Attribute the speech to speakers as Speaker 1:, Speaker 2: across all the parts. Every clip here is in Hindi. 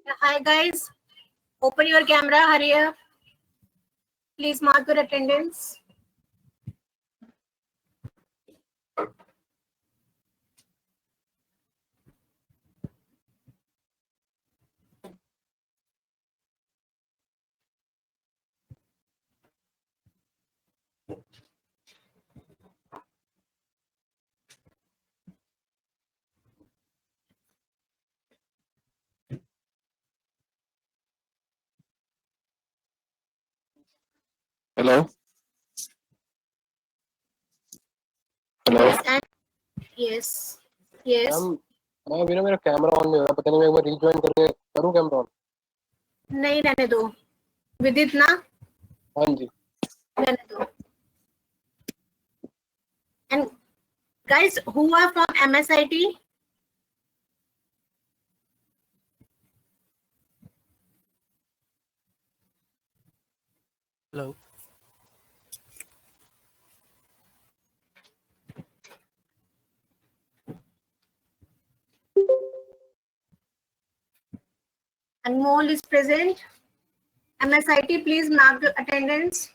Speaker 1: Hi guys, open your camera, hurry up. Please mark your attendance.
Speaker 2: Hello. Hello.
Speaker 1: Yes, and yes, yes.
Speaker 2: मेरा मेरा कैमरा ऑन नहीं हो रहा, पता नहीं मैं एक बार रीजॉइन करके करूं कैमरा ऑन?
Speaker 1: नहीं रहने दो, विदित ना
Speaker 2: हाँ जी.
Speaker 1: रहने दो. And guys, who are from MSIT?
Speaker 3: Hello.
Speaker 1: Anmol is present. MSIT, please mark the attendance.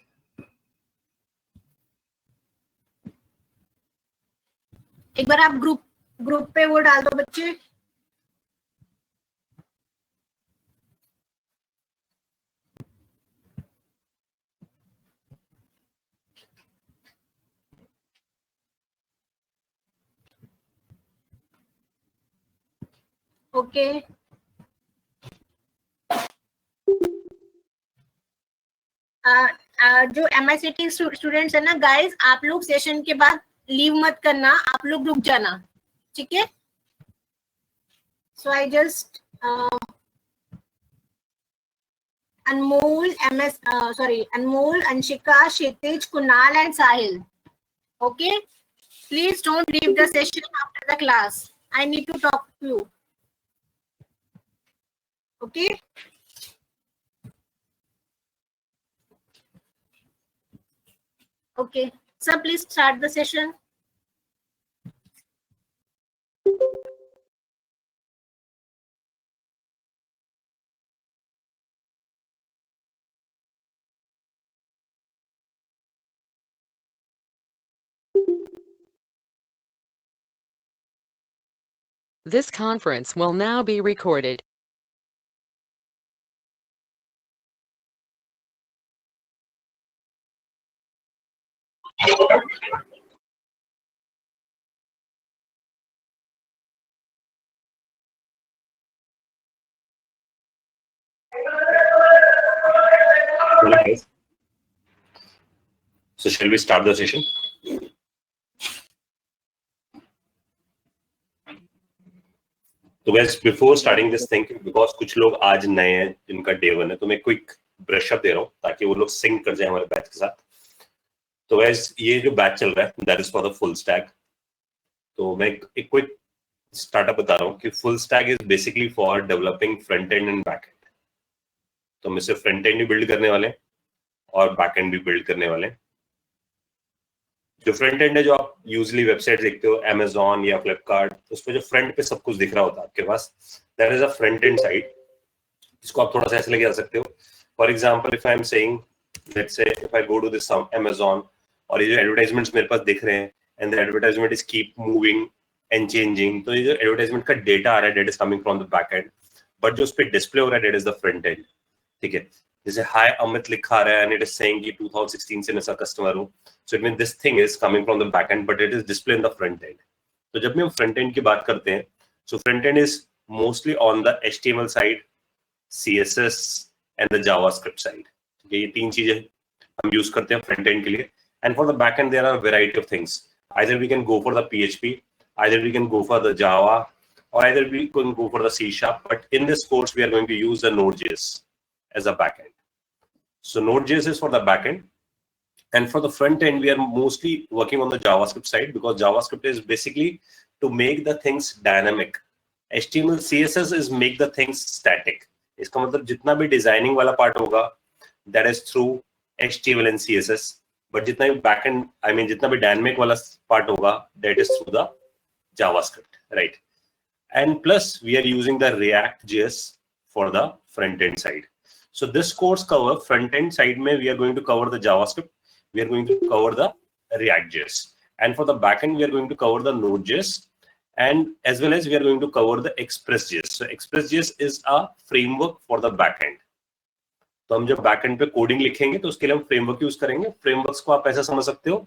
Speaker 1: एक बार आप ग्रुप पे वो डाल दो बच्चे. Okay. जो MSIT स्टूडेंट्स है ना गाइस, आप लोग सेशन के बाद लीव मत करना, आप लोग रुक जाना, ठीक है? So I just Anmol, Anmol, Anshika, Kshitij, Kunal and Sahil. Okay, please don't leave the session after the class. I need to talk to you. Okay. Okay, sir, please start the session.
Speaker 4: This conference will now be recorded.
Speaker 5: So shall we start the session? तो guys, before starting this thing, because कुछ लोग आज नए हैं जिनका day 1 है, तो मैं क्विक ब्रश अप दे रहा हूँ ताकि वो लोग सिंक कर जाए हमारे बैच के साथ. तो guys, ये जो बैच चल रहा है, that is for the full stack. तो मैं एक क्विक स्टार्टअप बता रहा हूँ कि full stack is basically for developing front end and back end. तो हम इसे फ्रंट एंड भी बिल्ड करने वाले हैं और बैक एंड भी बिल्ड करने वाले हैं. जो फ्रंट एंड है, जो आप यूजली वेबसाइट देखते हो Amazon या फ्लिपकार्ट, उस पे जो फ्रंट पे सब कुछ दिख रहा होता है आपके पास, that is a front end side. इसको आप थोड़ा सा ऐसे लेके आ सकते हो. For example, if I am saying, let's say if I go to this Amazon और ये जो एडवर्टाइजमेंट्स मेरे पास दिख रहे हैं and the advertisement is keep moving and changing, तो ये जो एडवर्टाइजमेंट का डेटा आ रहा है, that is coming from the back and, but जो उस पे डिस्प्ले हो रहा है, that is the front end. ठीक है, जैसे हाय अमित लिखा रहा है एंड इट इज सेइंग कि 2016 से मैं ऐसा कस्टमर हूं, so it mean this thing is coming from the back and but it is display in the front end. तो जब भी हम फ्रंट एंड की बात करते हैं, so front end is mostly on the HTML side, CSS and the JavaScript side. ठीक है, ये तीन चीजें हम यूज करते हैं फ्रंट एंड के लिए. And for the back end there are variety of things. Either we can go for the PHP, either we can go for the Java, or either we can go for the C#, but in this course we are going to use the Node.js as a backend. So Node.js is for the backend, and for the front end we are mostly working on the JavaScript side, because JavaScript is basically to make the things dynamic. HTML CSS is make the things static. इसका मतलब जितना भी डिजाइनिंग वाला पार्ट होगा, that is through HTML and CSS, but जितना भी backend, I mean जितना भी dynamic वाला पार्ट होगा, that is through the JavaScript, right? And plus we are using the React.js for the front end side. So this course cover front end side mein we are going to cover the JavaScript, we are going to cover the React.js, and for the back end we are going to cover the Node.js, and as well as we are going to cover the Express.js. So Express.js is a framework for the back end. तो हम जब बैक एंड पे कोडिंग लिखेंगे तो उसके लिए हम फ्रेमवर्क यूज करेंगे. फ्रेमवर्क्स को आप ऐसा समझ सकते हो,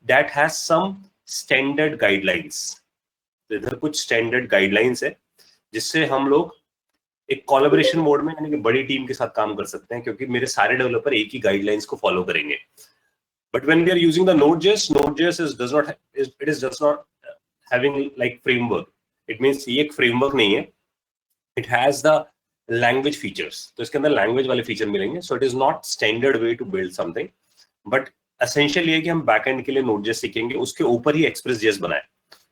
Speaker 5: that has some standard guidelines. तो इधर कुछ स्टैंडर्ड गाइडलाइंस है जिससे हम लोग एक कोलैबोरेशन मोड में यानी कि बड़ी टीम के साथ काम कर सकते हैं, क्योंकि मेरे सारे डेवलपर एक ही गाइडलाइंस को फॉलो करेंगे. But when we are using the Node.js is just not having like framework. It means ये एक फ्रेमवर्क नहीं है, it has the language features. तो इसके अंदर लैंग्वेज वाले फीचर मिलेंगे. So it is not standard way to build something, but essential ये है कि हम बैकएंड के लिए Node.js सीखेंगे, उसके ऊपर ही Express.js बनाए.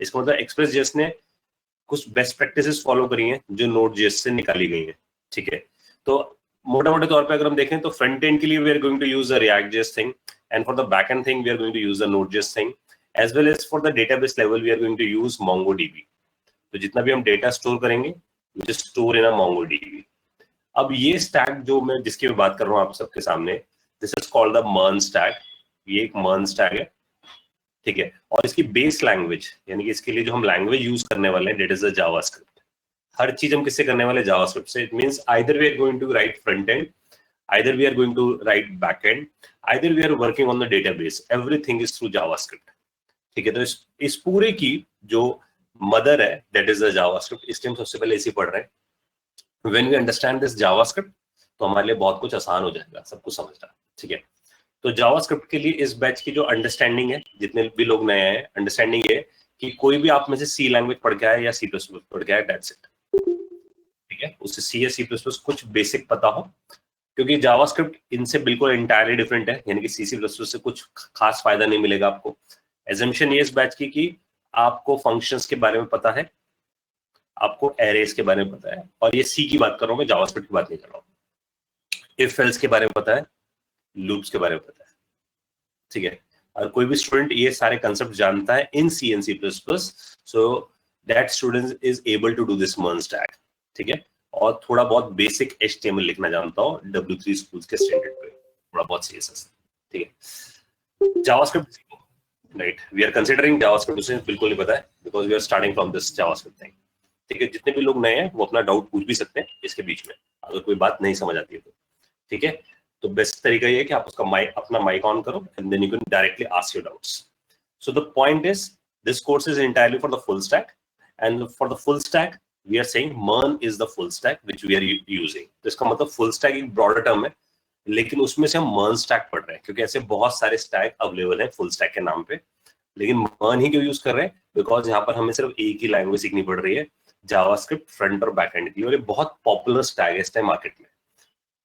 Speaker 5: इसका मतलब Express.js ने कुछ बेस्ट प्रैक्टिसेस फॉलो करी हैं जो Node.js से निकाली गई हैं. ठीक है, तो मोटे मोटे तौर पे अगर हम देखें तो फ्रंट एंड के लिए we are going to use the React.js thing, and for the back end thing we are going to use the Node.js thing, as well as for the database level we are going to use MongoDB. तो जितना भी हम डेटा स्टोर करेंगे we store in a MongoDB. अब ये स्टैक जो मैं जिसकी मैं बात कर रहा हूँ आप सबके सामने, this is called the MERN stack. ये एक MERN स्टैक है. ठीक है, और इसकी बेस लैंग्वेज यानी कि इसके लिए जो हम लैंग्वेज यूज करने वाले हैं, दैट इज द जावास्क्रिप्ट. हर चीज हम किससे करने वाले, जावास्क्रिप्ट से. It means either we are going to write front end, either we are going to write back end, either we are working on the database. Everything is through JavaScript. ठीक है, तो इस पूरे की जो मदर है दैट इज द जावास्क्रिप्ट. इस टाइम सबसे पहले इसी पढ़ रहे हैं. When we understand this JavaScript तो हमारे लिए बहुत कुछ आसान हो जाएगा सब कुछ समझना. ठीक है, तो जावास्क्रिप्ट के लिए इस बैच की जो अंडरस्टैंडिंग है, जितने भी लोग नए हैं, अंडरस्टैंडिंग है कि कोई भी आप में से सी लैंग्वेज पढ़ के आए या C++ पढ़ के आए, दैट्स इट. ठीक है, उससे C या C++ कुछ बेसिक पता हो, क्योंकि जावास्क्रिप्ट इनसे बिल्कुल इंटायरली डिफरेंट है. यानी कि C++ से कुछ खास फायदा नहीं मिलेगा आपको. एजम्पशन ये इस बैच की कि आपको फंक्शंस के बारे में पता है, आपको एरेज के बारे में पता है, और ये सी की बात कर रहा हूं मैं, जावास्क्रिप्ट की बात नहीं कर रहा हूं. इफ एल्स के बारे में पता है, लूप्स के बारे में पता है. ठीक है, और कोई भी स्टूडेंट ये सारे कंसेप्ट जानता है in C and C++, so that student is able to do this MERN stack. ठीक है, और थोड़ा बहुत बेसिक HTML लिखना जानता हो W3 स्कूल्स के स्टैंडर्ड पे, थोड़ा बहुत CSS. ठीक है, JavaScript right, we are considering JavaScript, उसे बिल्कुल नहीं पता है because we are starting from this JavaScript thing. ठीक है, जितने भी लोग नए हैं वो अपना डाउट पूछ भी सकते हैं इसके बीच में, अगर कोई बात नहीं समझ आती है तो. ठीक है, तो बेस्ट तरीका ये है कि आप उसका अपना माइक ऑन करो and then you can directly ask your doubts. So the point is this course is entirely for the full stack, and for the full stack we are saying MERN is the full stack which we are using. तो इसका मतलब फुल स्टैक एक ब्रॉडर टर्म है, लेकिन उसमें से हम MERN स्टैक पढ़ रहे हैं क्योंकि ऐसे बहुत सारे स्टैक अवेलेबल है फुल स्टैक के नाम पे, लेकिन MERN ही क्यों यूज कर रहे हैं, बिकॉज यहाँ पर हमें सिर्फ एक ही लैंग्वेज सीखनी पड़ रही है, जावास्क्रिप्ट फ्रंट और बैक एंड की, और ये बहुत पॉपुलर स्टैक है इस टाइम मार्केट में.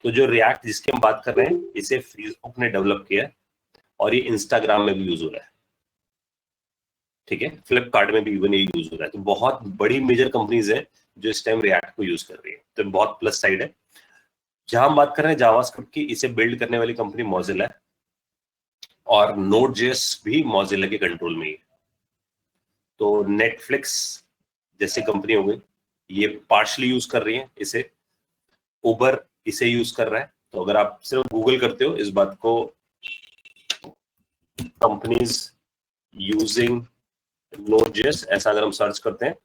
Speaker 5: तो जो रिएक्ट जिसकी हम बात कर रहे हैं, इसे फेसबुक ने डेवलप किया है और ये इंस्टाग्राम में भी यूज हो रहा है. ठीक है, फ्लिपकार्ट में भी इवन ये यूज हो रहा है. तो बहुत बड़ी मेजर कंपनीज है जो इस टाइम रिएक्ट को यूज कर रही है, तो बहुत प्लस साइड है. जहां हम बात कर रहे हैं जावास्क्रिप्ट की, इसे बिल्ड करने वाली कंपनी मोजिला है, और Node.js भी मोजिला के कंट्रोल में ही है. तो नेटफ्लिक्स जैसे कंपनी हो गई, ये पार्शली यूज कर रही है इसे. उबर इसे यूज कर रहा है. तो अगर आप सिर्फ गूगल करते हो इस बात को, कंपनीज यूजिंग Node.js, ऐसा अगर हम सर्च करते हैं,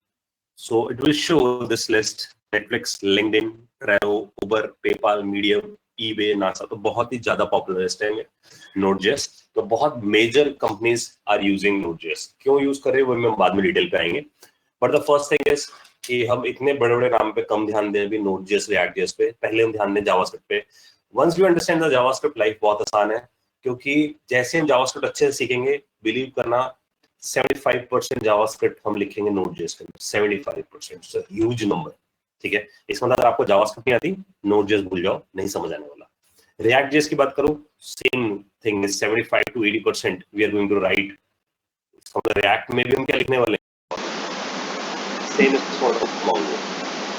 Speaker 5: so it will show this list: Netflix, LinkedIn, Trello, Uber, PayPal, medium, eBay, NASA. तो बहुत ही ज्यादा पॉपुलर लिस्ट है Node.js. तो बहुत major companies are using Node.js. क्यों यूज कर रहे हैं वो हम बाद में डिटेल पे आएंगे. But the first thing is कि हम इतने बड़े बड़े नाम पे कम ध्यान दें अभी Node.js, React.js पे. पहले हम ध्यान दें जावास्क्रिप्ट पे. Once you understand the JavaScript, life बहुत आसान है, क्योंकि जैसे हम जावास्क्रिप्ट अच्छे से सीखेंगे, बिलीव करना 75% जावास्क्रिप्ट हम लिखेंगे Node.js के अंदर. 75%, ह्यूज नंबर. ठीक है, इसमें अगर आपको जावास्क्रिप्ट नहीं आती, Node.js भूल जाओ, नहीं समझ आने वाला. React.js की बात करूं, same thing is 75 to 80% we are going to write. React में भी हम क्या लिखने वाले हैं, सेम इज Mongo.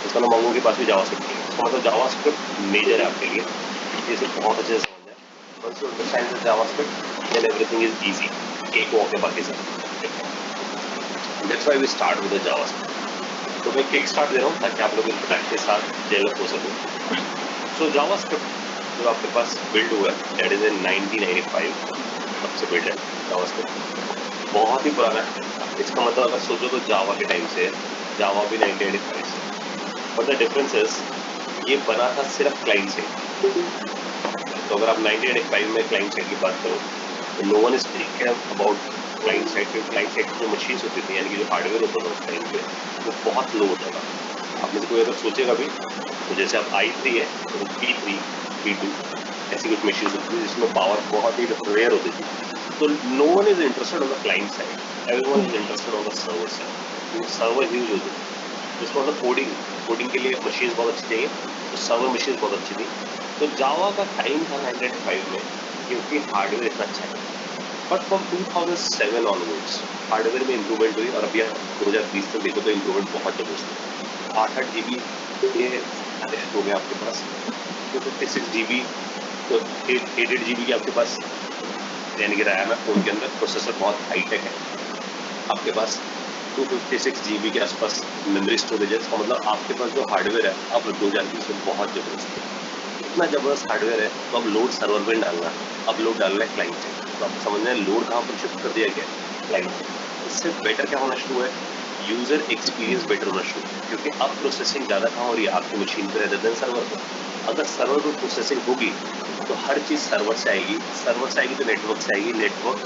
Speaker 5: इसका नाम Mongo के पास भी जावास्क्रिप्ट है. इसका मतलब जावास्क्रिप्ट मेजर है आपके लिए, इसे बहुत अच्छे से समझना है. Once you understand the JavaScript then everything is easy. एक वॉक है बाकी सब. That's why we start with the JavaScript. तो मैं किक स्टार्ट दे रहा हूँ ताकि आप लोग इंटरैक्ट के साथ डेवलप हो सके। सो जावास्क्रिप्ट जो आपके पास बिल्ड हुआ है दैट इज इन 1995 सबसे बिल्ड है जावास्क्रिप्ट, बहुत ही पुराना है। इसका मतलब अगर सोचो तो जावा के टाइम से है, जावा भी 1985 से। बट द डिफरेंस इज ये बना था सिर्फ क्लाइंट साइड। तो अगर आप 1985 में क्लाइंट साइड की बात करो तो no one is take care about client side. Client side की जो मशीन्स होती थी यानी कि जो हार्डवेयर होता था उस टाइम पे वो बहुत लो होता था। आप में से कोई अगर सोचेगा भी तो जैसे अब i3 है तो P3 P2 ऐसी कुछ मशीन्स होती थी जिसमें पावर बहुत ही रेयर होती थी। तो no one is interested on the client side, everyone is interested on the server side. Server huge होती थी जिसको मतलब कोडिंग के लिए मशीन्स बहुत अच्छी चाहिए, तो सर्वर मशीन्स बहुत अच्छी थी। तो जावा का टाइम था 1995 में क्योंकि हार्डवेयर इतना अच्छा है। बट फ्रॉम 2007 ऑनवर्ड्स हार्डवेयर में इंप्रूवमेंट हुई और अभी 2020 में देखो तो इंप्रूवमेंट बहुत जबरदस्त है। 8 GB के कनेक्ट हो गए आपके पास, 256 GB तो 8 GB के आपके पास यानी कि रैम है फोन के अंदर। प्रोसेसर बहुत हाईटेक है आपके पास, 256 GB के आसपास मेमोरी स्टोरेज है। इसका मतलब आपके पास जो हार्डवेयर है अब 2020 में बहुत जबरदस्त है। इतना जबरदस्त हार्डवेयर है तो अब लोड सर्वर में डालना है, अब लोड डालना है क्लाइंट से। तो आपको समझना है लोड कहाँ पर शिफ्ट कर दिया गया क्लाइंट से। इससे बेटर क्या होना शुरू है, यूजर एक्सपीरियंस बेटर होना शुरू है क्योंकि अब प्रोसेसिंग ज़्यादा कहाँ हो रही है आपकी मशीन पर रेदर देन सर्वर पर। अगर सर्वर पर प्रोसेसिंग होगी तो हर चीज़ सर्वर से आएगी, सर्वर से आएगी तो नेटवर्क से आएगी, नेटवर्क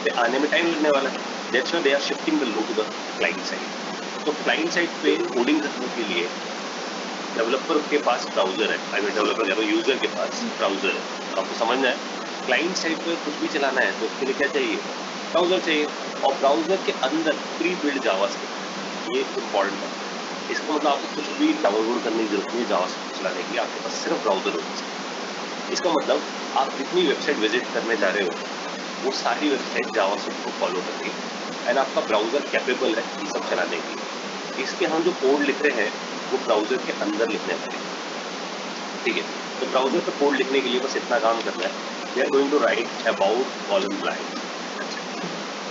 Speaker 5: पे आने में टाइम लगने वाला है। That's why they are shifting the load to the client side. तो क्लाइंट साइड पे कोडिंग करने के लिए डेवलपर के पास ब्राउजर है, आई मीन डेवलपर कह यूजर के पास ब्राउजर है। तो आपको समझना है क्लाइंट साइड पे कुछ भी चलाना है तो उसके लिए क्या चाहिए, ब्राउजर चाहिए। और ब्राउजर के अंदर प्री बिल्ड जावास्क्रिप्ट, ये इम्पॉर्टेंट है। इसका मतलब आपको कुछ भी डाउनलोड करने की जरूरत नहीं है जावास्क्रिप्ट चलाने की, आपके पास सिर्फ ब्राउजर होना चाहिए। इसका मतलब आप जितनी वेबसाइट विजिट करने जा रहे हो वो सारी वेबसाइट जावास्क्रिप्ट को फॉलो कर रही है एंड आपका ब्राउजर कैपेबल है ये सब चलाने की। इसके हम जो कोड लिख रहे हैं वो ब्राउजर के अंदर लिखने वाले हैं, ठीक है। तो ब्राउजर पर कोड लिखने के लिए बस इतना काम करना है, we are going to write about column blank.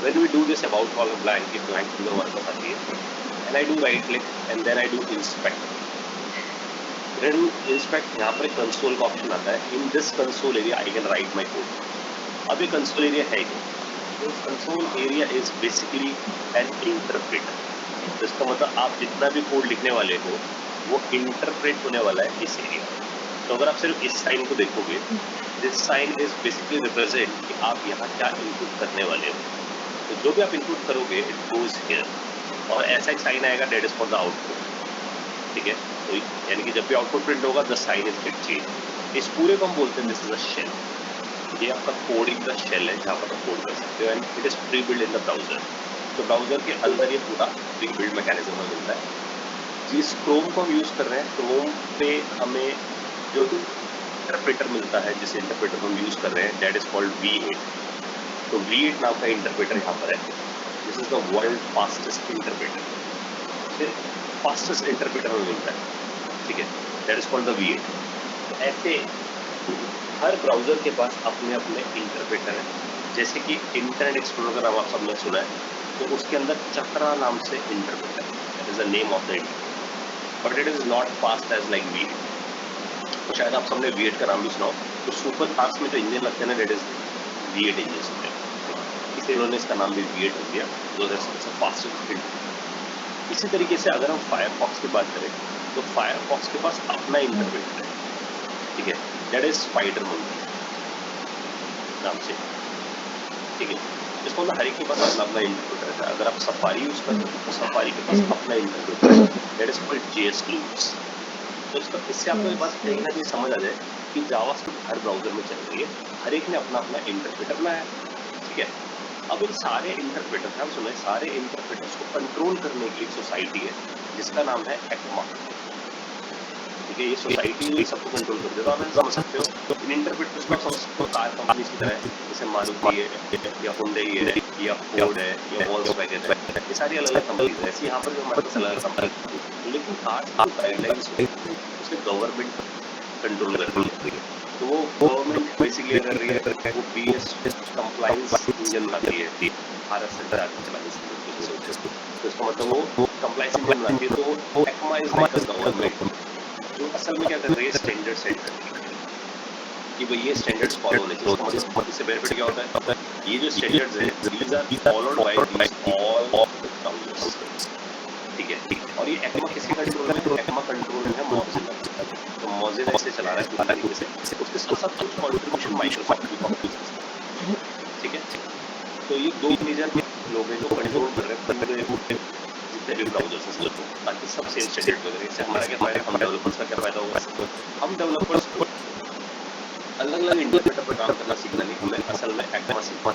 Speaker 5: When we do this about column blank, ये ब्लैंक फिंगर वर्क आती है and I do right click and then I do inspect. Inspect यहाँ पर कंसोल का ऑप्शन आता है। In this console area I can write my code. अब ये कंसोल एरिया है क्या, console area is basically an interpreter. तो इसका मतलब आप जितना भी कोड लिखने वाले हो वो इंटरप्रेट होने वाला है इस एरिया। तो अगर आप सिर्फ इस साइन को देखोगे, this sign is basically represent कि आप यहाँ क्या इनपुट करने वाले हो। तो जो भी आप इनपुट करोगे इट गोज हियर और ऐसा एक साइन आएगा that is for the output, ठीक है। तो यानी कि जब भी आउटपुट प्रिंट होगा the sign is get change. इस पूरे को हम बोलते हैं दिस इज अ शेल। ये आपका कोडिंग का शेल है जहाँ पर आप कोड कर सकते हो and it is pre build in the browser. तो ब्राउजर के अंदर ये पूरा प्री बिल्ड मैकेनिज्म में मिलता है। जिस क्रोम को हम यूज कर रहे हैं, क्रोम पे हमें जो इंटरप्रेटर मिलता है, जिस इंटरप्रेटर को हम यूज कर रहे हैं दैट इज कॉल्ड V8। तो V8 नाम का इंटरप्रेटर यहाँ पर है। This is the world fastest interpreter, fastest interpreter में मिलता है, ठीक है। That is called the V8। ऐसे हर ब्राउजर के पास अपने अपने इंटरप्रेटर है। जैसे कि इंटरनेट एक्सप्लोरर का नाम आप सबने सुना है, तो उसके अंदर चक्रा नाम से इंटरप्रेटर है, that is the name of the interpreter, but it is not fast as like V8। तो शायद आप सबने V8 का नाम भी सुना हो। तो सुपर फास्ट में जो इंजन लगते हैं ना दैट इज V8 इंजन होते हैं, इसलिए उन्होंने इसका नाम भी V8 रख दिया, जो फास्टेस्ट इंटरप्रेटर। इसी तरीके से अगर हम फायरफॉक्स की बात करें तो फायरफॉक्स के पास अपना इंटरप्रेटर है, ठीक है, दैट इज स्पाइडरमंकी नाम से, ठीक है। इसको मतलब हर एक के पास अपना अपना इंटरप्रेटर है। अगर आप सफारी यूज कर रहे हो तो सफारी के पास अपना इंटरप्रेटर है, that is called JS Loops। तो इससे आपको ये बात कहीं ना कहीं समझ आ जाए कि जावास्क्रिप्ट हर ब्राउजर में चल रही है, हर एक ने अपना अपना इंटरप्रेटर बनाया, ठीक है। अब इन सारे इंटरप्रेटर, हम सुने सारे इंटरप्रेटर्स को कंट्रोल करने की एक सोसाइटी है जिसका नाम है ECMA, ठीक है। ये सोसाइटी सबको कंट्रोल करती है। तो आप समझ सकते हो इन इंटरप्रेटर्स को समझ सकते हो कार कंपनीज की तरह, जैसे मारुति है या हुंडई है या फोर्ड है या वॉल्क्सवैगन है, ये सारी अलग अलग कंपनीज है। ऐसे यहाँ पर भी हमारे पास अलग अलग कंपनी, लेकिन कार की गाइडलाइंस उसे गवर्नमेंट कंट्रोल कर रही है। तो वो गवर्नमेंट बेसिकली कर रही है, वो BS कंप्लायंस इंजन बनाती है, भारत सरकार चलाने से। तो इसका मतलब वो कंप्लायंस इंजन बनाती है, तो ECMA is like a government जो असल में क्या कर रही है, स्टैंडर्ड सेट कर रही है कि भाई ये स्टैंडर्ड्स फॉलो होने चाहिए। इसका मतलब इससे बेनिफिट क्या होता है, ये जो स्टैंडर्ड्स हैं these are followed by these all browsers, ठीक है। और ये ECMA किसके कंट्रोल में है, ECMA कंट्रोल में है Mozilla, तो Mozilla इसे चला रहा है पूरी तरीके से, उसके साथ साथ कुछ कंट्रीब्यूशन माइक्रोसॉफ्ट भी करता है, ठीक है। तो ये दो मेजर लोग हैं जो कंट्रोल कर रहे हैं पूरे जितने भी ब्राउजर्स हैं सबको, ताकि सब सेम स्टैंडर्ड पे करें। इससे हमारा क्या फायदा, हम डेवलपर्स का क्या फायदा होगा, हम डेवलपर्स को अलग अलग इंटरप्रेटर पर काम करना सीखना नहीं, हमें असल में ECMA सीखना।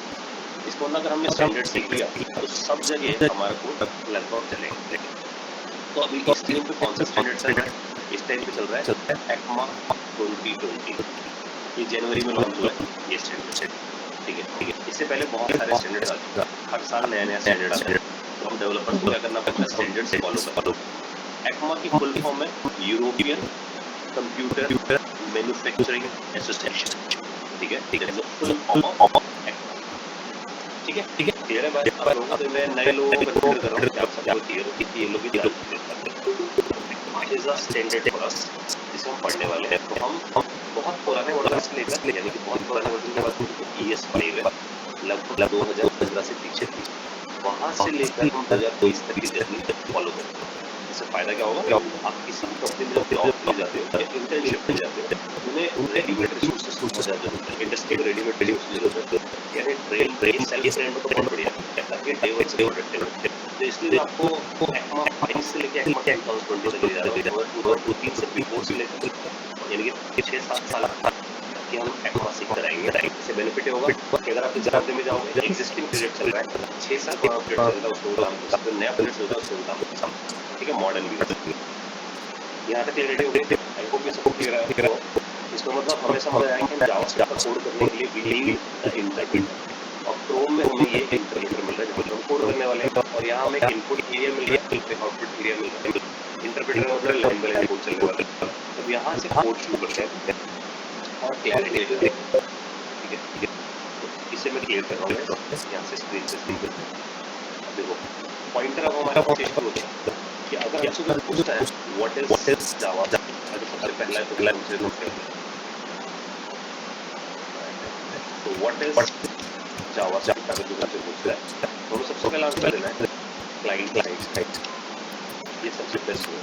Speaker 5: इसको अगर हमने स्टैंडर्ड सीख लिया तो सब जगह हमारा कोड लगभग चलेगा। तो अभी इस टाइम पे कौन सा स्टैंडर्ड चल रहा है, इस टाइम पे चल रहा है ECMA 2020, ये जनवरी में लॉन्च हुआ है ये स्टैंडर्ड, ठीक है। इससे पहले बहुत सारे स्टैंडर्ड आते हैं, हर साल नया नया स्टैंडर्ड आता है, तो हम डेवलपर्स को क्या करना पड़ता है, स्टैंडर्ड्स फॉलो करो। ECMA की फुल फॉर्म है यूरोपियन कंप्यूटर मैन्युफैक्चरिंग एसोसिएशन, ठीक है, ठीक है, फुल फॉर्म ऑफ ECMA, ठीक है, ठीक है, क्लियर है बात आप लोगों को। मैं नए लोगों को कंसीडर कर रहा हूँ कि आप सबको क्लियर हो कि ये लोग भी जानते हैं is a standard for us, जिसे हम पढ़ने वाले हैं। तो हम बहुत पुराने वर्जन से लेकर, यानी कि बहुत पुराने वर्जन के बाद ES5 है, लगभग 2015 से पीछे थी, वहां से लेकर हम 2020 तक की जर्नी फॉलो करते हैं। इससे फायदा क्या होगा, आप किसी भी कंपनी में जब जॉब के लिए जाते हो या इंटर्नशिप में जाते हो, उन्हें रेडीमेड रिसोर्सेज की बहुत ज्यादा जरूरत है, इंडस्ट्री में रेडीमेड रिसोर्सेज की जरूरत है, यानी ट्रेन सेल्फ ट्रेन तो बहुत बढ़िया है ताकि डे वन से प्रोडक्टिव है। तो इसलिए मैं आपको ECMA 5 से लेकर ECMA 2020 तक ले जा रहा हूँ, और 2003 से बिफोर से लेकर यानी कि 6-7 साल कि हम ECMA सीख कर आएंगे। इससे बेनिफिट ये होगा कि अगर आप इस कंपनी में जाओगे, एग्जिस्टिंग प्रोजेक्ट चल रहा है, 6 साल पुराना प्रोजेक्ट चल रहा है, उसको काम कर, नया प्रोजेक्ट चल रहा है, उसको काम कर, ठीक है, मॉडर्न भी। यहाँ तक क्लियरिटी हो गई, आई होप ये सबको क्लियर है। तो इसका मतलब हमें समझ आया कि जावास्क्रिप्ट का कोड करने के लिए वी नीड द इंटरप्रेटर, और क्रोम में हमें ये इंटरप्रेटर मिल रहा है जहाँ हम कोड करने वाले हैं, और यहाँ हमें इनपुट एरिया मिल रहा है, एक आउटपुट एरिया मिल रहा है। इंटरप्रेटर का मतलब लाइन बाय लाइन कोड चलने वाला है। तो यहाँ से कोड शुरू करते हैं और क्लैरिटी देते हैं, ठीक है, ठीक है। तो इसे मैं क्लियर कर रहा हूँ यहाँ से स्क्रीन से। देखो पॉइंटर अब हमारे पास शुरू होता है कि अगर आपसे कोई पूछता है व्हाट इज जावा, अगर सबसे पहला तो हमसे पूछते हैं तो व्हाट इज जावा, अगर कोई हमसे पूछता है तो हमें सबसे पहला आंसर देना है क्लाइंट साइड। ये सबसे बेस्ट है,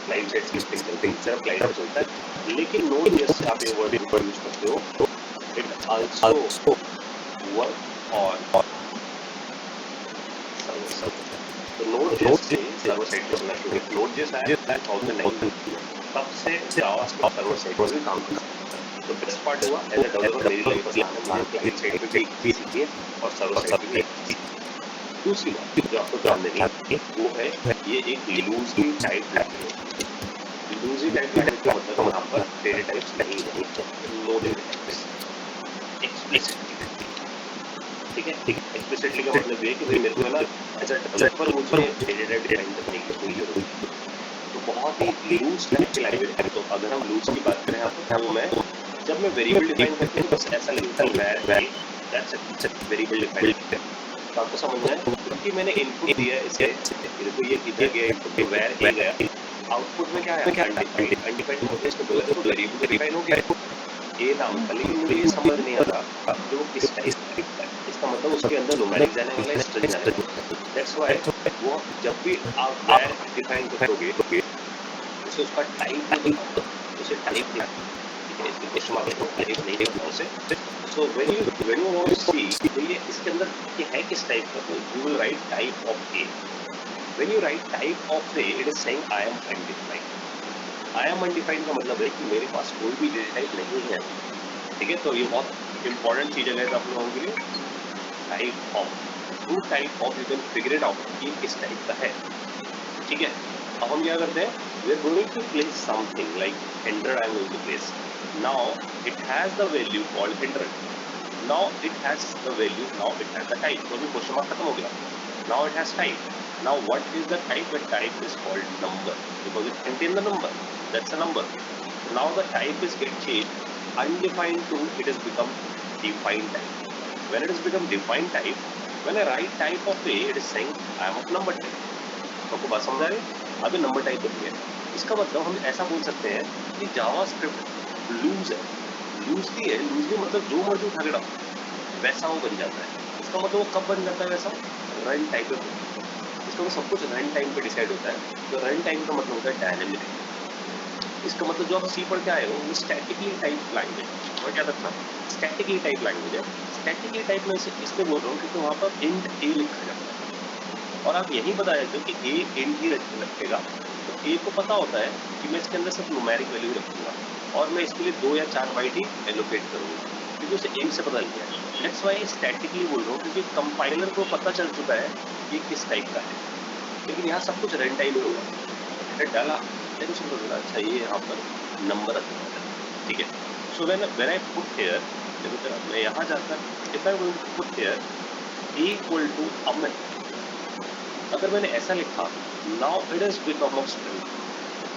Speaker 5: क्लाइंट साइड स्क्रिप्टिंग चलती है, सिर्फ क्लाइंट पे चलता है। लेकिन Node.js से आप ये वर्ड यूज करते हो, it also work on server side. तो Node.js से सर्वर साइड पे चलना शुरू हुआ। Node.js आया 2009, तब से जावास्क्रिप्ट सर्वर साइड पे भी काम करता है। तो बेस्ट पार्ट हुआ एज अ डेवलपर मेरी लाइफ आसान है, मुझे क्लाइंट साइड पे भी सीखी है और सर्वर साइड पे भी। दूसरी बात जो आपको ध्यान देनी है वो है ये एक लूजली टाइप है। लूजली टाइप लैंग्वेज का मतलब यहाँ पर डेटा टाइप्स नहीं है, नो डेटा टाइप्स, एक्सप्लिसिटली, ठीक है, ठीक है। एक्सप्लिसिटली का मतलब ये है कि मेरे को ना एज अ डेवलपर मुझे डेटा टाइप डिफाइन करने की कोई जरूरत नहीं, तो बहुत ही लूज टाइप की लैंग्वेज है। तो अगर हम लूज की बात करें यहाँ पर, तो मैं जब मैं वेरिएबल डिफाइन करती हूँ बस ऐसा लिखता हूँ दैट्स इट, वेरिएबल डिफाइन। तो आपको समझना है क्योंकि मैंने इनपुट दिया है इसे, देखो ये दिया गया इनपुट तो वैर ए गया, आउटपुट में क्या आया अनडिफाइंड। अनडिफाइंड मतलब इसको बोला तो वेरिएबल डिफाइन हो गया ए नाम का, लेकिन मुझे ये समझ नहीं आता कि वो किस टाइप का है। इसका मतलब उसके अंदर न्यूमेरिक जाने वाला है, स्ट्रिंग जाने वाला है। दैट्स व्हाई वो जब भी आप वैर डिफाइन करोगे उसे उसका टाइप नहीं बताओ, उसे टाइप नहीं, ठीक है, इसके क्वेश्चन मार्क को टाइप नहीं बताओ उसे। So when you want to see तो ये इसके अंदर ये है किस टाइप का, तो you will write type of A. When you write type of A, it is saying I am undefined. I am undefined का मतलब है कि मेरे पास कोई भी डेटा टाइप नहीं है, ठीक है। तो ये बहुत इंपॉर्टेंट चीज है आप लोगों के लिए, type of. Through type of you can figure it out कि किस टाइप का है, ठीक है। अब हम क्या करते हैं, we are going to place something like 100 I am going to place. Now it has the value called 100. Now it has the value, now it has the type. तो अभी क्वेश्चन मार्क खत्म हो गया, now it has type. Now what is the type? The type is called number because it contains the number, that's a number. Now the type is get changed, undefined to it has become defined type. When it has become defined type, When I write type of A, it is saying I am of number type. तो आपको बात समझ आ रही है? अभी नंबर टाइप होती है, इसका मतलब हम ऐसा बोल सकते हैं कि जावास्क्रिप्ट लूज है, लूजली है, लूजली मतलब जो मर्जी उठा के डालो वैसा वो बन जाता है। इसका मतलब वो कब बन जाता है वैसा? रन टाइम पे। इसका मतलब सब कुछ रन टाइम पे डिसाइड होता है। तो रन टाइम का मतलब होता है डायनेमिक। इसका मतलब जो आप सी पढ़ के आए हो वो स्टैटिकली टाइप लैंग्वेज, और क्या था? स्टैटिकली टाइप लैंग्वेज है। स्टैटिकली टाइप में इसलिए बोल रहा हूँ क्योंकि वहाँ पर इंट ए लिखा जाता है और आप यही बता देते हो कि ए इंट ही रखेगा, तो ए को पता होता है कि मैं इसके अंदर सिर्फ न्यूमेरिक वैल्यू रखूंगा और मैं इसके लिए 2 या 4 बाइट ही एलोकेट करूंगा क्योंकि उसे एम से पता लिया है। दैट्स व्हाई स्टैटिकली बोल रहा हूँ क्योंकि कंपाइलर को पता चल चुका है ये किस टाइप का है, लेकिन यहाँ सब कुछ रन टाइम में होगा। मैंने डाला टेंशन होगा, अच्छा ये यहाँ पर नंबर रखना है, ठीक है। So when I put here, देखो जरा मैं यहाँ जाकर if I will put here a equal to Amit, अगर मैंने ऐसा लिखा now it is become of string,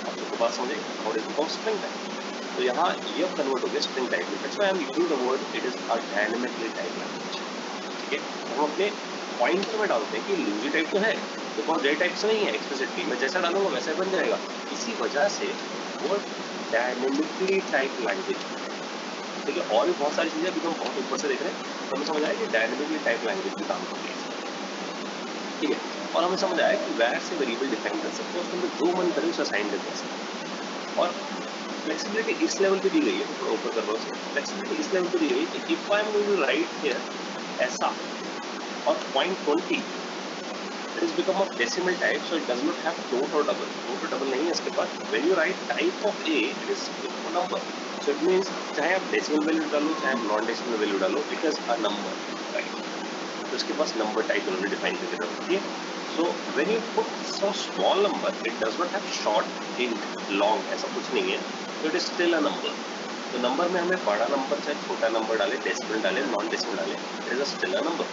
Speaker 5: आप सबको बात समझे now it become string type, तो यहाँ ये कन्वर्ट हो गया स्ट्रिंग टाइप में। That's why I am using the word it is a dynamically type language, ठीक है। हम अपने पॉइंटर में डालते हैं कि लूजी टाइप तो है, तो बहुत डेटा टाइप से नहीं है, एक्सप्लिसिटली मैं जैसा डालूंगा वैसा बन जाएगा। इसी वजह से वर्ड डायनामिकली टाइप लैंग्वेज, ठीक है। और भी बहुत सारी चीजें अभी हम बहुत ऊपर से देख रहे हैं, तो हमें समझ आया कि डायनामिकली टाइप लैंग्वेज भी काम करती है, ठीक है। और हमें समझ आया कि वैर से वेरिएबल डिफाइन कर सकते हैं, उसके अंदर जो मन करे उसे असाइन कर सकते हैं। और फ्लेक्सिबिलिटी इस लेवल पे दी गई है, थोड़ा ऊपर कर रहा हूँ, फ्लेक्सिबिलिटी इस लेवल पे दी गई है कि if I am going to write here ऐसा और point 20 it is become of decimal type, so it does not have dot और डबल, डॉट और डबल नहीं है इसके पास। When you write type of a it is number, so it means चाहे आप डेसिमल वैल्यू डालो चाहे आप नॉन डेसिमल वैल्यू डालो, it is a number, right. तो इसके पास नंबर टाइप उन्होंने डिफाइन करके रखा है। So when you put some small number it does not have short int long, ऐसा कुछ नहीं है, तो it is still a number. तो नंबर में हमें बड़ा नंबर चाहे छोटा नंबर डाले, डेसिमल डाले, नॉन डेसिमल डाले, it is still a number,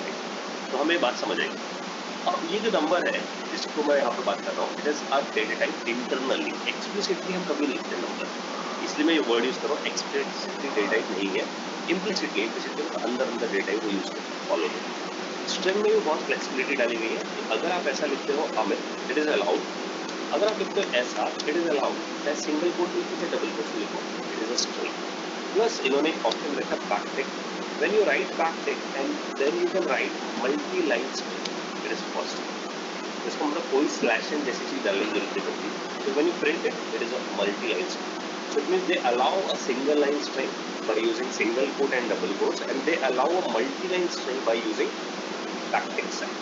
Speaker 5: right. तो हमें बात समझ आएगी। अब ये जो नंबर है जिसको मैं यहाँ पर बात कर रहा हूँ, it is a data type internally, explicitly हम कभी लिखते हैं नंबर, इसलिए मैं ये वर्ड यूज कर रहा हूँ। एक्सप्लिसिटली डेटा टाइप नहीं है, इम्प्लिसिटली, इम्प्लिसिटली अंदर अंदर डेटा टाइप वो यूज करते हैं, फॉलो करें। स्ट्रिंग में भी बहुत फ्लेक्सिबिलिटी डाली गई है कि अगर आप ऐसा लिखते हो अमित इट इज अलाउड, अगर आप लिखते हो ऐसा इट इज अलाउड, चाहे सिंगल कोट लिखो चाहे डबल कोट लिखो, it is a string. Plus इन्होंने एक ऑप्शन रखा backtick, when you write backtick and then you can write multi line string, it is possible. इसका मतलब कोई स्लैश एंड जैसी चीज डालने की जरूरत नहीं पड़ती, तो when you print it is a multi line string, so it means they allow a single line string by using single quote and double quotes, and they allow a multi-line string by using backtick sign.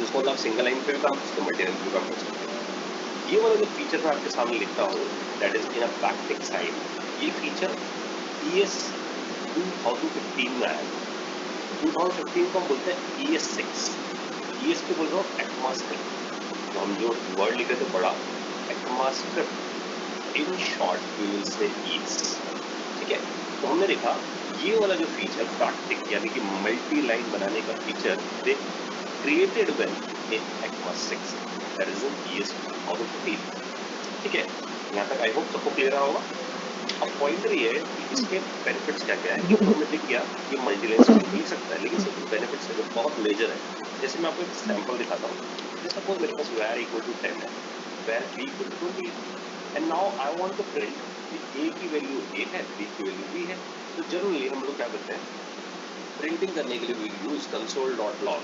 Speaker 5: जिसको मतलब सिंगल लाइन पे भी काम कर सकते हैं, मल्टी लाइन पे भी काम कर सकते हैं। ये वाला जो फीचर मैं आपके सामने लिखता हूँ that is in a backtick sign, ये फीचर ES 2015 में आया। 2015 को हम बोलते हैं ES6, ES को बोल रहा हूँ ECMAScript, तो हम जो वर्ड लिखे थे बड़ा ECMAScript, in short we will say ES, ठीक है। तो हमने देखा ये वाला जो फीचर बैकटिक यानी कि मल्टी लाइन बनाने का feature they created when in ECMAS6, that is in ES 2015, ठीक है। यहाँ तक आई होप सबको क्लियर होगा। अब पॉइंटर ये है कि इसके बेनिफिट्स क्या क्या है, कि हमने देख किया कि मल्टी लाइन स्ट्रिंग लिख सकता है, लेकिन सिर्फ बेनिफिट्स है जो बहुत मेजर है। जैसे मैं आपको एक सैंपल दिखाता हूँ, जैसे सपोज मेरे पास var इक्वल टू 10 है, var b इक्वल टू 20 है, and now I want to print कि a की वैल्यू a है, b की वैल्यू b है। तो जनरली हम लोग क्या करते हैं, प्रिंटिंग करने के लिए वी यूज console.log।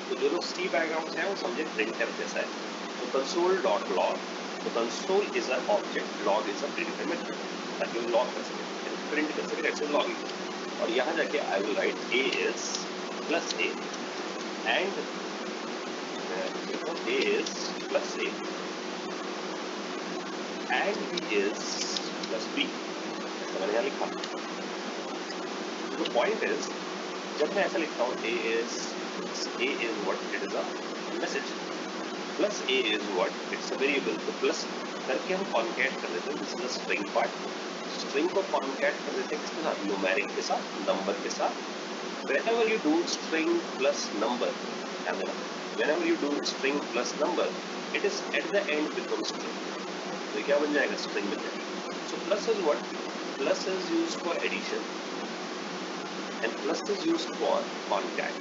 Speaker 5: तो जो लोग C बैकग्राउंड से हैं वो समझे printf जैसा है, तो console.log, तो console is a object, log is a printer method, ताकि वो लॉग कर सके, प्रिंट कर सके, दैट्स लॉग। और यहाँ जाके I will write a is plus a and a is plus a and b is plus b, ऐसा मैंने यहाँ लिखा। The point is, जब मैं ऐसा लिखता हूँ a is what, it is a message, plus a is what, it's a variable, तो plus करके हम concat कर देते हैं, this is a string part, string को concat कर देते हैं किसके साथ, numeric के साथ, number के साथ। whenever you do string plus number, ध्यान देना, whenever you do string plus number, it is at the end becomes string, तो क्या बन जाएगा, string बन जाएगा। so plus is what, plus is used for addition and plus is used for concat,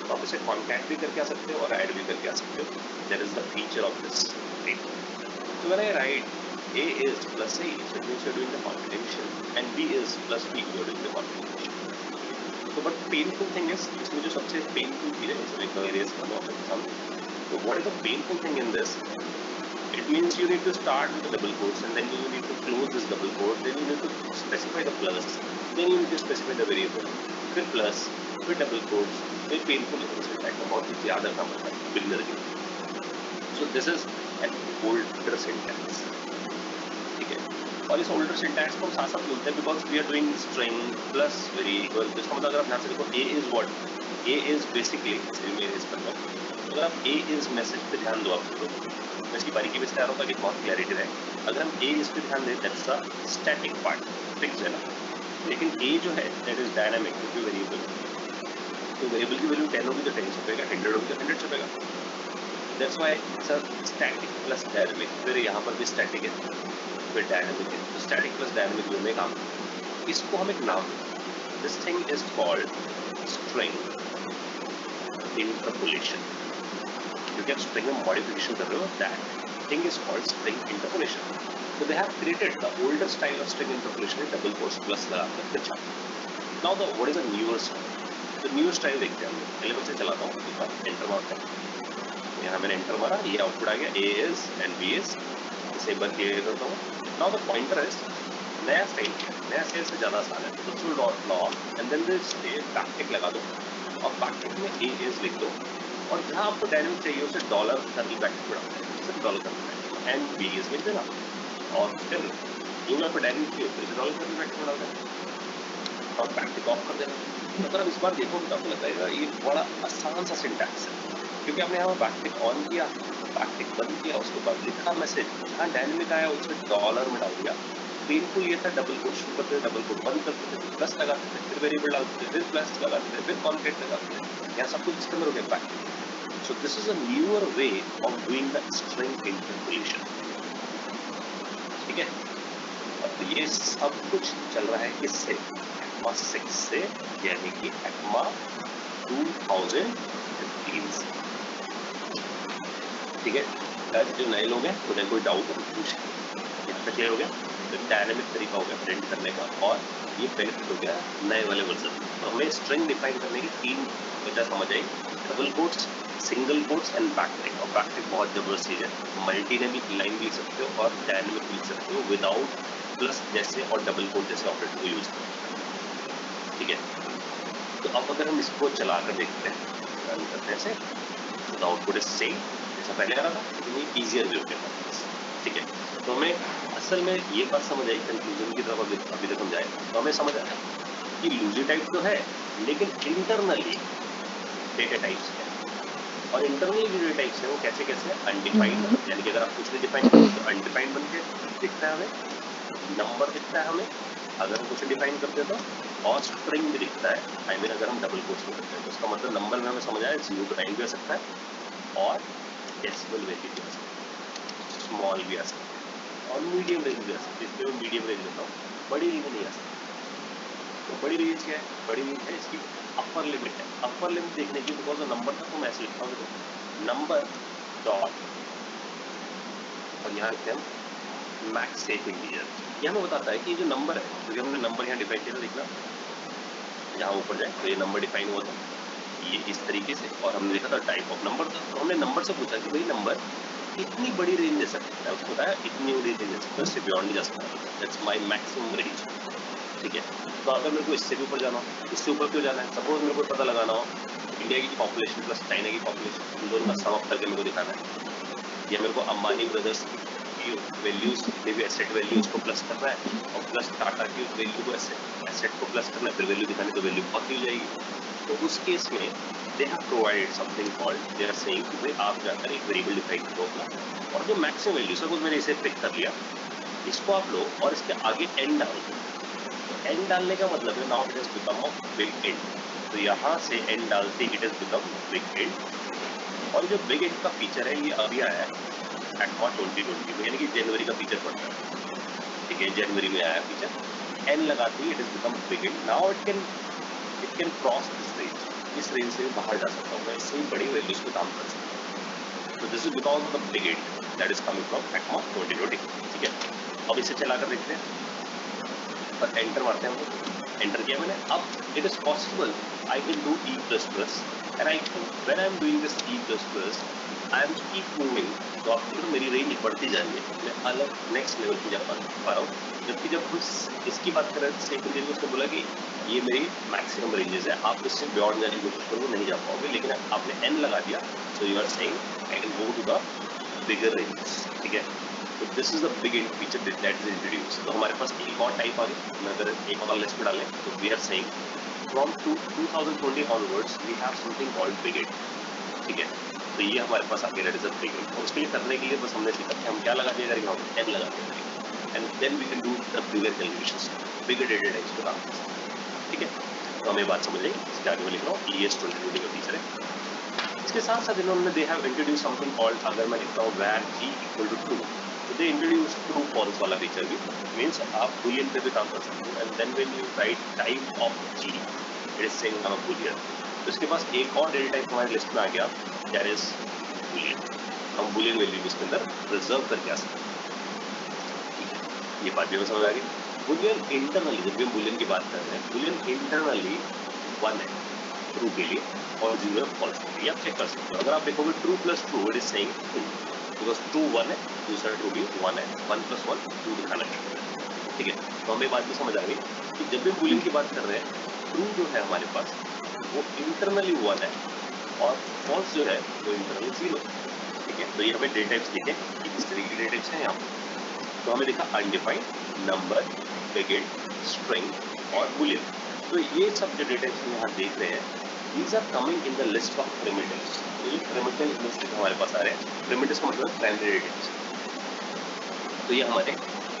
Speaker 5: तो आप इसे कॉन्कैट भी करके आ सकते हो और ऐड भी करके आ सकते हो. That is the feature of this statement. So when I write A is plus A, so it means you're doing the concatenation, and B is plus B, you're doing the concatenation. So but painful thing is, इसमें जो सबसे painful चीज है, इसमें एक erase करना होता है सामने. So what is the painful thing in this? It means you need to start with the double quotes, and then you need to close this double quote, then you need to specify the plus, then you need to specify the variable, फिर plus, फिर double quotes, फिर painful syntax में बहुत कुछ याद रखना पड़ता है beginner के लिए. So this is an older syntax. ठीक है. और इस older syntax को हम साथ साथ बोलते हैं because we are doing string plus variable. इसका मतलब अगर आप ध्यान से देखो A is what? A is basically, इसलिए मैं इस पर अगर आप A is message पे ध्यान दो आप लोग, मैं इसकी बारीकी में बता रहा हूँ ताकि बहुत क्लैरिटी रहे. अगर हम A इस पे ध्यान दें, that's the static part, fix है ना. लेकिन A जो है दैट इज डायनामिक, क्योंकि वेरिएबल, तो वेरिएबल की वैल्यू 10 होगी तो 10 छपेगा, 100 होगी तो 100 छपेगा. That's why it's a static plus dynamic. फिर यहाँ पर भी स्टैटिक है, फिर डायनामिक है. तो स्टैटिक प्लस डायनामिक जो में काम, इसको हम एक नाम दें. This thing is called string interpolation. क्योंकि आप स्ट्रिंग में मॉडिफिकेशन कर रहे हो, that thing is called string interpolation. So they have created the older style of string interpolation in double quotes plus लगाकर फिर छाप. Now what is the newer style? The newer style देखते हैं हम. पहले मैं चलाता हूँ, एक बार एंटर मारते हैं. यहाँ मैंने एंटर मारा, ये आउटपुट आ गया A is and B is. इसे एक बार क्लियर करता हूँ. Now the pointer is नया स्टाइल क्या? नया स्टाइल से ज़्यादा आसान है. तो full dot log and then this backtick लगा दो और backtick में A is लिख दो और जहाँ आपको डायनेमिक चाहिए उसे डॉलर कर्ली ब्रैकेट बढ़ा दो, सिर्फ dollar curly bracket and B is लिख देना. और फिर यूजर पर डायनेमिक चाहिए तो इसे डॉलर कर्ली ब्रैकेट बढ़ा देना और बैकटिक ऑफ कर देना. तो अगर आप इस बार देखो तो आपको लगेगा ये बड़ा आसान सा सिंटैक्स है, क्योंकि आपने यहाँ बैकटिक ऑन किया, बैकटिक बंद किया, उसके बाद लिखा मैसेज, जहाँ डायनेमिक आया उसमें डॉलर में डाल दिया. पेनफुल ये था डबल कोट शुरू करते थे, डबल कोट बंद करते थे, प्लस लगाते थे, फिर वेरिएबल डालते थे, फिर प्लस लगाते थे, फिर कॉन्केट लगाते थे. यहाँ सब कुछ इसके अंदर हो गया backtick. So this is a newer way of doing the string interpolation. ठीक है. अब ये सब कुछ चल रहा है किससे? एक्मा 6 से, यानी कि एक्मा 2015 से. ठीक है. जो नए लोग हैं उन्हें कोई डाउट पूछे, इतना क्लियर हो गया. तो डायनेमिक तरीका हो गया प्रिंट करने का और ये बेनिफिट हो गया नए वाले वर्जन. तो हमें स्ट्रिंग डिफाइन करने की 3 वजह समझ आई. Double quotes, single quotes and backtick. और बैकटिक बहुत जबरदस्त चीज है. मल्टी ने भी लाइन लिख सकते हो और डायनेमिक लिख सकते हो विदाउट प्लस जैसे और डबल कोट जैसे ऑपरेटर को यूज करते. ठीक है. तो अब अगर हम इसको चला कर देखते हैं, रन करते हैं ऐसे, तो आउटपुट इज सेम जैसा पहले आ रहा था, लेकिन ये इजियर वे हो गया. ठीक है. तो हमें असल में ये बात समझ आई, कंक्लूजन की तरफ अभी तक हम जाए तो हमें समझ आया कि लूजी टाइप तो है लेकिन इंटरनली डेटा टाइप्स है. और इंटरनली जो डेटा टाइप्स है वो कैसे कैसे अनडिफाइंड, यानी कि अगर आप कुछ नहीं डिफाइन करो तो अनडिफाइंड बन के दिखता है हमें, नंबर दिखता है हमें अगर हम कुछ डिफाइन करते हैं तो, और स्ट्रिंग भी दिखता है. आई मीन अगर हम डबल कोट्स में करते हैं तो उसका मतलब नंबर में हमें समझ आया 0 to 9 भी आ सकता है और डेसिमल वैल्यू भी आ सकता है, स्मॉल भी आ सकता है और मीडियम रेंज भी आ सकती है. इसमें मैं मीडियम रेंज लेता हूँ, बड़ी रेंज नहीं आ सकती. तो बड़ी रेंज क्या है? बड़ी रेंज है इसकी अपर लिमिट है. अपर लिमिट देखने की, बिकॉज नंबर तक तो मैं ऐसे लिखता हूँ, नंबर डॉट और यहाँ लिखते हैं मैक्स सेफ इंटीजर. ये हमें बताता है कि ये जो नंबर है, क्योंकि हमने नंबर यहाँ डिफाइन किया था, देखना जहाँ ऊपर जाए तो ये नंबर डिफाइन हुआ था ये इस तरीके से, और हमने देखा था टाइप ऑफ नंबर था. तो हमने नंबर से पूछा कि भाई नंबर इतनी बड़ी रेंज दे सकता है, उसको बताया इतनी बड़ी रेंज दे सकता है, इससे बियॉन्ड नहीं जा सकता. That's my maximum range. ठीक है. तो अगर मेरे को इससे भी ऊपर जाना हो, इससे ऊपर क्यों जाना है? सपोज मेरे को पता लगाना हो इंडिया की पॉपुलेशन प्लस चाइना की पॉपुलेशन, इन दोनों का सम अप करके मेरे को दिखाना है, या मेरे को अंबानी ब्रदर्स की वैल्यूज एसेट वैल्यूज को प्लस करना है और प्लस टाटा की वैल्यू को एसेट को प्लस करना है, फिर वैल्यू दिखाने तो वैल्यू बहुत ही हो जाएगी. तो उस केस में they have provided something called, they are saying कि भाई आप जाकर एक वेरिएबल डिफाइन करो अपना और जो मैक्सिमम वैल्यू, सपोज मैंने इसे पिक कर लिया, इसको आप लो और इसके आगे एन डाल दो. तो एन डालने का मतलब है now it has become a big and. तो यहाँ से एन डालते it has become big and. और जो बिग एंड का फीचर है ये अभी आया है एक्मा 2020 में, यानी कि जनवरी का फीचर पड़ता है. ठीक है. जनवरी में आया फीचर. एन लगाते ही it has become big end. Now it can cross this range. इस रेंज से बाहर जा सकता हूँ, मैं इससे बड़ी वैल्यूज पे काम कर सकता हूँ। तो this is because of the big at that is coming from ECMA 2020। ठीक है, अब इसे चलाकर देखते हैं, पर एंटर मारते हैं हम, एंटर किया मैंने। अब it is possible I can do E++ and I can when I am doing this E++ I am keep moving, तो आपको मेरी रेंज बढ़ती जा रही है, मैं अलग नेक्स्ट लेवल पे जा पा रहा हूँ। जबकि जब हम इसकी बात कर रहे थे सेकंड रेंज में, उसने बोला कि ये मेरी मैक्सिमम रेंजेस है, आप इससे बियॉन्ड जाने की कोशिश करो नहीं जा पाओगे, लेकिन आपने n लगा दिया, so you are saying I can go to the bigger ranges. ठीक है, तो this is the BigInt feature that is introduced. तो हमारे पास एक और टाइप आ गई, अगर एक और लिस्ट में डालें तो we are saying from 2020 onwards we have something called BigInt. ठीक है, तो ये हमारे पास आगे that is a BigInt. और उसके लिए करने के लिए बस हमने सीखा कि हम क्या लगा दिया करेंगे, हम n लगा दिया करेंगे, and then we can do the bigger calculations, bigger data types पे काम कर सकते हैं। ठीक है, तो हमें बात समझ आई। इसके आगे मैं लिख रहा हूँ ES 2020 का फीचर है। इसके साथ साथ इन्होंने they have introduce something called, अगर मैं लिखता हूँ where g equal to true, तो दे इंट्रोड्यूस ट्रू फॉल्स वाला फीचर भी, मीन्स आप बूलियन पे भी काम कर सकते हो। And then when you write type of g it is saying I am a boolean. तो इसके पास एक और डेटा टाइप हमारी लिस्ट में आ गया, दैट इज बूलियन। हम बूलियन वैल्यू इसके अंदर रिजर्व करके आ सकते हैं। ये बात भी समझ आ गई। बुलियन इंटरनली, जब भी हम बुलियन की बात कर रहे हैं, बुलियन इंटरनली 1 है ट्रू के लिए और 0 है फॉल्स के लिए। आप चेक कर सकते हो, अगर आप देखोगे true plus true it is saying true, because true 1 है, दूसरा ट्रू भी 1 है, 1 + 1 2 दिखाना चाहिए। ठीक है, तो हमें बात भी समझ आ गई कि जब भी बुलियन की बात कर रहे हैं, ट्रू जो है हमारे पास वो इंटरनली 1 है और फॉल्स जो है वो इंटरनली 0 है। ठीक है, तो ये हमें डेटा टाइप्स दिखे कि किस तरीके के डेटा टाइप्स हैं यहाँ पर। तो हमें देखा अनडिफाइंड, नंबर, बिगेट, स्ट्रिंग और बुलियन। तो ये सब जो डेटा हम यहाँ देख रहे हैं, these are coming in the list of primitives। तो ये primitive लिस्ट हमारे पास आ रहे हैं। primitives का मतलब प्राइमरी डेटा टाइप्स। तो ये हमारे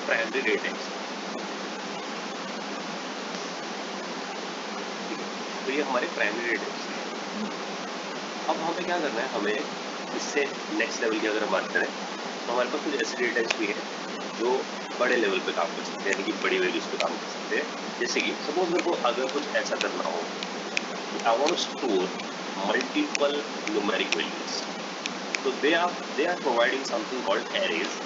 Speaker 5: प्राइमरी डेटा टाइप्स, तो ये हमारे प्राइमरी डेटा टाइप्स। अब हमें क्या करना है, हमें इससे नेक्स्ट लेवल की अगर हम बात करें तो हमारे पास कुछ ऐसे डेटा टाइप्स भी हैं जो बड़े लेवल पे काम कर सकते हैं, यानी कि बड़ी वैल्यूज पे काम कर सकते हैं। जैसे कि सपोज मेरे को अगर कुछ ऐसा करना हो, I want to store multiple numeric values, तो they are providing something called arrays.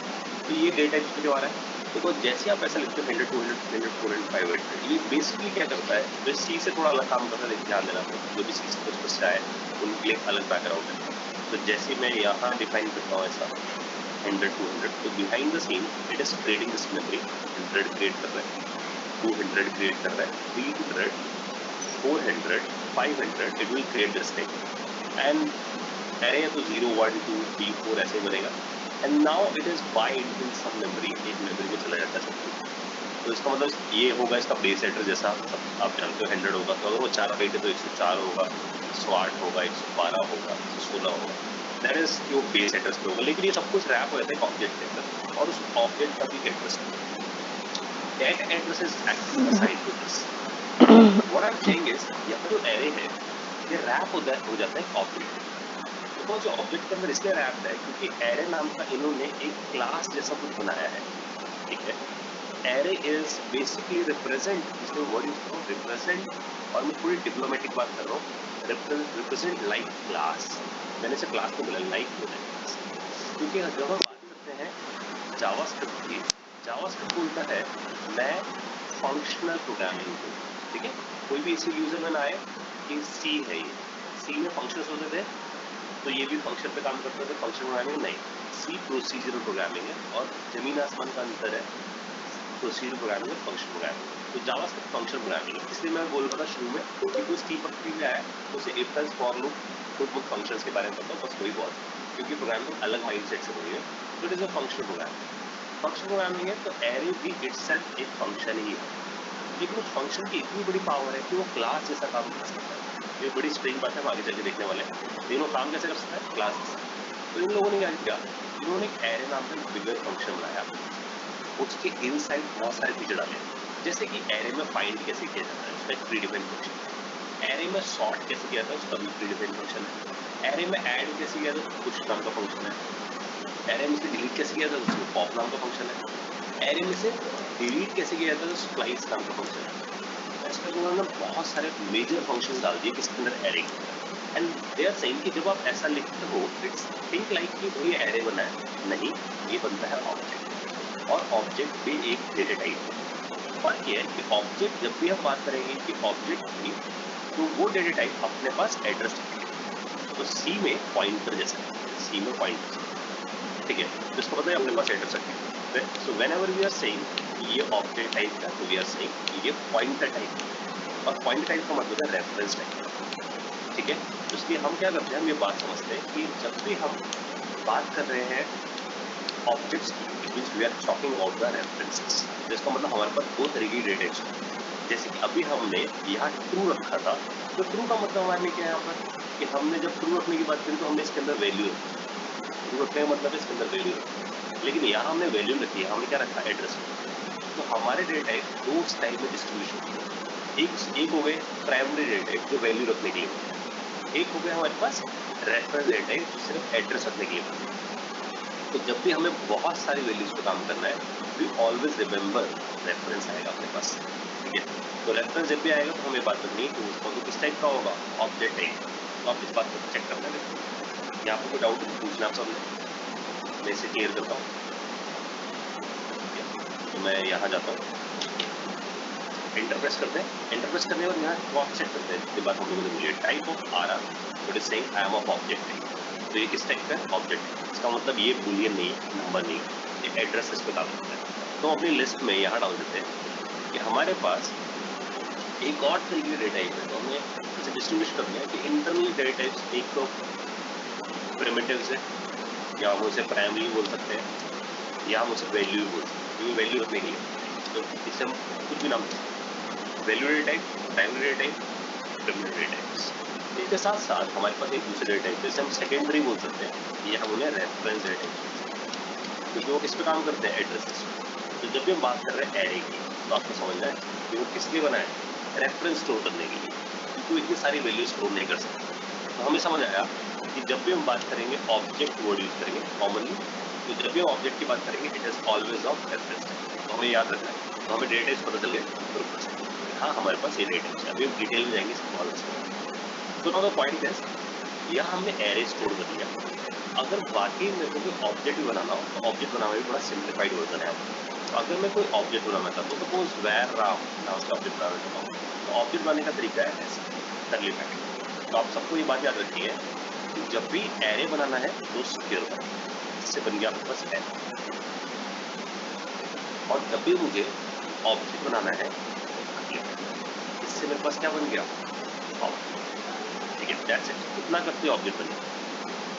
Speaker 5: तो ये डेटा टाइप पे जो आ रहा है, देखो जैसे आप ऐसा लिखते हो 100 200 300 400 500, ये बेसिकली क्या करता है, जो सी से थोड़ा अलग काम करता है, ध्यान देना, जो भी सी से आए उनके लिए अलग बैकग्राउंड है। तो जैसे मैं यहाँ डिफाइन करता हूँ ऐसा 100 200, तो behind the seen it is creating this memory. 100 create कर रहा है, 200 क्रिएट कर रहा है, 300 400 500, it will create this thing. And array है तो 0 1 2 3 4 ऐसे बनेगा। And now it is bind in some memory, एक मेमोरी में चला जाता है सब कुछ। तो इसका मतलब ये होगा, इसका बेस एड्रेस जैसा आप जानते हो 100 होगा, तो अगर वो 4 बाइट है तो 104 होगा, 108 होगा, 112 होगा, 116 होगा, दैट इज जो बेस एड्रेस पे होगा। लेकिन ये सब कुछ रैप हो जाता है एक ऑब्जेक्ट के अंदर, और उस ऑब्जेक्ट का भी एड्रेस है, that address is actually assigned to this. What I am saying is, यहाँ जो एरे है ये रैप हो जाता है ऑब्जेक्ट। तो जो ऑब्जेक्ट के अंदर इसलिए रैप्ड है क्योंकि एरे नाम का इन्होंने एक क्लास जैसा कुछ बनाया है। ठीक है, एरे इज बेसिकली रिप्रेजेंट, इसमें वर्ड यूज करो रिप्रेजेंट, और मैं पूरी डिप्लोमेटिक बात कर रहा हूँ, रिप्रेजेंट लाइक क्लास। मैंने इसे क्लास को बोला, लाइक बोला क्लास, क्योंकि जब हम बात करते हैं जावास्क्रिप्ट की, जावास्क्रिप्ट बोलता है मैं फंक्शनल प्रोग्रामिंग हूँ। ठीक है, कोई भी इसी यूजर में ना आए कि सी है, ये सी में फंक्शंस होते थे, तो ये भी फंक्शन पे काम करते थे, फंक्शन प्रोग्रामिंग नहीं। सी प्रोसीजरल प्रोग्रामिंग है, और जमीन आसमान का अंतर है प्रोसीजरल प्रोग्रामिंग और फंक्शन प्रोग्रामिंग। तो जावास्क्रिप्ट फंक्शन प्रोग्रामिंग है, इसलिए मैं बोल रहा था शुरू में कि कोई सी पत्ती में आया तो उसे इफ एल्स फॉर लूप कुछ फंक्शंस के बारे में पता हो, बस वही बहुत, क्योंकि प्रोग्रामिंग अलग माइंडसेट से हुई है। तो it is a function programming. Function programming है तो एरे भी इटसेल्फ एक फंक्शन ही है, लेकिन उस फंक्शन की इतनी बड़ी पावर है कि वो क्लास जैसा काम कर सकता है। ये बड़ी स्ट्रेंज बात है, हम आगे चल के देखने वाले हैं। तीनों काम कैसे कर सकता है, क्लास। तो इन लोगों ने क्या किया, इन्होंने एक एरे नाम का बिगर फंक्शन बनाया, उसके इनसाइड बहुत सारे फीचर डाले, जैसे कि एरे में फाइंड कैसे किया जाता है, उसका एक प्रीडिफाइंड फंक्शन। एरे में सॉर्ट कैसे किया जाता है, उसका भी प्रीडिफाइंड फंक्शन है। एरे में ऐड कैसे किया जाता है, पुश नाम का फंक्शन है। एरे में से डिलीट कैसे किया जाता है, उसमें पॉप नाम का फंक्शन है। एरे में से डिलीट कैसे किया जाता है, स्प्लाइस नाम का फंक्शन है। इसमें उन्होंने बहुत सारे मेजर फंक्शंस डाल दिए किसके अंदर, एरे के अंदर। एंड दे आर सेइंग कि जब आप ऐसा लिखते हो इट्स थिंक लाइक कि ये एरे बना है, नहीं, ये बनता है ऑब्जेक्ट, और ऑब्जेक्ट भी एक डेटा टाइप है। फर्क ये है कि ऑब्जेक्ट जब भी हम बात करेंगे कि ऑब्जेक्ट की, तो वो डेटा टाइप अपने पास एड्रेस रखेगा। तो सी में पॉइंटर जैसा है, सी में पॉइंटर, ठीक है, तो इसका मतलब अपने पास एड्रेस रखेगा। So whenever we are saying ये ऑब्जेक्ट टाइप का, तो वी आर सेइंग ये पॉइंटर टाइप है, और पॉइंटर टाइप का मतलब है रेफरेंस टाइप, ठीक है। तो इसलिए हम क्या करते हैं, हम ये बात समझते हैं कि जब भी हम बात कर रहे हैं ऑब्जेक्ट्स की, means we are talking about the references. तो इसका मतलब हमारे पास दो तरीके की डेटा है। जैसे कि अभी हमने यहाँ ट्रू रखा था, तो ट्रू का मतलब हमारे लिए क्या है यहाँ पर, कि हमने जब ट्रू रखने की बात करी तो हमने इसके अंदर वैल्यू रखी। ट्रू रखने का मतलब इसके अंदर वैल्यू रखी, लेकिन यहाँ हमने वैल्यू रखी है, हमने क्या रखा, एड्रेस। तो हमारे डेटा टाइप दो स्टाइल में डिस्ट्रीब्यूशन होगी। एक हो गए प्राइमरी डेटा टाइप जो वैल्यू रखने के लिए, एक हो गया हमारे पास रेफरेंस डेटा टाइप जो सिर्फ एड्रेस रखने के लिए। तो जब भी हमें बहुत सारी वैल्यूज पे काम करना है, वी ऑलवेज रिमेंबर रेफरेंस आएगा अपने पास, ठीक है। तो रेफरेंस जब भी आएगा तो हमें बात करनी है कि उसको तो किस टाइप का होगा, ऑब्जेक्ट टाइप। तो आप इस बात को चेक करना है। यहाँ पर कोई डाउट पूछना आप सबने, मैं इसे क्लियर करता हूँ। तो मैं यहाँ जाता हूँ, एंटर प्रेस करते हैं। एंटर प्रेस करने के बाद यहाँ क्रॉस चेक करते हैं, जिसके बाद हम लोगों ने मिले type of r what is saying I am of object type. तो ये किस टाइप का है, ऑब्जेक्ट। इसका मतलब ये बूलियन नहीं है, नंबर नहीं है, ये एड्रेस इस पे काम करता है। तो अपनी लिस्ट में यहाँ डाल देते हैं कि हमारे पास एक और तरीके डेटा टाइप है। तो हमें इसे डिस्टिंग्विश करना है कि इंटरनल डेटा टाइप्स एक तो प्रिमिटिव्स है, या हम उसे प्राइमरी बोल सकते हैं, या हम उसे वैल्यू बोल सकते हैं, क्योंकि वैल्यू रखने के लिए तो इसे हम कुछ भी नाम दे सकते हैं। Value data type, primary data type, primitive data types. इसके साथ साथ हमारे पास एक दूसरे डेटा टाइप जैसे हम सेकेंडरी बोल सकते हैं, या हम उन्हें रेफरेंस डेटा टाइप, क्योंकि वो किस पे काम करते हैं, एड्रेसेस। तो जब भी हम बात कर रहे हैं एरे की, तो आपको समझना है कि वो किस लिए बना है, रेफरेंस स्टोर करने के लिए, क्योंकि वो इतनी सारी वैल्यू स्टोर नहीं कर सकते। तो हमें समझ आया कि जब भी हम बात करेंगे ऑब्जेक्ट वर्ड यूज करेंगे कॉमनली, तो जब भी हम ऑब्जेक्ट की बात करेंगे it is always of reference. तो हमें याद रखना है। तो हमें डेटा पता चल गया, हाँ हमारे पास ये डेटा है। अभी हम डिटेल में जाएंगे इसको और तो नाउ द पॉइंट इज, यहाँ हमने एरे स्टोर कर लिया। अगर वाकई मेरे को कोई ऑब्जेक्ट भी बनाना हो, तो ऑब्जेक्ट बनाना भी बड़ा सिंप्लीफाइड वर्जन है। तो अगर मैं कोई ऑब्जेक्ट बनाना चाहता हूँ, सपोज वेयर राम नाम से ऑब्जेक्ट बनाना चाहता हूँ, तो ऑब्जेक्ट बनाने का तरीका है ऐसे, करली ब्रैकेट। तो आप सबको ये बात याद रखिए कि जब भी एरे बनाना है तो सिक्योर बनाना। इससे बन गया आपके पास एरे। और जब भी मुझे ऑब्जेक्ट बनाना है, इससे मेरे पास क्या बन गया, ऑब्जेक्ट, ठीक है। दैट्स इट, इतना करते ऑब्जेक्ट बन गया।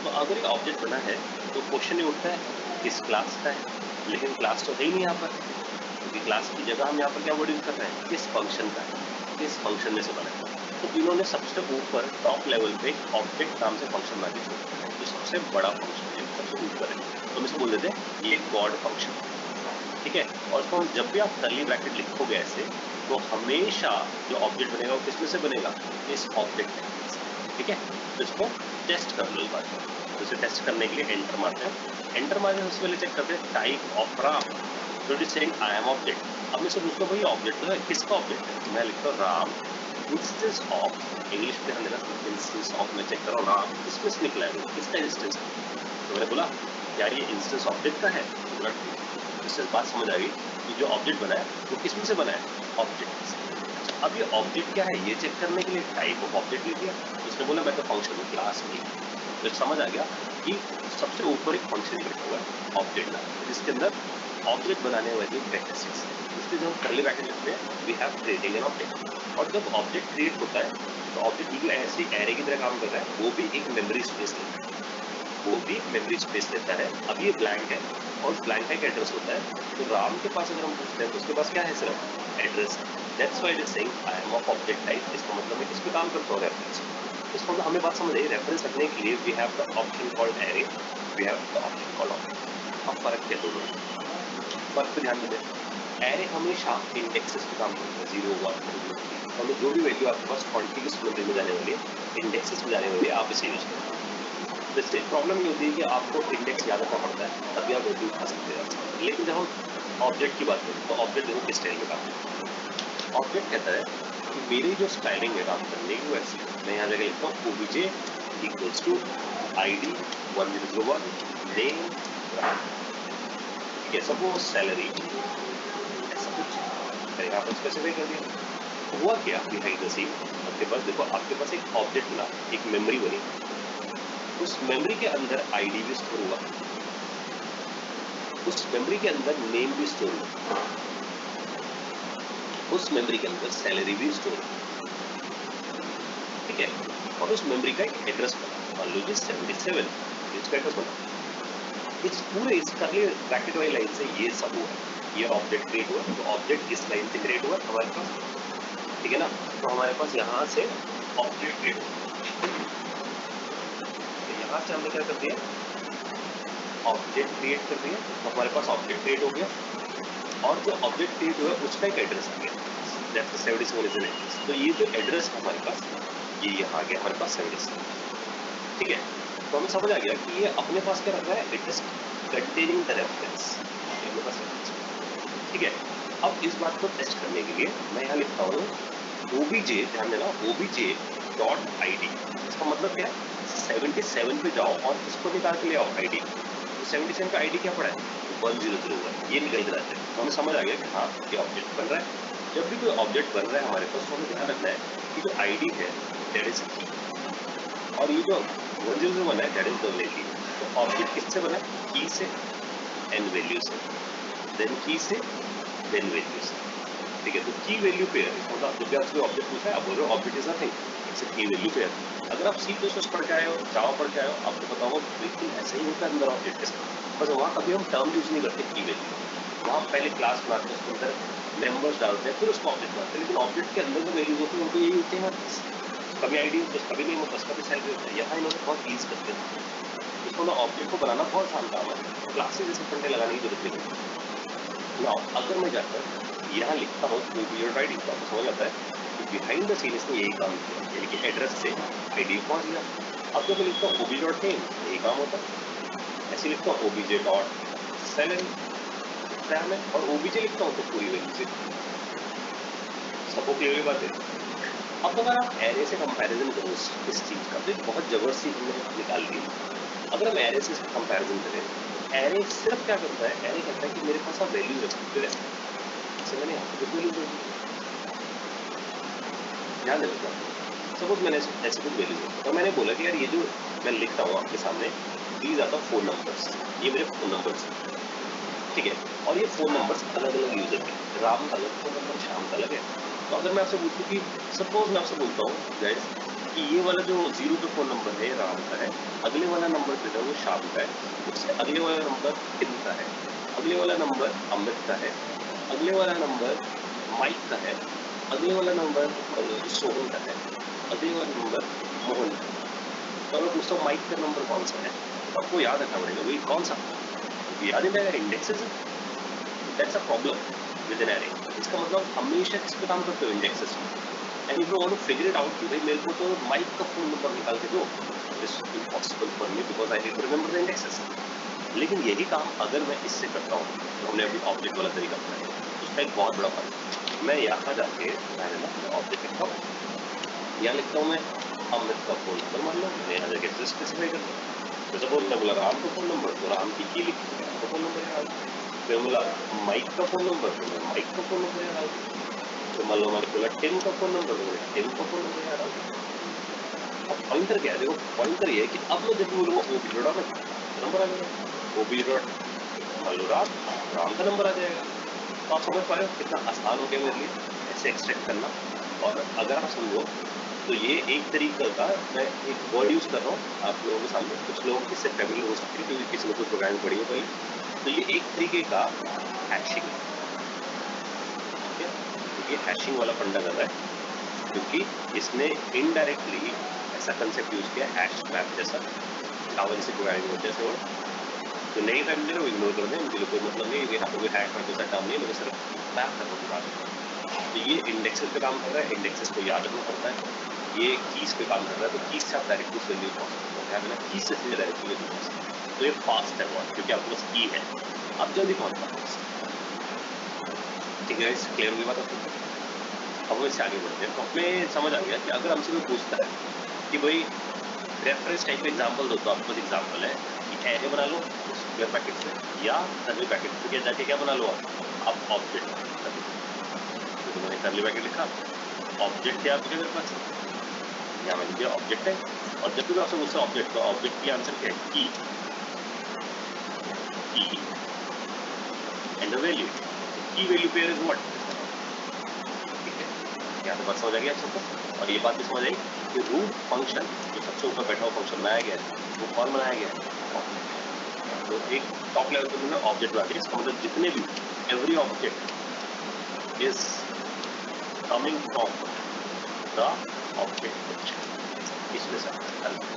Speaker 5: तो अगर ये ऑब्जेक्ट बना है तो क्वेश्चन ये उठता है किस क्लास का है, लेकिन क्लास तो है ही नहीं यहाँ पर, क्योंकि क्लास की जगह हम यहाँ पर क्या वर्ड यूज कर रहे हैं, किस फंक्शन का है, किस फंक्शन में से बना है। तो इन्होंने सबसे ऊपर टॉप लेवल पे ऑब्जेक्ट नाम से फंक्शन बना के छोड़ा है, जो सबसे बड़ा फंक्शन है, सबसे ऊपर है। तो हम इसको बोल देते हैं ये गॉड फंक्शन, ठीक है। और इसको जब भी आप कर्ली ब्रैकेट लिखोगे ऐसे, तो हमेशा जो ऑब्जेक्ट बनेगा वो किसमें से बनेगा, इस ऑब्जेक्ट, ठीक है। तो इसको टेस्ट कर लो इस बात को। तो इसे टेस्ट करने के लिए एंटर मारते हैं। एंटर मारने से सबसे पहले चेक करते हैं टाइप ऑफ राम, तो it is saying I M object. अब मैं से पूछता हूँ भाई ऑब्जेक्ट तो है, किसका ऑब्जेक्ट है, तो मैं लिखता हूँ राम इंस्टेंस ऑफ, इंग्लिश में हमने कहा इंस्टेंस ऑफ, मैं चेक कर रहा हूँ राम किसमें से निकला है, किसका इंस्टेंस है। तो मैंने बोला यार ये इंस्टेंस ऑब्जेक्ट का है। इससे बात समझ आ गई कि जो ऑब्जेक्ट बना है वो किसमें से बना है, ऑब्जेक्ट से। अब ये ऑब्जेक्ट क्या है ये चेक करने के लिए टाइप ऑफ ऑब्जेक्ट लिख दिया। उसने बोला मैं तो फंक्शन हूँ क्लास में, तो समझ आ गया कि सबसे ऊपर एक फंक्शन लिखा हुआ है ऑब्जेक्ट का, जिसके अंदर ऑब्जेक्ट बनाने वाली कैरेक्टरिस्टिक्स, इसलिए जब कर्ली ब्रैकेट लिखते हैं we have creating an object. और जब ऑब्जेक्ट क्रिएट होता है तो ऑब्जेक्ट बिल्कुल ऐसे एरे की तरह काम कर रहा है, वो भी एक मेमोरी स्पेस लेता है, वो भी मेमोरी स्पेस लेता है। अब ये ब्लैंक है और उस ब्लैंक का एक एड्रेस होता है। तो राम के पास अगर हम पूछते हैं तो उसके पास क्या है, सिर्फ address. That's why it is saying I am of object type. इसका मतलब मैं किस पे काम करता हूँ, रेफरेंस। इसको मतलब हमें बात समझ आई, रेफरेंस रखने के लिए we have the option called array, we have the option called object. अब फर्क क्या दोनों में, फर्क पे ध्यान दें। एरे हमेशा इंडेक्सेस पे काम करता है, 0 1 2 3, हमें जो भी वैल्यू आपके पास कॉन्टिग्यूअस मेमोरी में जाने वाली है, इंडेक्सेस में जाने वाली है, आप इसे यूज करें। तो इससे प्रॉब्लम ये होती है कि आपको इंडेक्स याद रखना पड़ता है, तभी आप वैल्यू उठा सकते हैं। लेकिन जब हम ऑब्जेक्ट की बात करें तो ऑब्जेक्ट देखो किस स्टाइल में काम करता है। ऑब्जेक्ट कहता है कि मेरी जो स्टाइलिंग है काम करने की वैसे मैं यहाँ जगह लिखता हूँ OBJ equals to ID 1001 name ठीक है, सपोज सैलरी ऐसा कुछ मैंने यहाँ पर स्पेसिफाई कर दिया। हुआ क्या बिहाइंड द सीन, आपके पास देखो आपके पास एक ऑब्जेक्ट मिला, एक मेमोरी बनी, उस मेमोरी के अंदर ID भी स्टोर हुआ, उस मेमोरी के अंदर नेम भी स्टोर हुआ, उस मेमोरी के अंदर सैलरी भी स्टोर हुआ, ठीक है, और उस मेमोरी का एक एड्रेस बना, मान लो जी 77 इसका एड्रेस बना। इस पूरे इस करली ब्रैकेट वाली लाइन से ये सब हुआ, ये ऑब्जेक्ट क्रिएट हुआ, तो ऑब्जेक्ट इस लाइन से क्रिएट हुआ हमारे पास, ठीक है ना। तो हमारे पास यहाँ से ऑब्जेक्ट क्रिएट हुआ, तो यहाँ से हमने क्या कर दिया, ऑब्जेक्ट क्रिएट कर दिया, तो हमारे पास ऑब्जेक्ट क्रिएट हो गया, और जो ऑब्जेक्ट क्रिएट हुआ उसका एक एड्रेस आ गया, दैट्स 77 इज एन एड्रेस। तो ये जो एड्रेस है हमारे पास, ये यहाँ आ गया हमारे पास 77, ठीक है। तो हमें समझ आ गया कि ये अपने पास क्या रख रहा है, it is containing the reference, ठीक है। अब इस बात को टेस्ट करने के लिए मैं यहाँ लिखता हूँ OBJ, ध्यान देना OBJ.ID, इसका मतलब क्या है, 77 पे जाओ और इसको निकाल के ले आओ ID, तो 77 का ID क्या पड़ा है, 1001, ये निकल के रहता है। तो हमें समझ आ गया कि हाँ ये ऑब्जेक्ट बन रहा है। जब भी कोई ऑब्जेक्ट बन रहा है हमारे पास, तो हमें ध्यान रखना है कि जो ID है दैट इज की, और ये जो 1001 है दैट इज द वैल्यू। तो ऑब्जेक्ट किससे बना, की से एंड वैल्यू से, देन की से देन वैल्यू से, ठीक है। तो की वैल्यू पेयर, मतलब जब भी आपसे ऑब्जेक्ट पूछा है आप बोल रहे हो ऑब्जेक्ट इज नथिंग एक्सेप्ट की वैल्यू पेयर। अगर आप C++ पढ़ के आए हो, जावा पढ़ के आए हो, आपको पता होगा बिल्कुल ऐसे ही होता है अंदर ऑब्जेक्ट के, बस वहाँ कभी हम टर्म यूज नहीं करते की वैल्यू, वहाँ पहले क्लास बनाते हैं, उसके अंदर मेंबर्स डालते हैं, फिर उसको ऑब्जेक्ट बनाते हैं, लेकिन ऑब्जेक्ट के अंदर जो वैल्यूज होती है उनको यही होते हैं, कभी ID होता है, कभी नहीं होता, कभी सैलरी होता है। यहाँ इन्होंने बहुत ईज करते हैं, इसको ना ऑब्जेक्ट को बनाना बहुत आसान काम है, क्लासेस जैसे फंडे लगाने की जरूरत नहीं है। नाउ अगर मैं जाकर यहाँ लिखता हूँ OBJ.ID, तो आपको समझ आता है कि बिहाइंड द सीन इसने यही काम किया, यानी कि एड्रेस से ID पहुंच गया। अब जब मैं लिखता हूँ OBJ.name, यही काम होता है, ऐसे लिखता हूँ OBJ.salary और OBJ लिखता हूँ तो पूरी वैल्यू से, सबको क्लियर बात है। अब अगर आप एरे से कंपैरिजन करो इस चीज का, तो बहुत जबरदस्ती हमने निकाल ली। अगर हम एरे से कंपैरिजन करें, एरे सिर्फ क्या करता है, एरे कहता है कि मेरे पास आप वैल्यू रखते हैं, जैसे मैंने यहाँ पे वैल्यू दे दी, ध्यान देना। सपोज मैंने ऐसे कुछ वैल्यू दिया, तो मैंने बोला कि यार ये जो मैं लिखता हूँ आपके सामने, दीज आर द 4 नंबर्स, ये मेरे 4 नंबर्स, ठीक है। और ये 4 नंबर्स अलग अलग यूजर के, राम का अलग 4 नंबर, श्याम का अलग है। तो अगर मैं आपसे पूछूं कि सपोज मैं आपसे बोलता हूँ गाइस कि ये वाला जो 0 पे 4 नंबर है राम का है, अगले वाला नंबर जो है वो श्याम का है, उससे अगले वाला नंबर टिम का है, अगले वाला नंबर अमित का है, अगले वाला नंबर माइक का है, अगले वाला नंबर सोहन का है, अगले वाला नंबर मोहन का है। तो अगर पूछता हूँ माइक का नंबर कौन सा है, तो आपको याद रखना पड़ेगा वही कौन सा, याद नहीं रहेगा, इंडेक्सेस है, that's a problem with an array. इसका मतलब हमेशा किस पे काम करते हो, इंडेक्सेस में। And if you want to figure it out कि भाई मेरे को तो माइक का फोन नंबर निकाल के दो, it is impossible for me because I need to remember the indexes. लेकिन यही काम अगर मैं इससे करता हूँ, तो हमने अभी ऑब्जेक्ट वाला तरीका अपनाया, उसका एक बहुत बड़ा फर्क है। मैं यहाँ जाके ऑब्जेक्ट लिखता हूँ, यहाँ लिखता हूँ मैं अमित का फोन नंबर, मान लो मैं यहाँ जाके स्पेसिफाई करता हूँ। तो सपोज मैं बोला राम का फोन नंबर, तो राम की लिखी, राम का फोन नंबर यहाँ, फिर बोला माइक का फोन नंबर, तो मैं माइक का फोन नंबर यहाँ, तो मान लो मैंने बोला टिम का फोन नंबर, तो मैं टिम का फोन नंबर यहाँ। अब पॉइंटर क्या है, देखो पॉइंटर ये है कि अब मैं जब बोलूँगा OBJ नंबर आ जाएगा, OBJ मान लो राम का नंबर आ जाएगा। तो आप समझ पा रहे हो कितना आसान हो गया मेरे लिए ऐसे एक्सट्रैक्ट करना। और अगर आप समझो तो ये एक तरीका का मैं एक वर्ड यूज कर रहा हूँ आप लोगों के सामने, कुछ लोग इससे फैमिलियर हो सकते हैं क्योंकि किसी ने कुछ प्रोग्रामिंग पढ़ी है पहले। तो ये एक तरीके का हैशिंग, ठीक है, ये हैशिंग वाला फंडा कर रहा है क्योंकि इसने इनडायरेक्टली ऐसा कंसेप्ट यूज किया, हैश मैप जैसा, जावा जैसे प्रोग्रामिंग जैसे हो। तो नई फैमिली को इग्नोर कर दें, उनके लिए कोई मतलब नहीं, यहाँ पे हैश मैप जैसा काम नहीं है, मुझे सिर्फ मैप करना है। तो ये इंडेक्सेस पे काम कर रहा है, इंडेक्सेस को याद रखना पड़ता है। ये कीज पे काम कर रहा है, तो कीज से आप डायरेक्ट उस वैल्यू पहुंच सकते हैं, कीज से सीधे डायरेक्ट वैल्यू पहुंच सकते हैं। तो ये फास्ट है बहुत, क्योंकि आपके पास की है, आप जल्दी पहुंच पाते हैं। ठीक है, क्लियर हुई बात आपको? अब हम इससे आगे बढ़ते हैं। तो हमें समझ आ गया कि अगर हमसे कोई पूछता है कि भाई रेफरेंस टाइप का एग्जांपल दो, तो आपके पास एग्जांपल है कि एरे बना लो स्क्वायर ब्रैकेट से या कर्ली ब्रैकेट से, क्या जाके क्या बना लो आप ऑब्जेक्ट। तो मैंने कर्ली ब्रैकेट लिखा, ऑब्जेक्ट है आपके मेरे पास, यहाँ मैंने दिया ऑब्जेक्ट है। और जब भी आपसे पूछता ऑब्जेक्ट, तो ऑब्जेक्ट की आंसर क्या है? की एंड द वैल्यू। की वैल्यू पेयर इज व्हाट? ठीक है, यहाँ पे बात समझ आ गई आप सबको। और ये बात भी समझ आई कि रूट फंक्शन जो सबसे ऊपर बैठा हुआ फंक्शन बनाया गया है, वो कौन बनाया गया है? तो एक टॉप लेवल पे मैंने ऑब्जेक्ट बना दिया। इसका मतलब जितने भी every object is coming from the object, इसमें से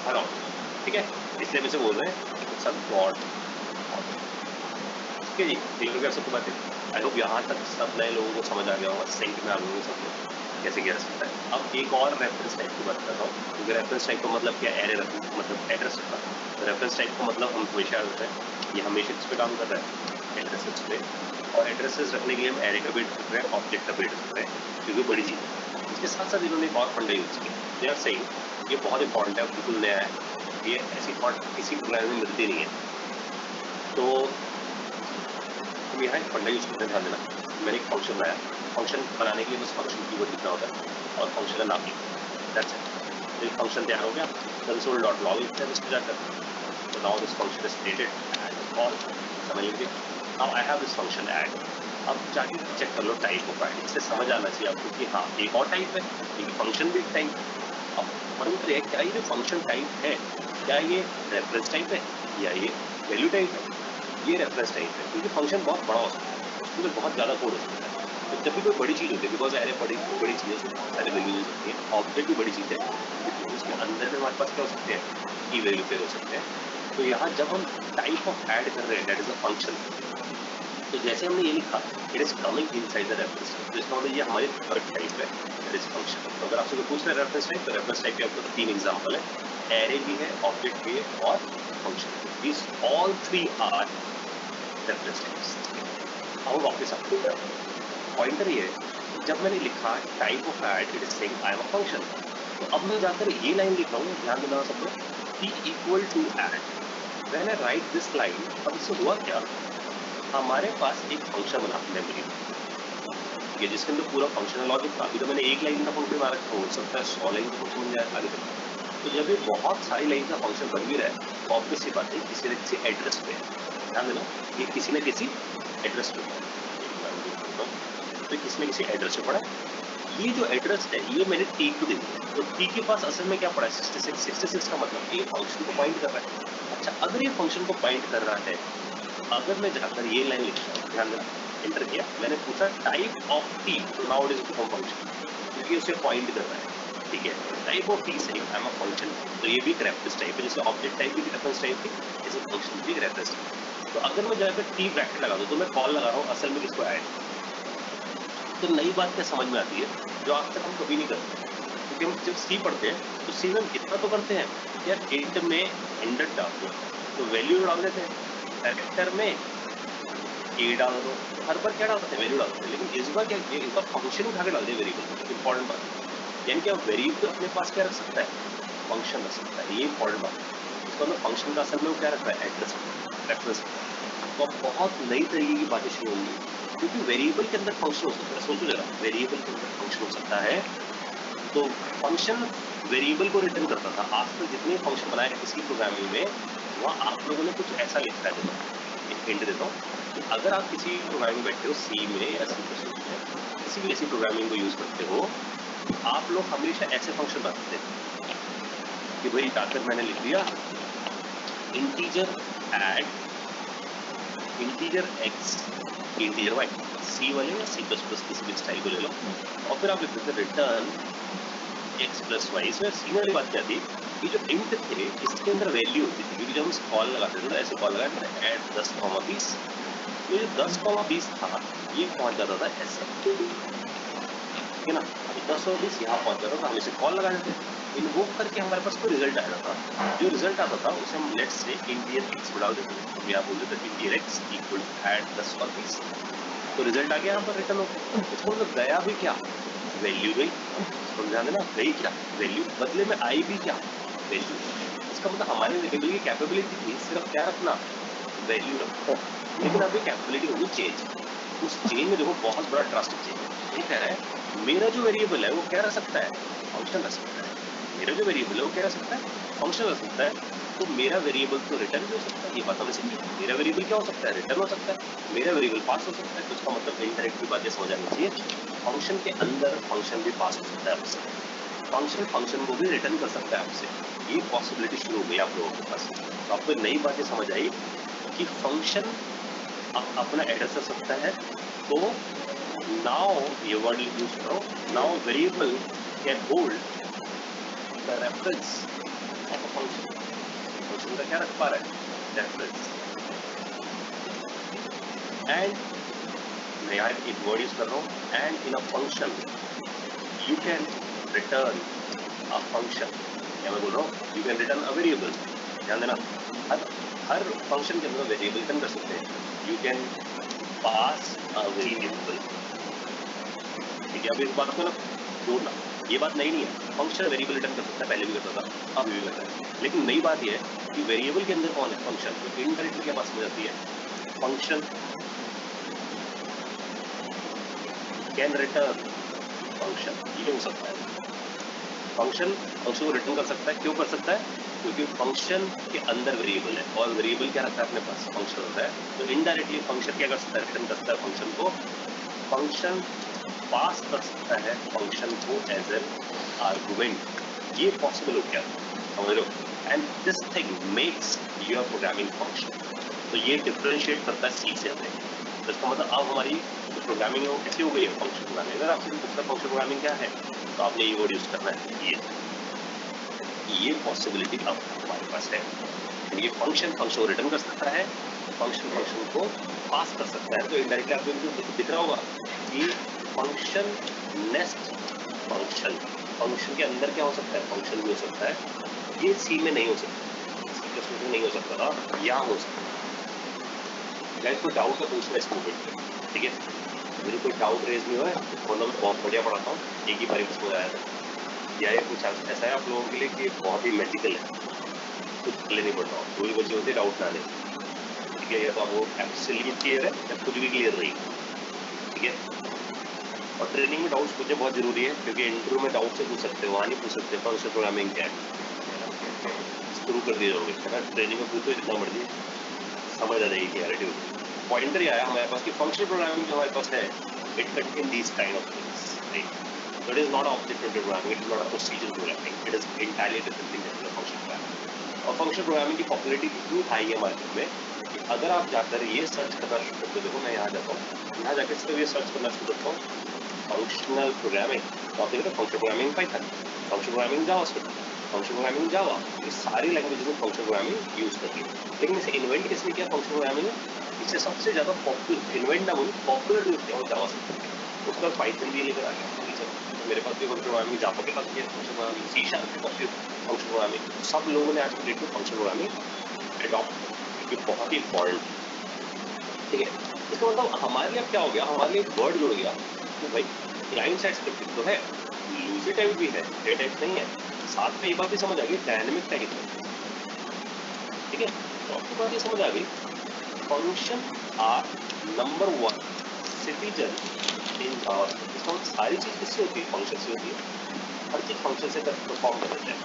Speaker 5: हर ऑब्जेक्ट, ठीक है। इसलिए हम इसे बोल रहे हैं सब गॉड ऑब्जेक्ट। ठीक है जी, क्लियर हो गया सबको बातें? आई होप यहाँ तक सब नए लोगों को समझ आ गया होगा, सिंक में आ गए सब लोग कैसे किया जा सकता है। अब एक और रेफरेंस टाइप की बात कर रहा हूँ, क्योंकि रेफरेंस टाइप का मतलब क्या? एरे मतलब एड्रेस होता है। रेफरेंस टाइप का मतलब हम हमेशा होता है, ये हमेशा इस पे काम कर रहा है, एड्रेसेस पे। और एड्रेसेस रखने के लिए हम एरे का बिल्ड कर रहे हैं, ऑब्जेक्ट का बिल्ड कर रहे हैं, क्योंकि बड़ी चीज है। इसके साथ साथ इन्होंने एक और फंडा यूज किया, दे आर सेइंग ये बहुत इंपॉर्टेंट है, बिल्कुल नया है, ये ऐसी थॉट किसी प्रोग्राम में मिलती नहीं है। तो हम यहाँ एक फंडा यूज करते हैं, ध्यान देना। मैंने एक फंक्शन बनाया, फंक्शन बनाने के लिए बस फंक्शन कीवर्ड लिखना होता है और फंक्शन का नाम लिखना, दैट्स इट। तो एक फंक्शन तैयार हो गया, console.log लिखते हैं इस पे जाकर। तो now this function is created and call, समझ लीजिए। Now I have this function add. अब जाके चेक कर लो टाइप ऑफ ऐड, इससे समझ आना चाहिए आपको कि हाँ एक और टाइप है, क्योंकि फंक्शन भी एक टाइप है। अब फर्क है क्या ये जो फंक्शन टाइप है, क्या ये रेफरेंस टाइप है या ये वैल्यू टाइप है? ये रेफरेंस टाइप है, क्योंकि फंक्शन बहुत बड़ा हो सकता है, उसमें बहुत ज्यादा कोड हो सकता है। तो जब भी कोई बड़ी चीज होती है, बिकॉज एरे बड़ी बड़ी चीजें, उसमें बहुत सारी वैल्यूज हो सकती है। ऑब्जेक्ट भी बड़ी चीज है, क्योंकि उसके अंदर में हमारे पास क्या हो सकते हैं? की वैल्यू पेयर हो सकते हैं। तो यहाँ जब हम टाइप ऑफ ऐड कर रहे हैं, दैट इज अ फंक्शन। तो जैसे हमने ये लिखा, it is coming inside the reference, तो इसका मतलब ये हमारी थर्ड टाइप है, दैट इज फंक्शन। तो अगर आपसे कोई पूछ रहे हैं रेफरेंस टाइप, तो रेफरेंस टाइप के आपको 3 एग्जांपल है, एरे भी है, ऑब्जेक्ट भी है और function. This all 3 are reference types. अब वापस आपको पॉइंटर ये है, जब मैंने लिखा type of add, it is saying I am a function, तो अब मैं जाकर ये लाइन लिख रहा हूँ, ध्यान देना सब लोग, p equal to add. When I write this line, अब इससे हुआ क्या? हमारे पास एक फंक्शन बना मेमोरी में, ठीक है, जिसके अंदर पूरा फंक्शनल लॉजिक था। अभी तो मैंने एक लाइन का फंक्शन बना रखा, हो सकता है 100 लाइन का फंक्शन बन जाए आगे तक। तो जब ये बहुत सारी लाइन का फंक्शन बन भी रहा है, तो ऑब्वियस सी बात है किसी न किसी एड्रेस पे है। ध्यान देना, ये किसी न किसी एड्रेस पे है, तो किसी न किसी एड्रेस पे पड़ा है। ये जो एड्रेस है, ये मैंने टी को दे दिया, तो टी के पास असल में क्या पड़ा है? 66। 66 का मतलब ये फंक्शन को पॉइंट कर रहा है। अच्छा, अगर ये फंक्शन को पॉइंट कर रहा है, अगर मैं जाकर ये लाइन लिखता हूँ, ध्यान देना, एंटर किया, मैंने पूछा टाइप ऑफ टी, तो now it is become function, क्योंकि उसे पॉइंट कर रहा है। ठीक है, टाइप ऑफ टी से आई एम अ फंक्शन, तो ये भी एक रेफरेंस टाइप है, जैसे ऑब्जेक्ट टाइप भी रेफरेंस टाइप थी, जैसे फंक्शन भी एक रेफरेंस टाइप। तो अगर मैं जाकर टी ब्रैकेट लगा दूं, तो मैं कॉल लगा रहा हूँ असल में किसको? ऐड। तो नई बात क्या समझ में आती है, जो आज तक हम कभी नहीं करते, क्योंकि हम जब सी पढ़ते हैं तो सी में हम इतना तो करते हैं यार, एंड में एंडर डाल दो, तो वैल्यू डाल देते हैं, कैरेक्टर में ए डाल दो, तो हर बार क्या डालते हैं? वैल्यू डालते हैं। लेकिन इस बार क्या किया, इस बार फंक्शन उठा के डाल दिया वेरिएबल, इंपॉर्टेंट बात है। यानी कि अब वेरिएबल अपने पास क्या रख सकता है? फंक्शन रख सकता है, ये इंपॉर्टेंट बात है। इसका मतलब फंक्शन का असल में क्या रख रहा है? Address, reference. तो अब बहुत नई तरीके की बातें शुरू होंगी, क्योंकि वेरिएबल के अंदर फंक्शन हो सकता है। सोचो जरा, वेरिएबल के अंदर फंक्शन हो सकता है, तो फंक्शन वेरिएबल को रिटर्न करता था। आज तक जितने फंक्शन बनाए किसी प्रोग्रामिंग में, वहाँ आप लोगों ने कुछ ऐसा लिखा है। देखो एक हिंट देता हूँ कि अगर आप किसी प्रोग्रामिंग बैठे हो, सी में या सी में, किसी भी ऐसी प्रोग्रामिंग को यूज करते हो, आप लोग हमेशा ऐसे फंक्शन बनाते हैं कि भाई जाकर मैंने लिख दिया integer add integer x integer y, C वाले या सी प्लस प्लस किसी भी स्टाइल को ले लो, और फिर आप लिख देते रिटर्न एक्स प्लस वाई। इसमें सी वाली बात क्या थी, ये जो इंट थे इसके अंदर वैल्यू होती थी, क्योंकि जब हम कॉल लगाते थे तो ऐसे कॉल लगाते ऐड 10,20, तो ये 10,20 था, ये पहुंच जाता था ऐसे, ठीक है ना। अभी 10,20 यहाँ पहुंच जाता था, हम इसे कॉल लगा देते, इन्वोक करके हमारे पास कोई रिजल्ट आ जाता, जो रिजल्ट आता था उसे हम लेट्स से इंटीजर एक्स बढ़ा देते थे, हम यहाँ बोल देते थे integer x equal to add 10,20, तो रिजल्ट आ गया, यहाँ पर रिटर्न हो गया। इसको मतलब गया भी क्या, वैल्यू गई, तो ध्यान देना गई क्या वैल्यू, बदले में आई भी क्या वैल्यू। इसका मतलब हमारे वेरिएबल की कैपेबिलिटी थी सिर्फ क्या रखना, वैल्यू रखो, लेकिन अभी कैपेबिलिटी होगी चेंज। उस चेंज में देखो बहुत बड़ा ड्रास्टिक चेंज। ये कह रहा है मेरा जो वेरिएबल है वो क्या रह सकता है, फंक्शन रह सकता है। मेरा जो वेरिएबल है वो क्या रह सकता है, फंक्शन रह सकता है। तो मेरा वेरिएबल तो रिटर्न भी हो सकता है, ये बात हमें समझिए। मेरा वेरिएबल क्या हो सकता है, रिटर्न हो सकता है, मेरा वेरिएबल पास हो सकता है। तो इसका मतलब इनडायरेक्टली बातें समझ आनी चाहिए। फंक्शन के अंदर फंक्शन भी पास हो सकता है आपसे, फंक्शन फंक्शन को भी रिटर्न कर सकता है आपसे। ये पॉसिबिलिटी शुरू हो गई आप लोगों के पास। तो आपको नई बातें समझ आई कि फंक्शन अपना एड्रेस कर सकता है। तो नाउ ये वर्ड यूज करो, now variable can hold the reference of a function. Function का क्या रख पा रहा है, रेफरेंस। एंड मैं यहाँ एक वर्ड यूज कर रहा हूँ, and in a function you can return a function. क्या मैं बोल रहा हूँ, you can return a variable. ध्यान देना, हर फंक्शन के अंदर वेरिएबल रिटर्न कर सकते हैं। You can pass a variable. ठीक है, अब इस बात को ना जोड़ना, ये बात नई नहीं है। फंक्शन वेरिएबल रिटर्न कर सकता है, पहले भी करता था, अब भी करता है। लेकिन नई बात यह है कि वेरिएबल के अंदर कौन है, फंक्शन। तो इनडायरेक्टली क्या बात समझ आती है, फंक्शन कैन रिटर्न फंक्शन। ये हो सकता है फंक्शन को रिटर्न कर सकता है। क्यों कर सकता है, क्योंकि फंक्शन के अंदर वेरिएबल है और वेरिएबल क्या रखता है अपने पास, फंक्शन होता है। तो इनडायरेक्टली फंक्शन क्या कर सकता है, रिटर्न कर सकता है फंक्शन को। फंक्शन पास कर सकता है फंक्शन को एज एन आर्गुमेंट। ये पॉसिबल हो गया, समझ लो। And this thing makes your programming function. तो ये डिफरेंशिएट करता है सी से हमें। तो इसका मतलब अब हमारी प्रोग्रामिंग है वो कैसी हो गई है, फंक्शन प्रोग्रामिंग। अगर आपसे पूछता है फंक्शन प्रोग्रामिंग क्या है, तो आपने ये वर्ड यूज करना है, ये पॉसिबिलिटी अब हमारे पास है। ये फंक्शन को रिटर्न कर सकता है, फंक्शन को पास कर सकता है। तो इनडायरेक्टली आपको दिख रहा होगा कि फंक्शन नेस्ट फंक्शन के अंदर क्या हो सकता है, फंक्शन भी हो सकता है। ये सी में नहीं हो सकता, सी में नहीं हो सकता था, यहाँ हो सकता है। गाइस कोई डाउट है पूछना इस मूवमेंट में, ठीक है। मेरे कोई डाउट रेज नहीं हुआ है, मतलब मैं बहुत बढ़िया पढ़ाता हूँ, एक ही बारी समझ आया था। या ये कुछ ऐसा है आप लोगों के लिए कि बहुत ही मेडिकल है, कुछ पहले नहीं पढ़ रहा हूँ, कोई बच्चे होते डाउट ना ले, ठीक है। या तो आपको एब्सोल्यूट क्लियर है या कुछ भी क्लियर नहीं, ठीक है। और ट्रेनिंग में डाउट्स पूछने बहुत जरूरी है, क्योंकि इंटरव्यू में डाउट से पूछ सकते हो, वहाँ नहीं पूछ सकते फंक्शन प्रोग्रामिंग क्या है, शुरू कर दिए जाओगे, है ना। ट्रेनिंग में पूछो जितना मर्जी, समझ आ जाएगी, क्लैरिटी होगी। पॉइंटर ही आया हमारे पास कि फंक्शनल प्रोग्रामिंग जो हमारे पास है, it contain these kind of things, right. So it is not object-oriented programming, it is not a procedural programming, it is entirely different thing than function programming। और फंक्शन प्रोग्रामिंग की पॉपुलैरिटी इतनी हाई है मार्केट में कि अगर आप जाकर ये सर्च करना शुरू करते हो, देखो मैं यहाँ जाता हूँ, यहाँ जाकर सिर्फ ये सर्च करना शुरू करता हूँ फंक्शनल प्रोग्रामिंग, तो आप देखते हो function programming Python, function programming JavaScript, function programming Java, ये सारी लैंग्वेजेस में फंक्शन प्रोग्रामिंग यूज करती है। लेकिन इसे इन्वेंट किसने किया, फंक्शन प्रोग्रामिंग ने। इसे सबसे ज्यादा पॉपुलर, इन्वेंट ना बोलूं, पॉपुलर यूज किया वो जावास्क्रिप्ट, उसका पाइथन भी लेकर आ गया। तो मेरे पास भी फंक्शन प्रोग्रामिंग जावा के पास भी है, फंक्शन प्रोग्रामिंग सी शार्प के पास भी फंक्शन प्रोग्रामिंग, सब लोगों ने आज की डेट में फंक्शन प्रोग्रामिंग एडॉप्ट, ये बहुत ही इंपॉर्टेंट, ठीक है। इसका मतलब हमारे लिए क्या हो गया, हमारे लिए एक वर्ड जुड़ गया कि भाई क्लाइंट साइड स्क्रिप्टिंग तो है, लूजी टाइप भी है, डे टाइप नहीं है, साथ में ये बात भी समझ आ गई डायनेमिक टाइप है, ठीक है। तो आपको बात ये समझ आ गई, function are number 1 citizen in Java. इसका मतलब सारी चीज किससे होती है, फंक्शन से होती है, हर चीज फंक्शन से परफॉर्म कर देता है।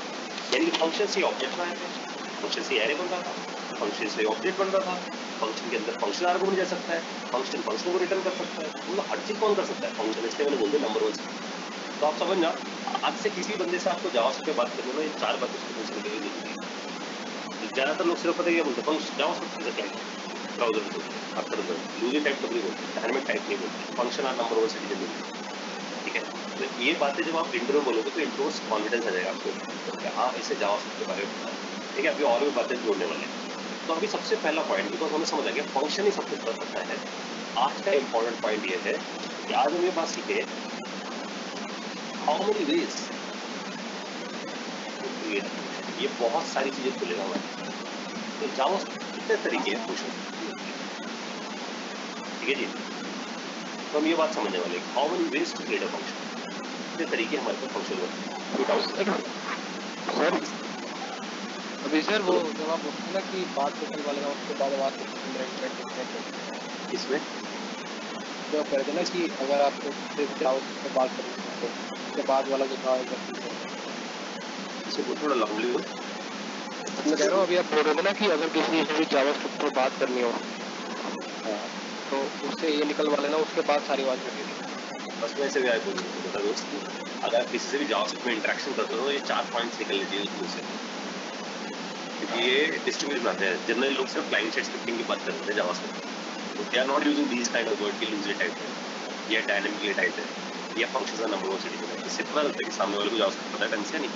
Speaker 5: यानी कि फंक्शन से ऑब्जेक्ट बनाए थे, फंक्शन से एरे बन रहा था, फंक्शन से ऑब्जेक्ट बन रहा था, फंक्शन के अंदर फंक्शन आर्गुमेंट जा सकता है, फंक्शन को रिटर्न कर सकता है, मतलब हर चीज कौन कर सकता है, फंक्शन। इसलिए मैंने बोल दिया नंबर 1। तो आप समझना, आज से किसी बंदे से आपको जावास्क्रिप्ट पे बात करने में ये 4 बातें उसको पूछने के लिए जरूरी है। ज्यादातर लोग सिर्फ पता है क्या बोलते हैं, फंक्शन जावास्क्रिप्ट क्या है, ब्राउजर बोलते हैं, अक्सर लूजी टाइप कभी बोलते हैं, डायनेमिक टाइप नहीं बोलते, फंक्शन आर नंबर 1 सिटीजन बोलते हैं, ठीक है। तो ये बातें जब आप इंटरव्यू बोलोगे तो इंटरव्यू से कॉन्फिडेंस आ जाएगा आपको, तो हाँ इसे जावास्क्रिप्ट के बारे में पता है, ठीक है। अभी और भी बातें जोड़ने वाले हैं। तो अभी सबसे पहला पॉइंट, बिकॉज हमें समझ आ गया फंक्शन ही सब कुछ कर सकता है, आज का इंपॉर्टेंट पॉइंट ये है कि आज हम ये बात सीखे हाउ मेनी वेज, ये बहुत सारी चीजें खुलेगा हमारे। तो जावास्क्रिप्ट कितने तरीके हैं फंक्शन, ठीक है जी। तो हम ये बात समझने वाले how many ways to create a function. कितने तरीके हमारे पास फंक्शन होते हैं।
Speaker 2: सर अभी सर वो जब आप बोलते हैं ना कि बात को चलवा लेना उसके बाद आवाज को 15 मिनट डिस्कनेक्ट
Speaker 5: इसमें
Speaker 2: जो कह रहे थे ना कि अगर आप से बात करनी है तो उसके बाद वाला जो था
Speaker 5: इसको थोड़ा लॉन्गली हो।
Speaker 2: मैं कह रहा हूँ अभी आप बोल रहे थे ना कि अगर किसी से भी जावास्क्रिप्ट पर बात करनी हो तो उससे ये निकलवा लेना उसके बाद सारी बात करेगी।
Speaker 5: बस वैसे भी आए बोलता दोस्त, अगर आप किसी से भी जावास्क्रिप्ट में इंटरेक्शन करते हो तो ये 4 पॉइंट्स निकल लीजिए उसमें से, क्योंकि ये डिस्ट्रीब्यूट बनाते हैं। जनरल लोग सिर्फ क्लाइंट साइड स्क्रिप्टिंग की बात करते हैं जावास्क्रिप्ट, तो they are not using these kind of word कि लूजली टाइप है या डायनामिकली टाइप है या फंक्शंस का नंबर ऑफ सिटीज है। इससे पता लगता है कि सामने वाले को जावास्क्रिप्ट पता है ढंग से नहीं।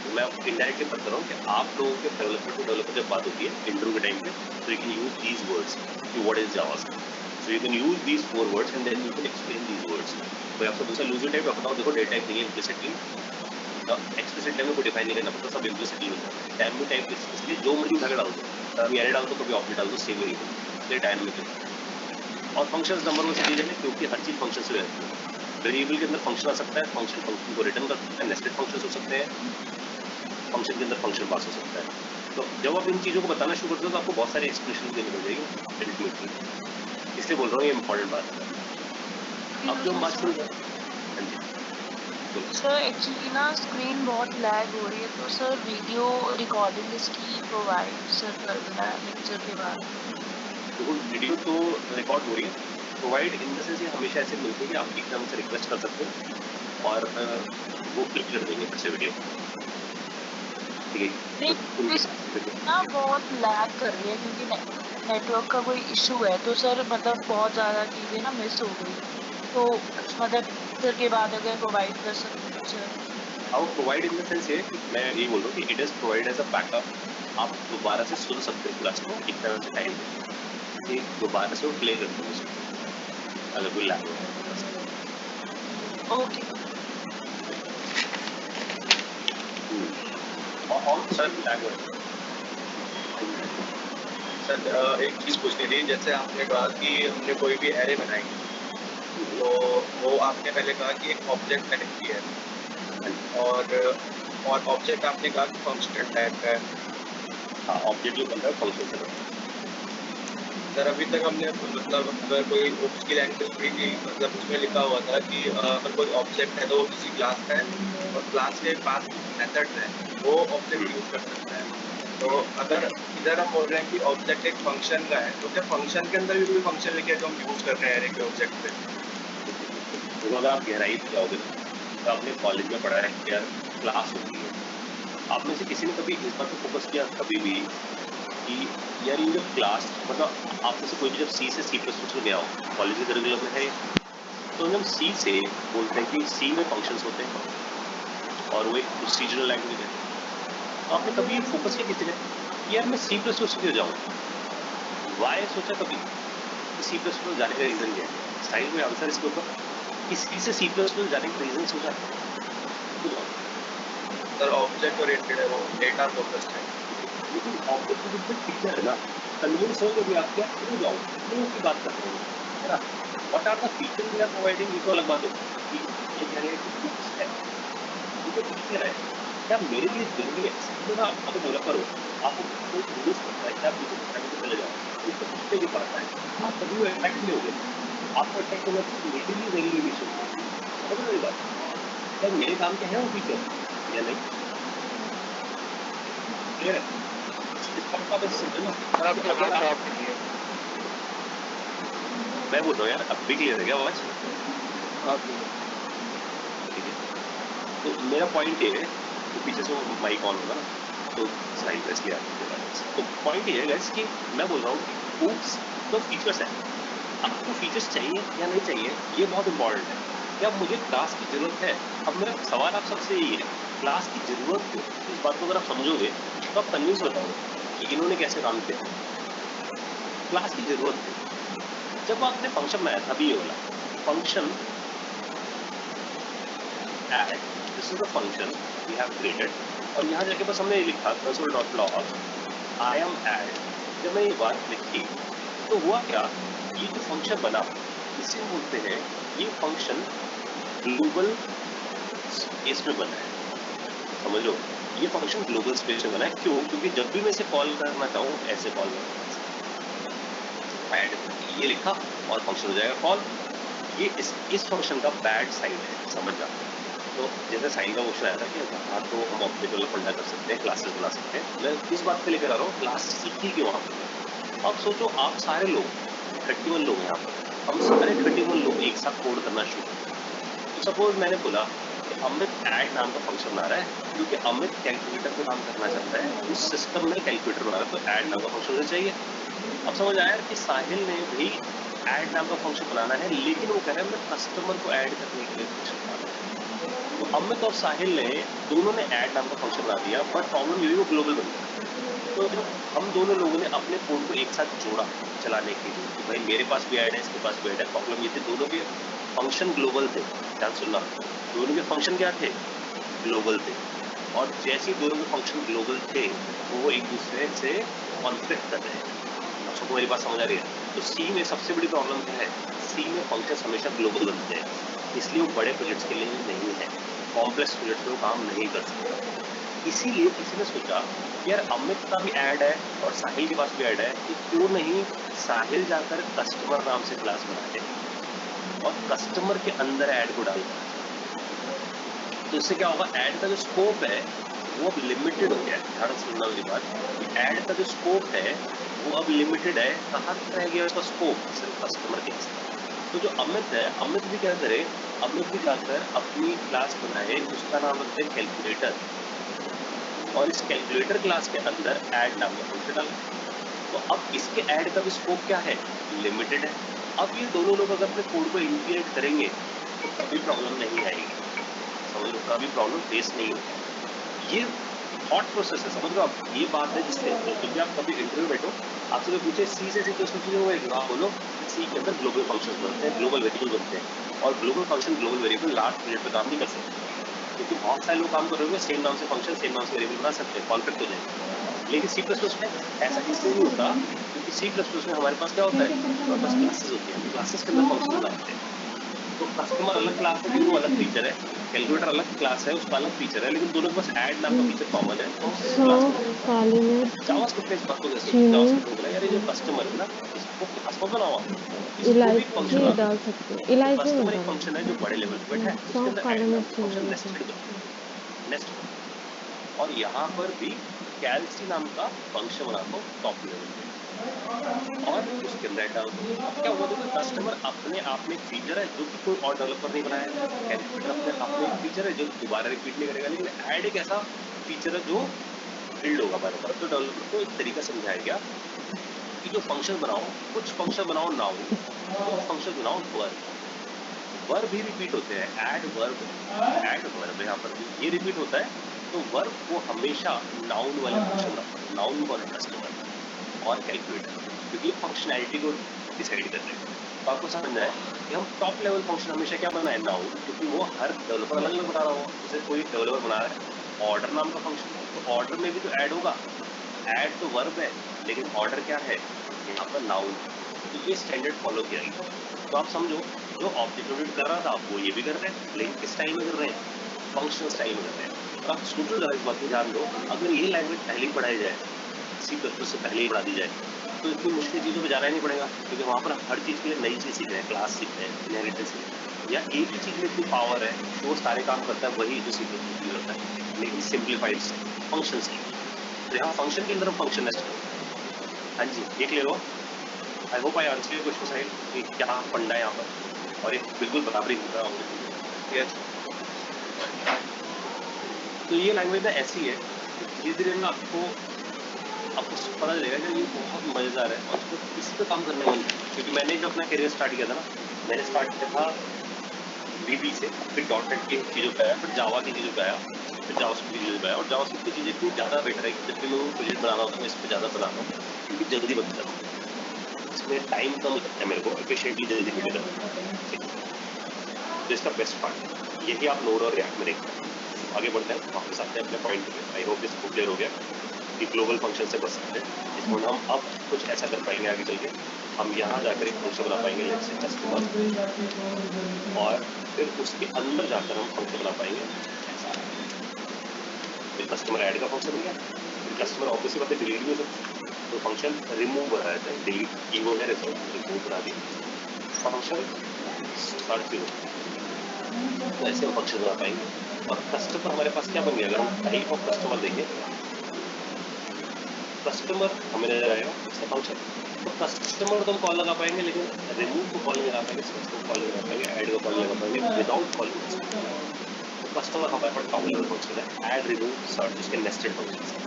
Speaker 5: तो मैं आपको इनडायरेक्टली बता रहा हूँ कि आप लोगों के डेवलपर टू डेवलपर जब बात होती है इंटरव्यू के टाइम पे, तो you can use these words कि what is JavaScript, so you can use these 4 words and then you can explain these words. कोई आपसे पूछा लूजली टाइप, आप बताओ देखो डेटा टाइप नहीं है, इम्प्लिसिटली एक्सप्लिसिट टाइप में कोई डिफाइन नहीं करना पड़ता, सब इम्प्लिसिटली होता है। डायनामिक टाइप इसलिए जो मर्जी उठा के डाल दो, कभी एरे डाल दो कभी ऑब्जेक्ट डाल दो, सेम ही है डायनामिक है। और फंक्शंस नंबर वन सिटीज है क्योंकि हर चीज फंक्शन से रहती है। वेरिएबल के अंदर फंक्शन आ सकता है, फंक्शन फंक्शन को रिटर्न कर सकता है, नेस्टेड फंक्शंस हो सकते हैं, फंक्शन के अंदर फंक्शन पास हो सकता है। तो जब आप इन चीजों को बताना शुरू करते हो तो आपको बहुत सारी एक्सप्लेनेशन देनी पड़ जाएगी अल्टीमेटली, इसलिए बोल रहा हूँ ये इंपॉर्टेंट बात है। अब जो हम बात शुरू करें, हाँ जी
Speaker 3: सर एक्चुअली ना स्क्रीन बहुत लैग हो रही है, तो सर वीडियो रिकॉर्डिंग इसकी प्रोवाइड सर कर देना है लेक्चर के बाद।
Speaker 5: देखो वीडियो तो रिकॉर्ड हो रही है, प्रोवाइड इन द सेंस ये हमेशा ऐसे मिलती है कि आप एकदम से रिक्वेस्ट कर सकते हो और वो क्लिक कर देंगे फिर से वीडियो, ठीक है।
Speaker 3: नहीं ना बहुत लैग कर रही है क्योंकि नेटवर्क का कोई इशू है, तो सर मतलब बहुत ज़्यादा चीज़ें ना मिस हो गई, तो मतलब लेक्चर के बाद अगर प्रोवाइड कर सकते हैं sir.
Speaker 5: How provide in the sense है कि मैं यही बोल रहा हूँ कि it is provide as a backup. आप दोबारा से सुन सकते हो क्लास को एक तरह से टाइम पे, दोबारा से वो प्ले करते हो उसको अगर कोई लैग हो।
Speaker 3: ओके
Speaker 5: और सर लैग हो
Speaker 6: सर एक चीज़ पूछनी थी, जैसे आपने कहा कि हमने कोई भी एरे बनाई, तो वो आपने पहले कहा कि एक ऑब्जेक्ट टाइप की है और ऑब्जेक्ट आपने कहा कि फंक्शनल टाइप का है।
Speaker 5: हाँ ऑब्जेक्ट जो बनता है फंक्शन से बनता है।
Speaker 6: सर अभी तक हमने मतलब अगर कोई उसकी लैंग्वेज भी थी, मतलब उसमें लिखा हुआ था कि अगर कोई ऑब्जेक्ट है तो वो किसी क्लास का है और क्लास के पास मेथड्स है वो ऑब्जेक्ट यूज कर सकता है। तो अगर इधर हम बोल रहे हैं कि ऑब्जेक्ट एक फंक्शन का है, तो क्या फंक्शन के अंदर भी कोई फंक्शन लिखे जो हम यूज कर रहे हैं एरे के ऑब्जेक्ट पे?
Speaker 5: तो अगर आप गहराई में जाओगे तो आपने कॉलेज में पढ़ा है कि यार क्लास होती है, आप में से किसी ने कभी इस बात पर फोकस किया कभी भी कि यार ये जो क्लास मतलब आप में से कोई भी जब सी से सी प्लस प्लस में गया हो कॉलेज के करिकुलम में है, तो जब सी से बोलते हैं कि सी में फंक्शंस होते हैं और वो एक प्रोसीजरल लैंग्वेज है, तो आपने कभी फोकस किया किसी ने कि यार मैं सी प्लस प्लस क्यों जाऊँ? वाई सोचा कभी सी प्लस प्लस जाने का रीजन क्या है? साइड में आंसर इसके ऊपर कि सी से सी प्लस प्लस जाने का रीजन सोचा
Speaker 6: सर ऑब्जेक्ट ओरिएंटेड है, वो डेटा फोकस्ड है।
Speaker 5: लेकिन ऑब्जेक्ट ओरिएंटेड फीचर है ना, कन्विंस हो जब आप क्या क्यों जाओ क्यों की बात कर रहे हो, है ना? What are the features we are providing, ये तो अलग बात है कि ये कह रहे हैं कि कुछ है, ये तो फीचर है क्या मेरे लिए जरूरी है? समझो ना, आप डेवलपर हो, आपको कोई यूज करता है कि आप किसी प्रोग्रामिंग पे चले जाओ, उसको कितने भी पड़ता है, आप कभी वो अट्रैक्ट नहीं होगे, आपको अट्रैक्ट होगा तो मेरे लिए वेरी यूनिक है। समझ रहे हो बात? क्या मेरे काम के हैं वो फीचर या नहीं? क्लियर है? इस बात का बस समझो ना।
Speaker 2: सर आपकी आवाज साफ नहीं है।
Speaker 5: मैं बोल रहा हूँ यार अब भी क्लियर है क्या आवाज?
Speaker 2: आप
Speaker 5: ठीक है, तो मेरा पॉइंट ये है कि पीछे से वो माइक ऑन होगा ना तो साइड इसलिए आपको तो पॉइंट ये है guys कि मैं बोल रहा हूँ कि oops, तो फीचर्स है, आपको फीचर्स चाहिए या नहीं चाहिए ये बहुत इंपॉर्टेंट है। क्या मुझे क्लास की जरूरत है? अब मेरा सवाल आप सबसे यही है, क्लास की जरूरत क्यों? इस बात को अगर आप समझोगे तो आप कन्विंस हो जाओगे कि इन्होंने कैसे काम किया। क्लास की जरूरत है जब आपने फंक्शन बनाया था अभी ये वाला function add, this is the function we have created और यहाँ जाके बस हमने लिखा console.log I am add। जब मैंने ये बात लिखी तो हुआ क्या, ये जो फंक्शन बना इसे बोलते हैं ये फंक्शन ग्लोबल इसमें बना है, समझ लो। ये फंक्शन ग्लोबल स्पेस में बना है, क्यों? क्योंकि जब भी मैं इसे कॉल करना चाहूँ ऐसे कॉल करना, ऐड ये लिखा और फंक्शन हो जाएगा कॉल। ये इस फंक्शन का बैड साइड है, समझ जाओ। तो जैसे साइन का क्वेश्चन आया था कि हाँ तो हम ऑब्जेक्ट डेवलपमेंट कर सकते हैं, क्लासेस बना सकते हैं, मैं इस बात पे लेकर आ रहा हूँ क्लास सीखी क्यों आप। अब सोचो आप सारे लोग 31 लोग हैं यहाँ पर, हम सारे 31 लोग एक साथ कोड करना शुरू करें। तो सपोज मैंने बोला कि अमित ऐड नाम का फंक्शन बना रहा है, क्योंकि अमित कैलकुलेटर पे काम करना चाहता है, उस सिस्टम में कैलकुलेटर बना रहा है, तो ऐड नाम का फंक्शन होना चाहिए। अब समझ आया कि साहिल ने भी ऐड नाम का फंक्शन बनाना है, लेकिन वो कह रहा है मैं कस्टमर को ऐड करने के लिए फंक्शन बना रहा हूँ। तो अमित और साहिल ने दोनों ने ऐड नाम का फंक्शन बना दिया, बट प्रॉब्लम ये भी वो ग्लोबल बन गया। तो जब हम दोनों लोगों ने अपने कोड को एक साथ जोड़ा चलाने के लिए कि भाई मेरे पास भी ऐड है, इसके पास भी ऐड है, प्रॉब्लम ये थी दोनों के फंक्शन ग्लोबल थे। ध्यान सुनना, दोनों के फंक्शन क्या थे? ग्लोबल थे। और जैसे ही दोनों के फंक्शन ग्लोबल थे वो एक दूसरे से कॉन्फ्लिक्ट कर रहे हैं। आप सबको मेरी बात समझ आ रही है? तो सी में सबसे बड़ी प्रॉब्लम क्या है? सी में फंक्शन हमेशा ग्लोबल बनते हैं, इसलिए वो बड़े प्रोजेक्ट्स के लिए नहीं है, कॉम्प्लेक्स प्रोजेक्ट में वो काम नहीं कर सकते। इसीलिए किसी ने सोचा यार अमित का भी ऐड है और साहिल के पास भी ऐड है, तो क्यों नहीं साहिल जाकर कस्टमर नाम से क्लास बनाते और कस्टमर के अंदर ऐड को डालते। तो इससे क्या होगा, ऐड का जो स्कोप है वो अब लिमिटेड हो गया है। ध्यान से सुनना मेरी बात, ऐड का जो स्कोप है वो अब लिमिटेड है। कहाँ तक रह गया उसका स्कोप? सिर्फ कस्टमर के पास। तो जो अमित है, अमित भी क्या करे, अमित भी जाकर अपनी क्लास बनाए, उसका नाम रखते हैं कैलकुलेटर, और इस कैलकुलेटर क्लास के अंदर ऐड नाम का फंक्शन डालें। तो अब इसके ऐड का भी स्कोप क्या है? लिमिटेड है। अब ये दोनों लोग अगर अपने कोड को इंटीग्रेट करेंगे तो कभी प्रॉब्लम नहीं आएगी, समझ लो, कभी प्रॉब्लम फेस नहीं होगी। ये थॉट प्रोसेस है, समझ लो आप। ये बात है जिससे जब भी आप कभी इंटरव्यू बैठो, आपसे कोई पूछे सी से क्वेश्चन पूछे हुए, आप बोलो सी के अंदर ग्लोबल फंक्शंस बनते हैं, ग्लोबल वेरिएबल बनते हैं, और global function global variable large project पे काम नहीं कर सकते, क्योंकि बहुत सारे लोग काम कर रहे होंगे सेम नाम से फंक्शन, सेम नाम से वेरिएबल बना सकते हैं, कॉन्फ्लिक्ट हो जाएगा। लेकिन सी प्लस प्लस में ऐसा इसलिए नहीं होता, क्योंकि सी प्लस प्लस में हमारे पास क्या होता है, हमारे पास क्लासेस होती है, क्लासेस के अंदर फंक्शन बनाते हैं। तो कस्टमर अलग क्लास है, वो अलग फीचर है, कैलकुलेटर अलग क्लास है, उसका अलग फीचर है, लेकिन दोनों के पास ऐड नाम का फीचर कॉमन है, तो उस क्लास में
Speaker 7: काली मिर्च,
Speaker 5: जावास्क्रिप्ट ने इस बात को कैसे
Speaker 7: चीनी,
Speaker 5: जावास्क्रिप्ट ने बोला यार ये जो कस्टमर है ना, इसको क्लास मत बनाओ, इसको भी
Speaker 7: इलायची
Speaker 5: फंक्शन बना दो।
Speaker 7: डाल सकते हैं।
Speaker 5: तो
Speaker 7: इलायची मत
Speaker 5: कस्टमर एक
Speaker 7: डालना।
Speaker 5: फंक्शन है जो बड़े लेवल पे बैठा है, उसके
Speaker 7: सौंफ,
Speaker 5: अंदर
Speaker 7: काली
Speaker 5: ऐड नाम
Speaker 7: मिर्च,
Speaker 5: का
Speaker 7: चीनी
Speaker 5: फंक्शन
Speaker 7: डाल
Speaker 5: नेस्टेड
Speaker 7: सकते
Speaker 5: नेक्स्ट। और यहाँ पर भी कैलसी नाम का फंक्शन बना दो टॉप लेवल पे, और उसके अंदर डाल दो। अब क्या हुआ, देखो कस्टमर अपने आप में एक फीचर है जो कि कोई और डेवलपर नहीं बनाया है, कैलकुलेटर अपने आप में एक फीचर है जो दोबारा रिपीट नहीं करेगा, लेकिन ऐड एक ऐसा फीचर है जो बिल्ड होगा बार बार। तो डेवलपर को एक तरीका समझाया गया कि जो फंक्शन बनाओ, कुछ फंक्शन बनाओ नाउन, कुछ फंक्शन बनाओ वर्ब। वर्ब भी रिपीट होते हैं, ऐड वर्ब यहाँ पर भी ये रिपीट होता है। तो वर्ब को हमेशा नाउन वाले फंक्शन बनाओ, नाउन कौन है? कस्टमर और कैलकुलेटर, क्योंकि फंक्शनैलिटी को डिसाइड कर रहे हैं। तो आपको समझना है कि हम टॉप लेवल फंक्शन हमेशा क्या बनाए? नाउन, क्योंकि वो हर डेवलपर अलग अलग बना रहा हो। जैसे कोई डेवलपर बना रहा है ऑर्डर नाम का फंक्शन, तो ऑर्डर में भी तो ऐड होगा, ऐड तो वर्ब है, लेकिन ऑर्डर क्या है? यहाँ पर नाउन। तो ये स्टैंडर्ड फॉलो किया गया। तो आप समझो जो ऑब्जेक्ट ओरिएंटेड कर रहा था वो ये भी कर रहे हैं, लेकिन किस स्टाइल में कर रहे हैं? फंक्शनल स्टाइल में कर रहे हैं। और आप सोचो जरा इस बात को ध्यान दो, अगर ये लैंग्वेज पहले ही पढ़ाई जाए, सी प्लस प्लस से पहले ही पढ़ा दी जाए, तो इतनी मुश्किल चीज़ों पे जाना ही नहीं पड़ेगा, क्योंकि वहाँ पर हर चीज़ के लिए नई चीज़ सीख रहे हैं, क्लास सीख रहे हैं, इनहेरिटेंस सीख रहे हैं, या एक ही चीज़ में इतनी पावर है तो वो सारे काम करता है वही जो सी प्लस प्लस करता है, लेकिन सिंप्लीफाइड फंक्शन की। तो यहाँ फंक्शन के अंदर हम फंक्शन नेस्ट करें। हाँ जी, ये क्लियर हो? I hope I answer your question Sahil, कि क्या फंडा है यहाँ पर, और ये बिल्कुल बराबरी होता है। यस, तो ये लैंग्वेज ना ऐसी है कि धीरे धीरे ना आपको पता चलेगा कि ये बहुत मजेदार है, और इसको इस पे काम करने वाली, क्योंकि मैंने जो अपना करियर स्टार्ट किया था ना, मैंने स्टार्ट किया था VB से, फिर .NET की चीज़ों पे आया, फिर जावा की चीज़ों पे आया, फिर जावास्क्रिप्ट की चीज़ों पे आया, और जावास्क्रिप्ट की चीज़ें इतनी ज़्यादा बेटर है कि जब भी मैं प्रोजेक्ट बनाना होता है मैं इस पर ज़्यादा बनाता हूँ, क्योंकि जल्दी बन जाता है, इसमें टाइम कम लगता है मेरे को, एफिशिएंटली जल्दी हो जाता है। ठीक है, तो इसका बेस्ट पार्ट यही आप नोड और रिएक्ट में देखते हैं। आगे बढ़ते हैं, वापस आते हैं अपने पॉइंट पे। आई होप इसको क्लियर हो गया। कि ग्लोबल फंक्शन से बच सकते हैं। इसको हम अब कुछ ऐसा कर पाएंगे आगे चल के, हम यहाँ जाकर एक फंक्शन बना पाएंगे लेट्स से कस्टमर, और फिर उसके अंदर जाकर हम फंक्शन बना पाएंगे ऐसा। फिर कस्टमर ऐड का फंक्शन बन गया, फिर कस्टमर ऑब्वियसली बात है डिलीट भी हो सकता है, तो फंक्शन रिमूव बना देते हैं, डिलीट कीवर्ड है रिजल्ट रिमूव बना दी, फंक्शन स्टार्ट जीरो, तो ऐसे हम फंक्शन बना पाएंगे। और कस्टमर हमारे पास क्या बन गया, अगर हम टाइप ऑफ कस्टमर देंगे, कस्टमर हमें नजर आएगा इसका फंक्शन, तो कस्टमर तो हम कॉल लगा पाएंगे, लेकिन रिमूव को कॉल नहीं लगा पाएंगे, सर्च को कॉल नहीं लगा पाएंगे, ऐड को कॉल नहीं लगा पाएंगे विदाउट कॉलिंग। तो कस्टमर हमारे पास टॉप लेवल फंक्शन है, ऐड रिमूव सर्च उसके नेस्टेड फंक्शन है,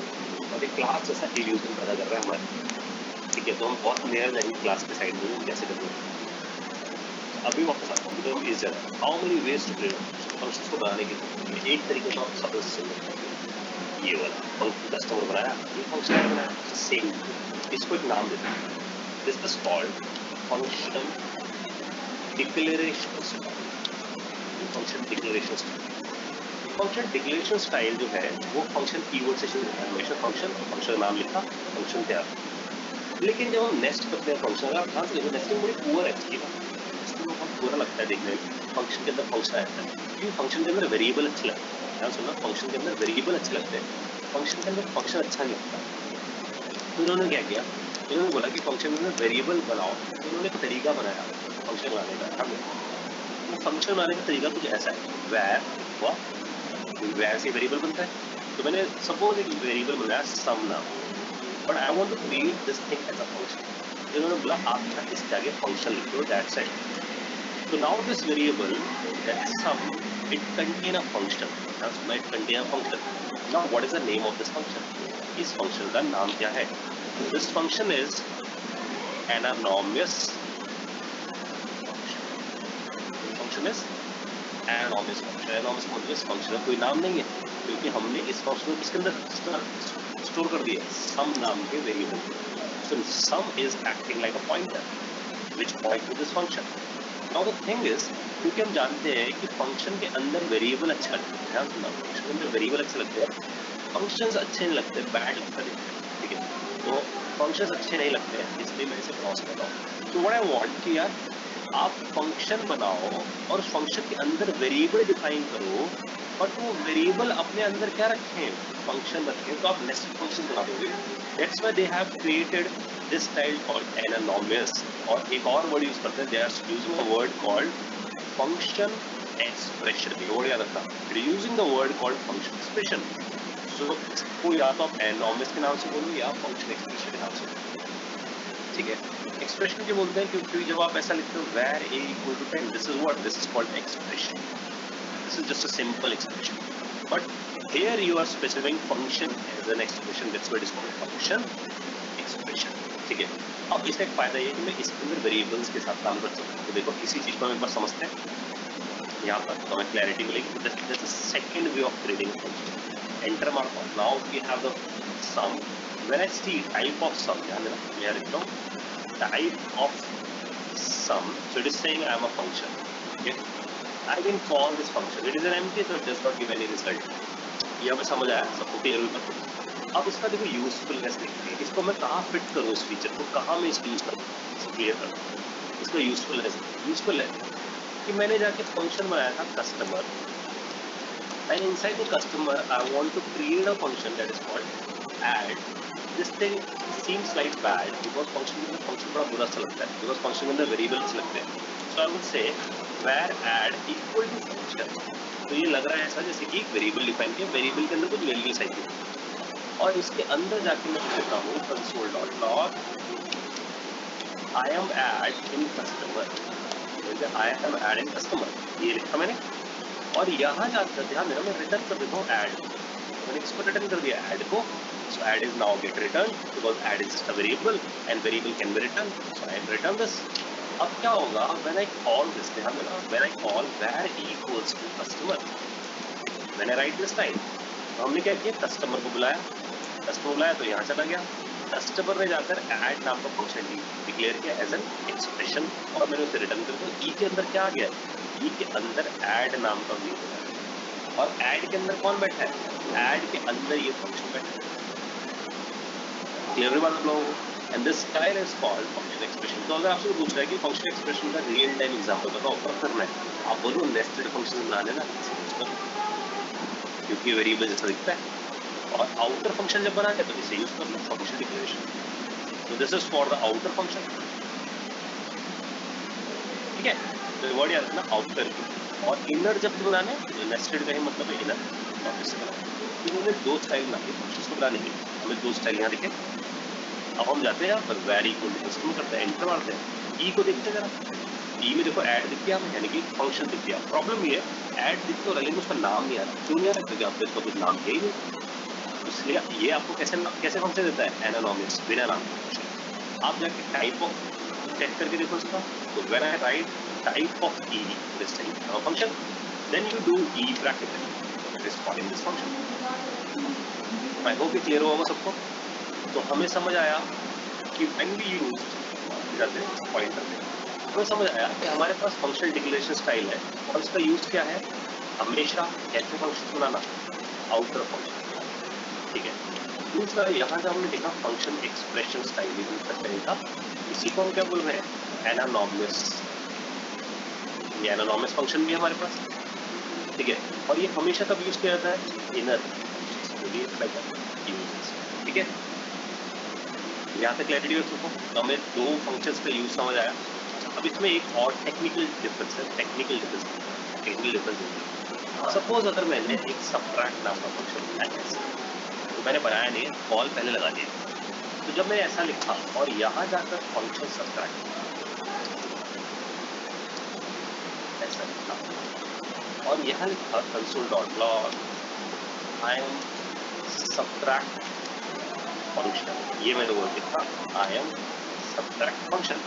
Speaker 5: और एक क्लास जैसा इल्यूजन पैदा कर रहा है हमारे, ठीक है। तो हम बहुत नियर जाएंगे क्लास के साइड में कैसे करेंगे। अभी वापस आता हूँ, तो is how many ways to create functions को बनाने के लिए। एक तरीके का सपोज ये वाला फंक्शन कस्टमर बनाया, ये फंक्शन बनाया, सेम इसको एक नाम देते हैं, this is called function declaration style. Function declaration style, function declaration style जो है वो फंक्शन कीवर्ड से शुरू होता है, हमेशा फंक्शन नाम लिखा, फंक्शन तैयार। लेकिन जब हम नेस्ट करते हैं फंक्शन, अगर ध्यान से देखो नेस्टिंग बड़ी पुअर है इसकी, बहुत बुरा लगता है देखने में, फंक्शन के अंदर फंक्शन आता है क्योंकि फंक्शन के अंदर वेरिएबल अच्छे लगते हैं। ध्यान सुनना, फंक्शन के अंदर वेरिएबल अच्छे लगते हैं, फंक्शन के अंदर फंक्शन अच्छा नहीं लगता। तो इन्होंने क्या किया, इन्होंने बोला कि फंक्शन के अंदर वेरिएबल बनाओ, तो इन्होंने एक तरीका बनाया फंक्शन बनाने का। वो फंक्शन बनाने का तरीका कुछ ऐसा है, वैर से वेरिएबल बनता है। तो मैंने सपोज एक वेरिएबल बनाया सम नाम, but I want to create this thing as a function. इन्होंने बोला आप यहाँ इसके आगे फंक्शन लिख दो, that's it. So now this variable, that sum, it contain a function. That's why it contain a function. Now what is the name of this function? इस function का नाम क्या है? This function is anonymous function is anonymous function. Anonymous मतलब इस function का कोई नाम नहीं है, क्योंकि हमने इस function को इसके अंदर स्टोर कर दिया sum नाम के variable। So sum is acting like a pointer, which point to this function. Now the thing is, क्योंकि हम जानते हैं कि फंक्शन के अंदर वेरिएबल अच्छा लगता है, ध्यान सुनना, फंक्शन के अंदर वेरिएबल अच्छे लगते हैं, फंक्शंस अच्छे नहीं लगते, बैड लगता है, ठीक है। तो फंक्शंस अच्छे नहीं लगते हैं, इसलिए मैं इसे क्रॉस कर रहा हूँ। तो व्हाट आई वांट कि यार आप फंक्शन बनाओ और फंक्शन के अंदर वेरिएबल डिफाइन करो, और वो वेरिएबल अपने अंदर क्या रखें, फंक्शन रखें, तो आप नेस्टेड फंक्शन बना दोगे। That's why they have created this style called anonymous. और एक और वर्ड यूज करते हैं, they are using a word called function expression. ये वर्ड याद रखना, they are using the word called function expression. So इसको या तो आप एनानॉमस के नाम से बोलो या फंक्शन एक्सप्रेशन के नाम से बोलो, ठीक है। एक्सप्रेशन क्यों बोलते हैं, क्योंकि जब आप ऐसा लिखते हो where a equal to 10, this is what, this is called expression. This is just a simple expression, but here you are specifying function as an expression, that's why it is called function expression, ठीक है। अब इसका एक फायदा ये कि मैं इसके अंदर वेरिएबल्स के साथ काम कर सकता हूँ। तो देखो इसी चीज को हम एक बार समझते हैं यहाँ पर, तो हमें क्लैरिटी मिलेगी। This is the second way of creating a function. Enter मारता हूँ, now we have the sum. When I see type of sum, ध्यान देना, मैं लिखता हूँ type of sum, so it is saying I am a function, okay. I can call this function, it is an empty, so it does not give any result. ये हमें समझ आया, सबको क्लियर भी कर दो। अब इसका देखो यूजफुलनेस देखते हैं, इसको मैं कहाँ फिट करूँ, इस फीचर को कहाँ मैं इसको यूज करूँ, इसको क्लियर कर दो। इसका यूजफुल है कि मैंने जाके फंक्शन बनाया था customer, and inside the customer I want to create a function that is called add. This thing seems like bad because function बड़ा बुरा सा लगता है, because function के अंदर variables लगते हैं। So I would say where add equal to function. तो ये लग रहा है ऐसा जैसे कि एक वेरिएबल डिफाइन किया, वेरिएबल के अंदर कुछ वैल्यूज आई थी, और इसके अंदर जाके मैं लिखता हूँ console.log I am add in customer, I am add in customer, ये लिखा मैंने। और यहाँ जाकर ध्यान देना, मैं रिटर्न कर देता हूँ ऐड, मैंने इसको रिटर्न कर दिया ऐड को। सो add is now get return because add is just a variable and variable can be return, so I return this. अब क्या होगा, व्हेन आई कॉल दिस, ध्यान देना, when I call where equals to customer, मैंने राइट दिस टाइम, तो हमने क्या किया, कस्टमर को बुलाया, कस्टमर बुलाया तो यहाँ चला गया, कस्टमर ने जाकर ऐड नाम का फंक्शन डिक्लेयर किया एज एन एक्सप्रेशन, और मैंने उसे रिटर्न कर दिया। ई के अंदर क्या आ गया, ई के अंदर ऐड नाम का वेरिएबल है, और ऐड के अंदर कौन बैठा है, ऐड के अंदर ये फंक्शन बैठा है। क्लियर हुई बात आप लोगों को? And this style is called function expression. तो अगर आपसे पूछ रहा है कि फंक्शन एक्सप्रेशन का रियल टाइम एग्जांपल बताओ, ऑफर करना है, आप बोलो नेस्टेड फंक्शन बना लेना, क्योंकि वेरिएबल जैसा दिखता है। और आउटर फंक्शन जब बना है तो इसे यूज कर लो, फंक्शन डिक्लेरेशन। तो this is for the outer function, ठीक है। तो वर्ड याद रखना आउटर की। और इनर जब बनाने नेस्टेड का ही मतलब है इनर, और इससे बनाना। इन्होंने दो स्टाइल बना के फंक्शंस को बनाने के, हमें दो स्टाइल यहाँ दिखे। अब हम जाते हैं यहाँ पर वेरी को कस्टम करते हैं, एंटर मारते हैं, ई को देखते हैं जरा। ई में देखो ऐड दिख गया हमें, यानी कि फंक्शन दिख गया। प्रॉब्लम ये है ऐड दिख तो रहा लेकिन उसका नाम नहीं आ रहा। क्यों नहीं आ रहा? क्योंकि आपको इसका कुछ नाम है ही नहीं। इसलिए ये आपको कैसे फंक्शन देता है? एनानॉमस, बिना नाम के फंक्शन। आप जाके टाइप ऑफ चेक करके देखो इसका। तो when I write type of e this type function, then you do e bracket, it is calling this function. I hope ये क्लियर होगा सबको। तो हमें समझ आया कि व्हेन वी यूज जाते हैं पॉइंटर पे, हमें समझ आया कि हमारे पास फंक्शन डिक्लेरेशन स्टाइल है और इसका यूज क्या है? हमेशा कैसे फंक्शन बनाना? आउटर फंक्शन, ठीक है। दूसरा यहाँ जब हमने देखा फंक्शन एक्सप्रेशन स्टाइल यूज करने का, इसी को हम क्या बोल रहे हैं? एनानॉमस। ये एनानॉमस फंक्शन भी है हमारे पास, ठीक है। और ये हमेशा कब यूज किया जाता है? इनर, ठीक है। यहाँ पे क्लैरिटी हो सबको। हमें दो फंक्शंस का यूज समझ आया। अब इसमें एक और टेक्निकल डिफरेंस है। टेक्निकल डिफरेंस सपोज अगर मैंने एक सबट्रैक्ट नाम का फंक्शन बनाया है, तो मैंने बनाया नहीं, कॉल पहले लगा दिया। तो जब मैंने ऐसा लिखा और यहाँ जाकर फंक्शन सबट्रैक्ट ऐसा लिखा और यहाँ लिखा console dot log I am subtract function, ये मैंने बोल लिखा आई एम सबट्रैक्ट फंक्शन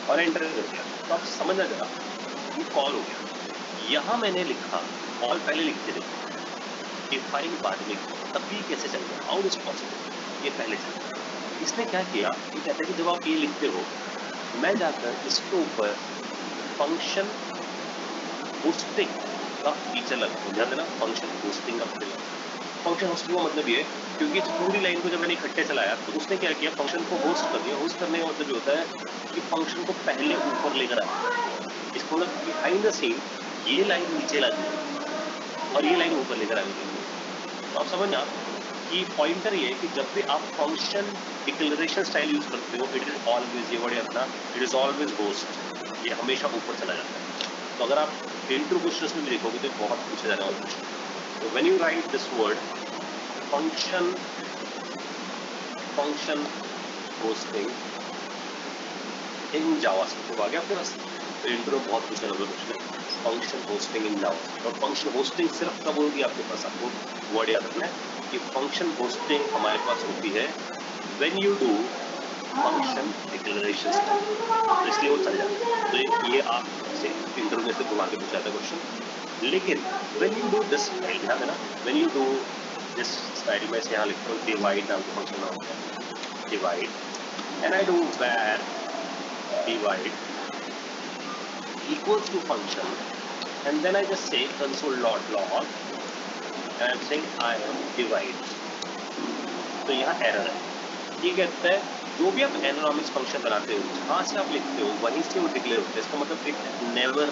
Speaker 5: और एंटर कर दिया, तो आप समझना जरा ये कॉल हो गया। यहाँ मैंने लिखा कॉल पहले लिखते थे, डिफाइन बाद में, तब भी कैसे चल गया? How is possible? ये पहले चल गया। इसने क्या किया? ये कहता है कि जब आप ये लिखते हो, मैं जाकर इसके ऊपर फंक्शन होस्टिंग का फीचर लगाता हूँ। ध्यान देना, फंक्शन होस्टिंग का फीचर। फंक्शन होस्टिंग का मतलब ये, क्योंकि इस पूरी लाइन को जब मैंने इकट्ठे चलाया तो उसने क्या किया? फंक्शन को होस्ट कर दिया। होस्ट करने का मतलब ये होता है कि फंक्शन को पहले ऊपर लेकर आया। इसको मतलब बिहाइंड द सीन ये लाइन नीचे ला दी और ये लाइन ऊपर लेकर आ गई। तो आप समझना कि पॉइंटर ये है कि जब भी आप फंक्शन डिक्लेरेशन स्टाइल यूज करते हो, इट इज ऑलवेज, ये वर्ड अपना, इट इज ऑलवेज होस्ट, ये हमेशा ऊपर चला जाता है। तो अगर आप इंट्रो क्वेश्चंस में भी देखोगे तो बहुत पूछा जाने वाला क्वेश्चन। तो when you right this word function hosting in JavaScript, तो आ गया आपके पास। तो इंट्रो बहुत पूछा जाने वाला क्वेश्चन है, फंक्शन होस्टिंग इन जावास्क्रिप्ट। और फंक्शन होस्टिंग सिर्फ तब होगी आपके पास, आपको वर्ड याद रखना है कि फंक्शन होस्टिंग हमारे पास होती है when you do function declaration, तो इसलिए वो चल जाता है। तो ये आपसे इंटरव्यू में से घुमा के पूछा था क्वेश्चन। लेकिन when you do this style, ध्यान देना, when you do this style में से यहाँ लिखता हूँ डिवाइड नाम का फंक्शन नाम होता है, divide, and I do where divide equals to function, and then I just say console.log and I'm saying I am divide. तो यहाँ एरर है। ये कहता है जो भी आप एनानॉमस फंक्शन बनाते हो, जहाँ से आप लिखते हो वहीं से वो डिक्लेयर होता है। इसका मतलब इट नेवर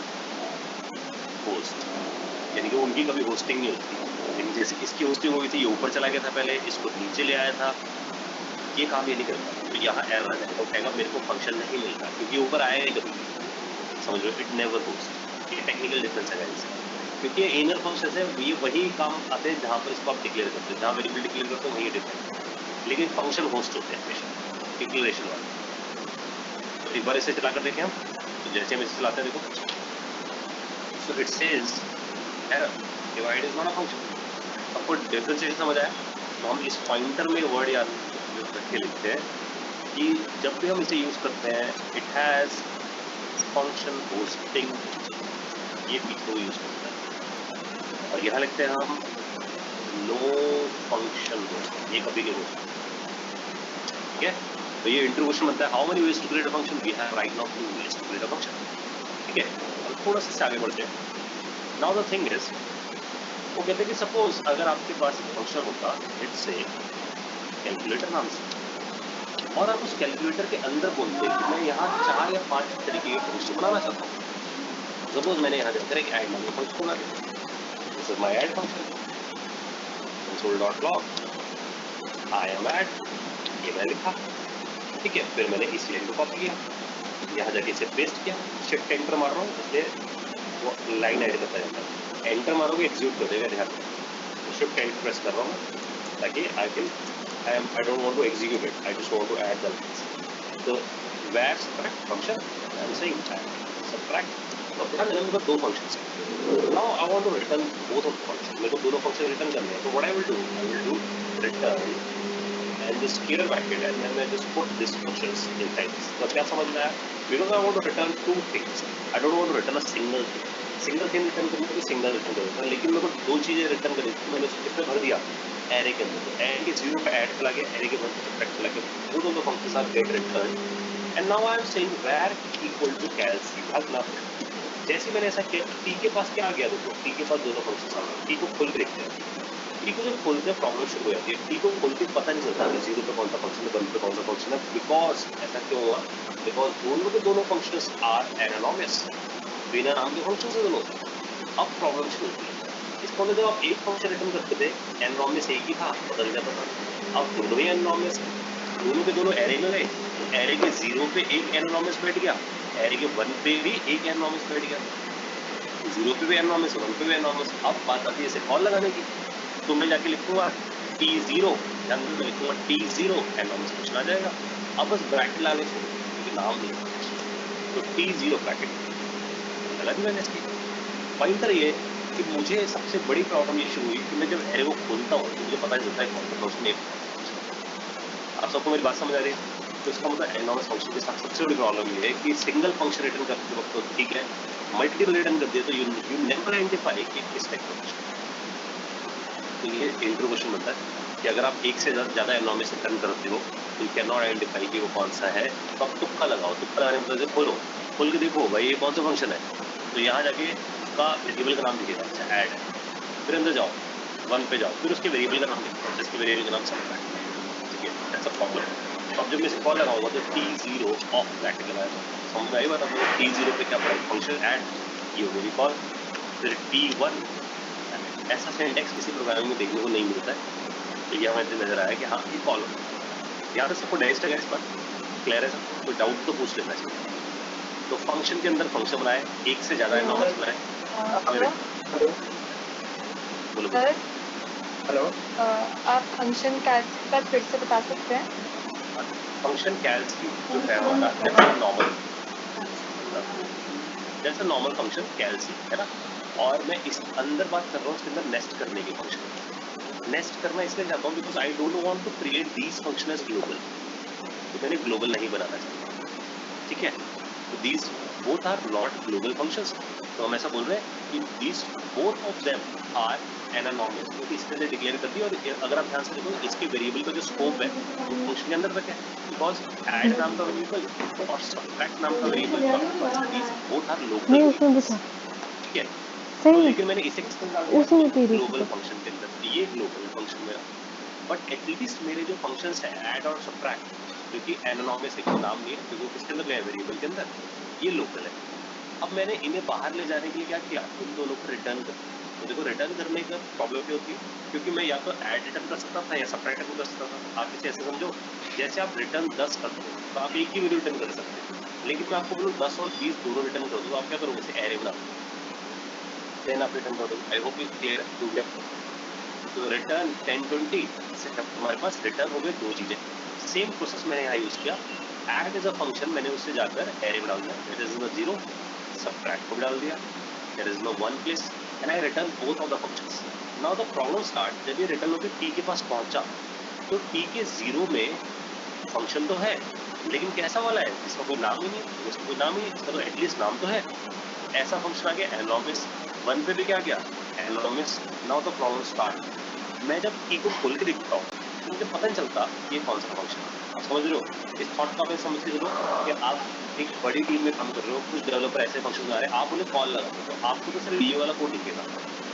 Speaker 5: होस्ट, यानी कि उनकी कभी होस्टिंग नहीं होती। लेकिन जैसे इसकी होस्टिंग हुई थी, ये ऊपर चला गया था पहले, इसको नीचे ले आया था, ये काम ये नहीं करता। तो यहाँ एरर है, तो कहेगा मेरे को फंक्शन नहीं मिलता क्योंकि ऊपर आया ही कभी, समझ लो, इट नेवर होस्ट। ये टेक्निकल डिफरेंस है गाइस, क्योंकि ये इनर फंक्शन है, ये वही काम आते हैं जहाँ पर इसको आप डिक्लेयर करते हो, जहाँ वेरिएबल डिक्लेयर करते हो वही डिफरेंस, लेकिन फंक्शन होस्ट होते हैं हमेशा डिक्लेरेशन वाले। तो एक बार इसे चला कर देखें हम, तो जैसे हम इसे चलाते हैं देखो, so it says error, divide is not a function. आपको डिफरेंशिएशन समझ आया? तो हम इस पॉइंटर में वर्ड याद करके लिखते हैं कि जब भी हम इसे यूज करते हैं, इट हैज फंक्शन होस्टिंग, ये पीछे को यूज करता है। और यहाँ लिखते हैं हम नो फंक्शन होस्टिंग, ये कभी नहीं होता, ठीक है। तो ये इंट्रोडक्शन बनता है, how many ways to create a function, we have right now 2 ways to create a function, ठीक है। अब थोड़ा सा आगे बढ़ते हैं। नाउ द थिंग इज, वो कहते हैं कि सपोज अगर आपके पास एक फंक्शन होता, लेट्स से कैलकुलेटर नाम से, और आप उस कैलकुलेटर के अंदर बोलते हैं कि मैं यहाँ 4 या 5 तरीके के फंक्शन बनाना चाहता हूँ। सपोज मैंने यहाँ जाकर एक ऐड नामक फंक्शन बना दिया, this is my add function, console.log I am add, ये मैं लिखा, ठीक है। फिर मैंने इस लाइन को कॉपी किया, यहाँ जाके इसे पेस्ट किया, शिफ्ट एंटर मार रहा हूँ इसलिए वो लाइन ऐड करता जाता है। एंटर मारोगे एग्जीक्यूट कर देगा, ध्यान रखो। शिफ्ट एंटर प्रेस कर रहा हूँ ताकि I don't want to execute it, I just want to add the lines. So where subtract function, I'm saying subtract. अब ध्यान देना, मेरे पास दो functions हैं. Now I want to return both of the functions. मेरे को दोनों function return करने हैं. So what I will do return and this clear bracket and then I just put this functions inside this. तो क्या समझ में आया? Because I want to return two things. I don't want to return a single thing. Single thing return करने के सिंगल रिटर्न कर देता है, लेकिन मेरे को दो चीजें रिटर्न करनी थी, मैंने उसको किसमें भर दिया, एरे के अंदर। तो एरे के 0 पे ऐड चला गया, एरे के 1 पे सब्ट्रैक्ट चला गया, both of the functions are get return and now I am saying where equal to कैलसी भागना। जैसे मैंने ऐसा किया, टी के पास क्या आ गया, देखो टी के पास दोनों फंक्शंस आ गए। टी को खोल के देखते हैं, टी को जब खोलते हैं प्रॉब्लम शुरू हो जाती है। टी को खोल के पता नहीं चलता कि 0 पे कौन सा फंक्शन है, 1 पे कौन सा फंक्शन है, बिकॉज ऐसा क्यों हुआ, बिकॉज दोनों के दोनों फंक्शंस आर एनालॉगस, बिना नाम के फंक्शन से दोनों। अब प्रॉब्लम शुरू होती है। इसको जब आप एक फंक्शन रिटर्न करते थे, एनरॉमिस एक ही था, बदल जाता था। अब दोनों ही एनरॉमिस, दोनों के दोनों एरे में गए, तो एरे के 0 पे एक एनरॉमिस बैठ गया, एरे के 1 पे भी एक एनरॉमिस बैठ गया, 0 पे भी एनरॉमिस, 1 पे भी एनरॉमिस। अब बात आती है इसे कॉल लगाने की, तो मैं जाके लिखूंगा T0, ध्यान में लिखूंगा T0, एनरॉमिस कुछ आ जाएगा। अब बस ब्रैकेट लाने से, क्योंकि नाम नहीं है, तो T0 ब्रैकेट अलग मैंने इसकी। पॉइंटर ये कि मुझे सबसे बड़ी प्रॉब्लम ये शुरू हुई कि मैं जब एरे को खोलता हूँ तो मुझे पता नहीं चलता है कौन सा फंक्शन है। आप सबको मेरी बात समझ आ रही है? तो इसका मतलब एनरॉमिस फंक्शन के साथ सबसे बड़ी प्रॉब्लम ये है कि सिंगल फंक्शन रिटर्न करते वक्त तो ठीक है, मल्टीपल रिटर्न कर दिए तो यू नेवर आइडेंटिफाई कि किस टाइप का फंक्शन। तो ये इंट्रोडक्शन बनता है कि अगर आप एक से ज्यादा एनरॉमिस रिटर्न करते हो तो यू कैन नॉट आइडेंटिफाई कि वो कौन सा है। तो आप तुक्का लगाओ, तुक्का लगाने मतलब खोलो, खोल के देखो भाई ये कौन सा फंक्शन है, तो यहाँ जाके का वेरिएबल का नाम दिखेगा, अच्छा ऐड है। फिर अंदर जाओ, 1 पे जाओ, फिर उसके वेरिएबल का नाम दिखेगा, जिसके वेरिएबल का नाम सबट्रैक्ट है, ठीक है, दैट्स अ प्रॉब्लम। अब जब मैं इसे कॉल लगाऊंगा तो T0 ऑफ ब्रैकेट लगाएगा, समझ में आई बात आपको? T0 पे क्या पड़ा, फंक्शन ऐड, ये हो गई कॉल। फिर T1, ऐसा सिंटैक्स किसी प्रोग्रामिंग में देखने को नहीं मिलता है, तो ये हमें नजर आया कि हाँ ये कॉल हो। यहाँ पे सबको डाइस्ट है, इस पर क्लियर है सब? कोई डाउट तो पूछ लेना चाहिए। तो फंक्शन के अंदर फंक्शन बनाए, एक से ज्यादा एनरॉमिस बनाए। बोलो
Speaker 7: सर
Speaker 6: हेलो,
Speaker 7: आप फंक्शन कैल्सी का फिर से बता सकते हैं?
Speaker 5: फंक्शन कैल्सी जो है हमारा जैसे नॉर्मल फंक्शन कैल्सी है ना, और मैं इस अंदर बात कर रहा हूँ इसके अंदर नेस्ट करने की फंक्शन। नेस्ट करना इसलिए चाहता हूँ because I don't want to create these function as global, तो मैंने ग्लोबल नहीं बनाना चाहता, ठीक है। तो these both are not global functions, तो हम ऐसा बोल रहे हैं कि these both of them are anonymous, क्योंकि इसने डिक्लेयर कर दी। और अगर आप ध्यान से देखो इसके वेरिएबल का जो स्कोप है वो फंक्शन के अंदर रखे, बिकॉज ऐड नाम का वेरिएबल और सबट्रैक्ट नाम का वेरिएबल, दीज बोथ आर लोकल, ठीक है। तो लेकिन मैंने इसे किसके अंदर डाल दिया, ग्लोबल फंक्शन के अंदर, ये ग्लोबल फंक्शन मेरा। बट एटलीस्ट मेरे जो फंक्शंस है ऐड और सबट्रैक्ट, क्योंकि एनानॉमस एक नाम नहीं है, क्योंकि वो किसके अंदर गया, वेरिएबल के अंदर, ये लोकल है। अब मैंने इन्हें बाहर ले जाने के लिए क्या किया, इन दोनों को रिटर्न कर। तो देखो रिटर्न करने का प्रॉब्लम क्या होती है, क्योंकि मैं या तो ऐड रिटर्न कर सकता था या सबट्रैक्ट रिटर्न कर सकता था। आप इसे ऐसे समझो, जैसे आप रिटर्न 10 करते हो तो आप एक ही वैल्यू रिटर्न कर सकते हो, लेकिन मैं आपको बोलूँ 10 और 20 दोनों रिटर्न कर दूँ, तो आप क्या करोगे, इसे एरे बना दो, देन आप रिटर्न कर दो। आई होप इट क्लियर है। तो रिटर्न 1020 से हमारे पास रिटर्न हो गए दो चीजें। सेम प्रोसेस मैंने यहाँ यूज किया, ऐड इज अ फंक्शन, मैंने उससे जाकर एरे में डाल दिया, दैट इज द 0, सबट्रैक्ट को भी डाल दिया, that is the 1 place, and I return both of the functions. Now the problem start, जब ये रिटर्न होकर टी के पास पहुंचा तो टी के 0 में फंक्शन तो है, लेकिन कैसा वाला है, इसका कोई नाम ही नहीं, इसका कोई नाम ही नहीं, इसका तो एटलीस्ट नाम तो है। ऐसा फंक्शन आ गया एनानॉमस, 1 पे भी क्या गया, एनानॉमस। नाउ द प्रॉब्लम स्टार्ट, मैं जब की को खोल के देखता हूँ तो मुझे पता नहीं चलता ये कौन सा फंक्शन है। आप समझ रहे हो इस थॉट को? आप समझ के चलो कि आप एक बड़ी टीम में काम कर रहे हो, कुछ डेवलपर ऐसे फंक्शन बना रहे हैं, आप उन्हें कॉल लगाते हो, तो आपको तो सिर्फ ये वाला कोड दिखेगा,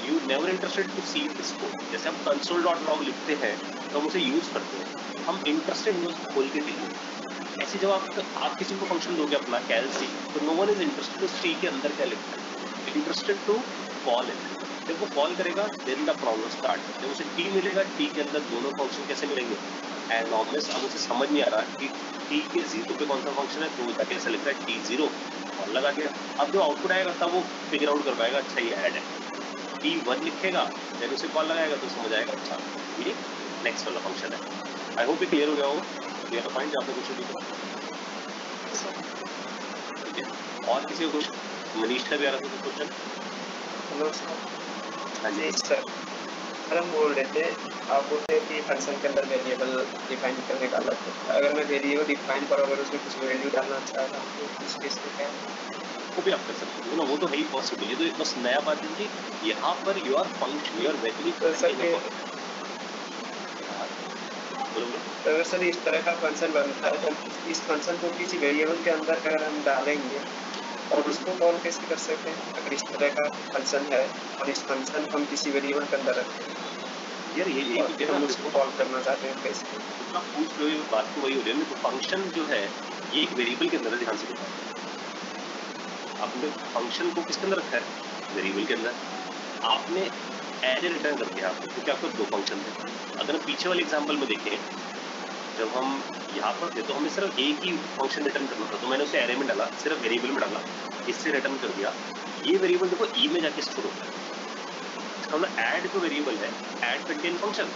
Speaker 5: you never interested to see this code. जैसे हम console.log लिखते हैं तो हम उसे यूज करते हैं। हम इंटरेस्टेड यूज खोल के देखें। ऐसे जब आप किसी को फंक्शन दोगे अपना कैल सी, तो no one is interested to C के अंदर क्या लिखता है, इंटरेस्टेड टू कॉल इट। जब वो कॉल करेगा देन द प्रॉब्लम स्टार्ट। जब उसे टी मिलेगा, टी के अंदर दोनों फंक्शन कैसे मिलेंगे, एनॉर्मस। अब उसे समझ नहीं आ रहा कि टी के जीरो पे कौन सा फंक्शन है, तो वो कैसे लिख रहा है टी जीरो और लगा दिया। अब जो आउटपुट आएगा तब वो फिगर आउट कर पाएगा, अच्छा ये ऐड है। टी वन लिखेगा, देन उसे कॉल लगाएगा तो समझ आएगा अच्छा ये नेक्स्ट वाला फंक्शन है। आई होप ये क्लियर हो गया होगा। क्लियर पॉइंट जहाँ पे कुछ भी ठीक है। और किसी को कुछ, मनीष का भी आ रहा था क्वेश्चन।
Speaker 8: Hello sir.
Speaker 5: हाँ जी
Speaker 8: सर हम बोल रहे थे, आप बोलते हैं कि फंक्शन के अंदर वेरिएबल डिफाइन करने का अलग है। अगर मैं वेरिएबल डिफाइन पर अगर उसमें कुछ वैल्यू डालना चाहता हूँ तो इस केस में क्या
Speaker 5: वो भी आप कर सकते हो ना, वो तो है ही पॉसिबल। ये तो बस नया बात है कि यहाँ per your function your variable
Speaker 8: अगर सर इस तरह का फंक्शन बनता है तो इस फंक्शन को किसी वेरिएबल के अंदर अगर हम डालेंगे और उसको कॉल कैसे कर सकते हैं? अगर इस तरह का फंक्शन है और इस फंक्शन को हम किसी वेरिएबल के अंदर रखते हैं
Speaker 5: यार, ये
Speaker 8: हम उसको कॉल करना चाहते हैं कैसे?
Speaker 5: आप पूछ रहे हो, बात तो वही हो रही है। तो फंक्शन जो है ये एक वेरिएबल के अंदर, ध्यान से बताओ। आपने फंक्शन को किसके अंदर रखा है, वेरिएबल के अंदर। आपने एरे रिटर्न कर दिया आपको, क्योंकि आपको दो फंक्शन थे। अगर हम पीछे वाले एग्जांपल में देखें, जब हम यहाँ पर थे तो हमें सिर्फ एक ही फंक्शन रिटर्न करना था, तो मैंने उसे एरे में डाला, सिर्फ वेरिएबल में डाला, इससे रिटर्न कर दिया। ये वेरिएबल देखो ई में जाके स्टोर होता है। हमने ऐड जो वेरिएबल है, ऐड कंटेन फंक्शन,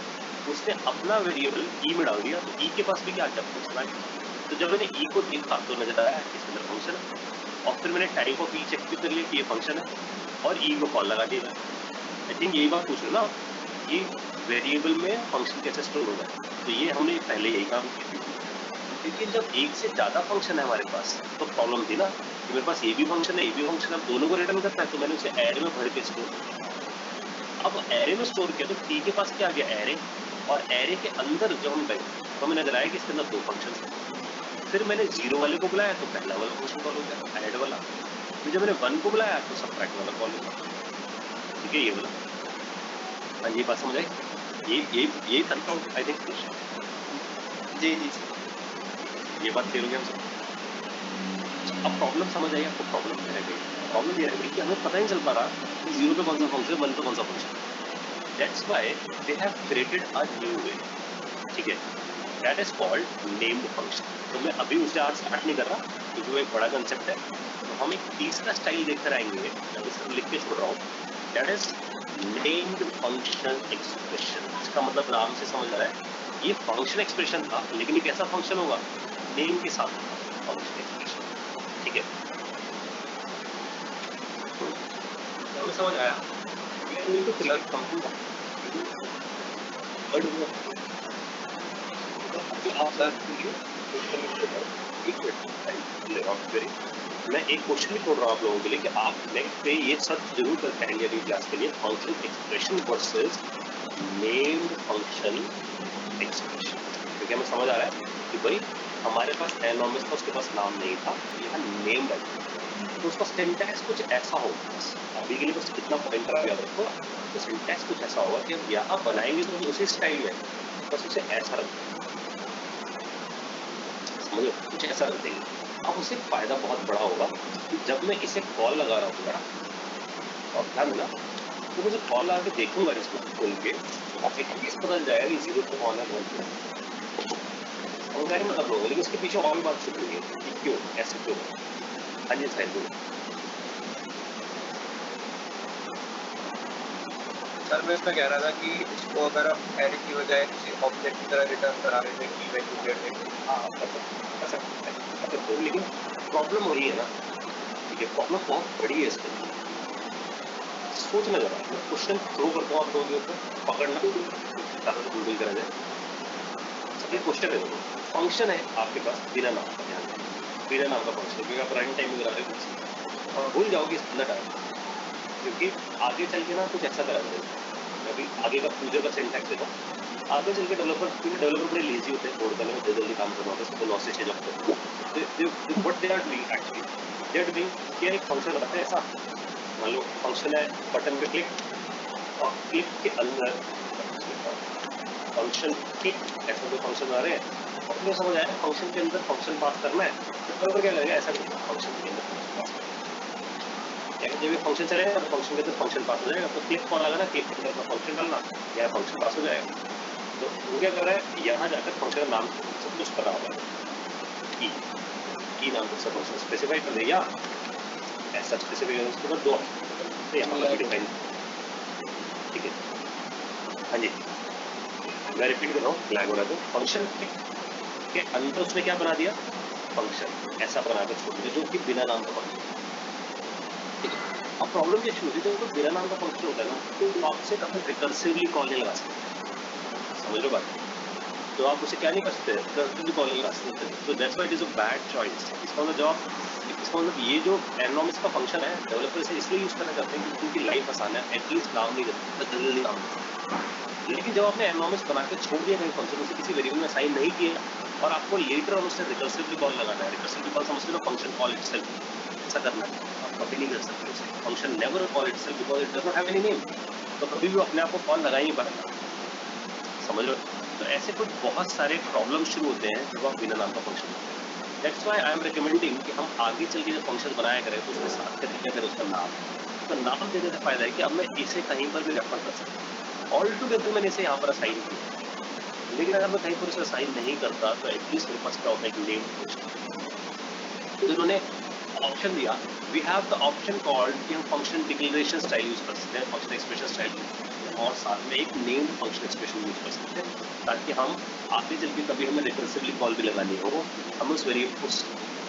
Speaker 5: उसने अपना वेरिएबल ई में डाल दिया, तो ई के पास भी क्या आता है, फंक्शन आ गया। तो जब मैंने ई को देखा तो नजर आया इसके अंदर फंक्शन है, और फिर मैंने टाइप ऑफ ई चेक भी कर लिया कि ये फंक्शन है, और ई को कॉल लगा दिया। आई थिंक यही बात पूछ रहे ना कि वेरिएबल में फंक्शन कैसे स्टोर होगा। तो ये हमने पहले यही काम किया। लेकिन जब एक से ज्यादा फंक्शन है हमारे पास तो प्रॉब्लम थी ना कि मेरे पास ये भी फंक्शन है, ये भी फंक्शन है, दोनों को रिटर्न करता है। तो मैंने उसे एरे में भर के स्टोर किया। अब एरे में स्टोर किया तो टी के पास क्या आ गया, एरे, और एरे के अंदर जब हम गए तो हमें नजर आया कि इसके अंदर दो फंक्शन है। फिर मैंने जीरो वाले को बुलाया तो पहला वाला फंक्शन कॉल हो गया, ऐड वाला। फिर जब मैंने वन को बुलाया तो सबट्रैक्ट वाला कॉल हो गया। ठीक है, ये वाला। हाँ, ये बात समझ आई। ये था आई थिंक।
Speaker 8: जी जी
Speaker 5: ये बात क्लियर हो गया हमसे। अब प्रॉब्लम समझ आई आपको, प्रॉब्लम क्या है? प्रॉब्लम ये है कि हमें पता ही चल पा रहा कि जीरो पे कौन सा फंक्शन है, वन पे कौन सा फंक्शन है। That's why they have created a new way. ठीक है, that is called named function. तो मैं अभी उसे आज स्टार्ट नहीं कर रहा क्योंकि वो एक बड़ा कंसेप्ट है। तो हम एक तीसरा स्टाइल देखकर आएंगे, मैं इसे लिख के छोड़ रहा हूँ। That is named function expression. इसका मतलब नाम से समझ आ रहा है, ये फंक्शन एक्सप्रेशन था, लेकिन ये कैसा फंक्शन होगा, नेम के साथ फंक्शन एक्सप्रेशन। ठीक है, तो समझ आया। तो क्रिएट फंक्शन आप सर मैं एक क्वेश्चन भी छोड़ रहा हूँ आप लोगों के लिए कि आप नेक्स्ट पे ये सब जरूर करते हैं अगली क्लास के लिए, function expression versus named function expression. क्योंकि हमें समझ आ रहा है कि भाई हमारे पास एनॉर्मस था, उसके पास नाम नहीं था, यहाँ नेम्ड है, तो उसका सिंटैक्स कुछ ऐसा होगा। बस अभी के लिए बस इतना पॉइंटर आप याद रखो, तो सिंटैक्स कुछ ऐसा होगा कि हम यहाँ बनाएंगे तो उसी स्टाइल में बस उसे ऐसा रख देंगे, समझो, कुछ ऐसा रख देंगे। अब उसे फायदा बहुत बड़ा होगा कि जब मैं इसे कॉल लगा रहा हूँ और ध्यान देना, तो मुझे कॉल लगा के देखूंगा इसको खोल के, और एक चीज बदल जाएगा कि जीरो पे ऑन है मतलब लोग, लेकिन इसके पीछे और भी बात छुपी हुई है कि क्यों, ऐसे क्यों। हाँ जी साहिल,
Speaker 6: सर मैं इसमें कह रहा था कि इसको अगर आप एरे की बजाय किसी ऑब्जेक्ट की तरह रिटर्न करा रहे थे की वैल्यू डेट देते,
Speaker 5: लेकिन प्रॉब्लम वही है ना, ठीक है, प्रॉब्लम बहुत बड़ी है इसके। सोचना जरा, क्वेश्चन थ्रो करता हूँ आप लोगों के ऊपर, पकड़ना ताकि गूगल करा जाए। सबसे क्वेश्चन है, फंक्शन है आपके पास बिना नाम का, ध्यान दें, बिना नाम का फंक्शन, क्योंकि आप रन टाइम में करा रहे हो और भूल जाओगे इसका टाइम, क्योंकि आगे चल के ना कुछ ऐसा करा देगा। अभी आगे का फ्यूचर का सिंटैक्स देखो, आगे चल के डेवलपर बड़े लेजी होते हैं, कोड करने में जल्दी काम करना होता है, सबको लॉसेज है जब तक। What they are doing actually, they are doing क्या, एक फंक्शन बनाते हैं ऐसा, मान लो फंक्शन है, बटन पे क्लिक, और क्लिक के अंदर फंक्शन के ऐसे कोई फंक्शन आ रहे हैं, और तुम्हें समझ आया फंक्शन के अंदर फंक्शन पास करना है, तो क्या करेंगे, ऐसा करेंगे फंक्शन के अंदर फंक्शन पास करेंगे। जब ये फंक्शन चलेगा तो फंक्शन के अंदर फंक्शन पास हो जाएगा, तो क्लिक कॉल लगा ना, क्लिक के अंदर फंक्शन डालना, यहाँ फंक्शन पास हो जाएगा। तो वो क्या कर रहा है, यहाँ जाकर फंक्शन का नाम सब कुछ कर रहा होगा, की नाम से फंक्शन स्पेसिफाई कर देगा, ऐसा स्पेसिफाई उसके बाद 2 तो यहाँ पर डिफाइन, ठीक है। हाँ जी, मैं रिपीट कर रहा हूँ, फ्लैग हो रहा है। फंक्शन के अंदर उसने क्या बना दिया, फंक्शन ऐसा बनाकर छोड़ दिया जो कि बिना नाम का फंक्शन, ठीक है। अब प्रॉब्लम क्या शुरू होती है, जब बिना नाम का फंक्शन होता है ना, तो आपसे कभी रिकर्सिवली कॉल नहीं लगा सकते, समझ लो बात। तो आप उसे क्या नहीं कर सकते, रिकर्सिवली कॉल नहीं लगा सकते। तो that's why it is a bad choice. इसका मतलब ये जो एनोमिस का फंक्शन है, डेवलपर इसे इसलिए यूज करना चाहते हैं कि उनकी लाइफ आसान है, एटलीस्ट काम नहीं करते, जल्दी काम करते। लेकिन जब आपने एनोमिस बना के छोड़ दिया कहीं फंक्शन, उसे किसी वेरिएबल में असाइन नहीं किया, और आपको लेटर ऑन उससे रिकर्सिवली कॉल लगाना है, रिकर्सिवली कॉल समझते हो, फंक्शन कॉल इटसेल्फ, ऐसा करना है, आप कभी नहीं कर सकते उसे। Function never call itself because it does not have any name, तो कभी भी अपने आप को कॉल लगा ही नहीं पाएगा, समझ लो। तो ऐसे कुछ बहुत सारे प्रॉब्लम शुरू होते हैं जब आप बिना नाम का फंक्शन करते हैं। That's why I am recommending कि हम आगे चल के जब फंक्शन बनाया करें तो उसके साथ क्या करें, उसका नाम, तो नाम देने से फायदा है कि अब मैं इसे कहीं पर भी रेफर कर सकता हूँ। ऑल टुगेदर मैंने इसे यहाँ पर असाइन किया, लेकिन अगर मैं कहीं पर इसे असाइन नहीं करता तो एटलीस्ट मेरे पास क्या होता है, एक नेम फंक्शन। तो इन्होंने ऑप्शन दिया, we have the option called कि हम फंक्शन डिक्लेरेशन स्टाइल यूज कर सकते हैं, फंक्शन एक्सप्रेशन स्टाइल, और साथ में एक नेम फंक्शन एक्सप्रेशन यूज कर सकते हैं, ताकि हम आगे चल के कभी हमें रिकर्सिवली कॉल भी लगानी हो, हम उस वेरिएबल उस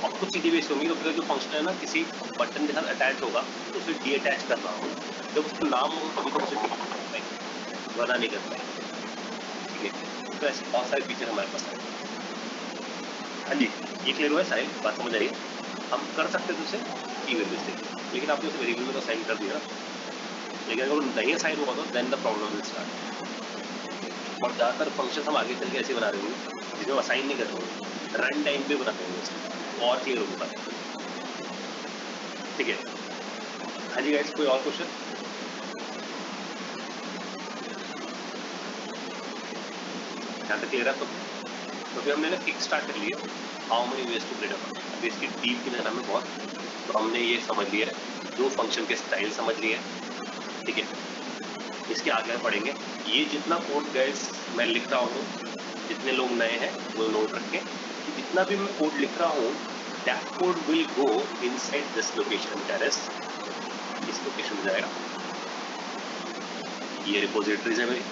Speaker 5: आउटपुट सीधी बेस होंगी, तो जो फंक्शन है ना किसी बटन के साथ अटैच होगा तो उसे डी अटैच करना होगा, जब उसका नाम होगा तभी तो उसे वरना नहीं कर पाएंगे, ठीक है। तो ऐसे बहुत सारे फीचर हमारे पास है। हाँ जी, ये क्लियर हुआ है, साहिल बात समझ आई? हम कर सकते थे उसे की वैल्यू से, लेकिन आपने उसे वेरिएबल में तो असाइन कर दिया, लेकिन अगर नहीं असाइन हुआ तो then the problem will start. और ज़्यादातर फंक्शन हम आगे चल के ऐसे बना रहे होंगे जिसमें असाइन नहीं कर रहे होंगे, रन टाइम पे बना रहे होंगे, और क्लियर होगा, ठीक है। हाँ जी गाइस, कोई और क्वेश्चन? यहाँ तक क्लियर है? तो फिर हमने ना किक स्टार्ट कर लिया, how many ways to create a function. अभी इसकी डीप की नजर में बहुत, तो हमने ये समझ लिया है, 2 फंक्शन के स्टाइल समझ लिए, ठीक है। इसके आगे पढ़ेंगे, ये जितना कोड गाइस मैं लिख रहा हूँ, जितने लोग नए हैं वो नोट रखें कि जितना भी मैं कोड लिख रहा हूँ, that code will go inside this location, that is इस लोकेशन में जाएगा। ये रिपोजिटरीज है मेरी,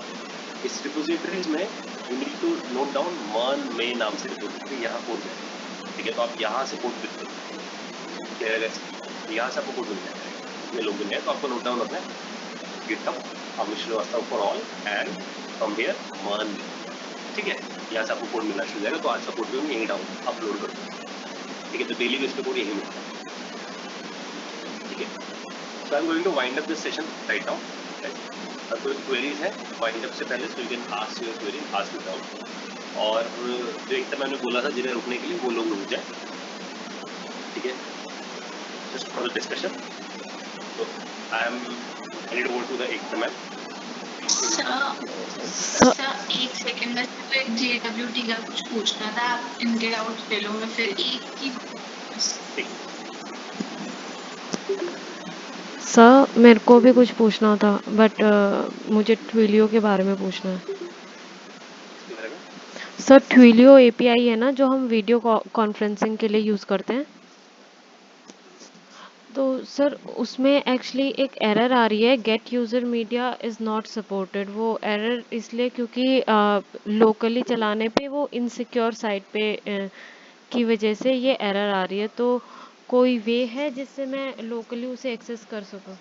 Speaker 5: इस रिपोजिटरीज में you need to note down मान में नाम से रिपोजिटरी, यहाँ कोड है, ठीक है। तो आप यहाँ से कोड लिख दो, क्लियर है? यहाँ से आपको कोड मिल जाएगा, इतने लोग मिल जाए तो आपको नोट डाउन रखना है, GitHub Amit Srivastava for all and from here मान, ठीक है। यहाँ से आपको कोड मिलना शुरू हो जाएगा, तो आज का कोड भी हम यहीं डाउन अपलोड कर दूँगा, ठीक है। तो डेली बेस पे कोड यहीं मिलता है, ठीक है। So I am going to wind up this session right now. अगर कोई क्वेरीज है वाइंड अप से पहले, so you can ask your query, ask it doubt. और जो एक मैंने बोला था जिन्हें रुकने के लिए, वो लोग रुक जाए, ठीक है, जस्ट फॉर द डिस्कशन। तो I am headed over to the experiment.
Speaker 3: Sir एक सेकंड में सिर्फ JWT का कुछ पूछना था, आप इनके डाउट ले लो, मैं फिर एक की
Speaker 9: सर मेरे को भी कुछ पूछना था, बट मुझे ट्विलियो के बारे में पूछना है। सर ट्विलियो API है ना जो हम वीडियो कॉन्फ्रेंसिंग के लिए यूज़ करते हैं, तो सर उसमें एक्चुअली एक एरर आ रही है, gate user media is not supported. वो एरर इसलिए क्योंकि लोकली चलाने पे वो इनसिक्योर साइट पे की वजह से ये एरर आ रही है। तो कोई वे है जिससे मैं लोकली उसे एक्सेस कर सकूं?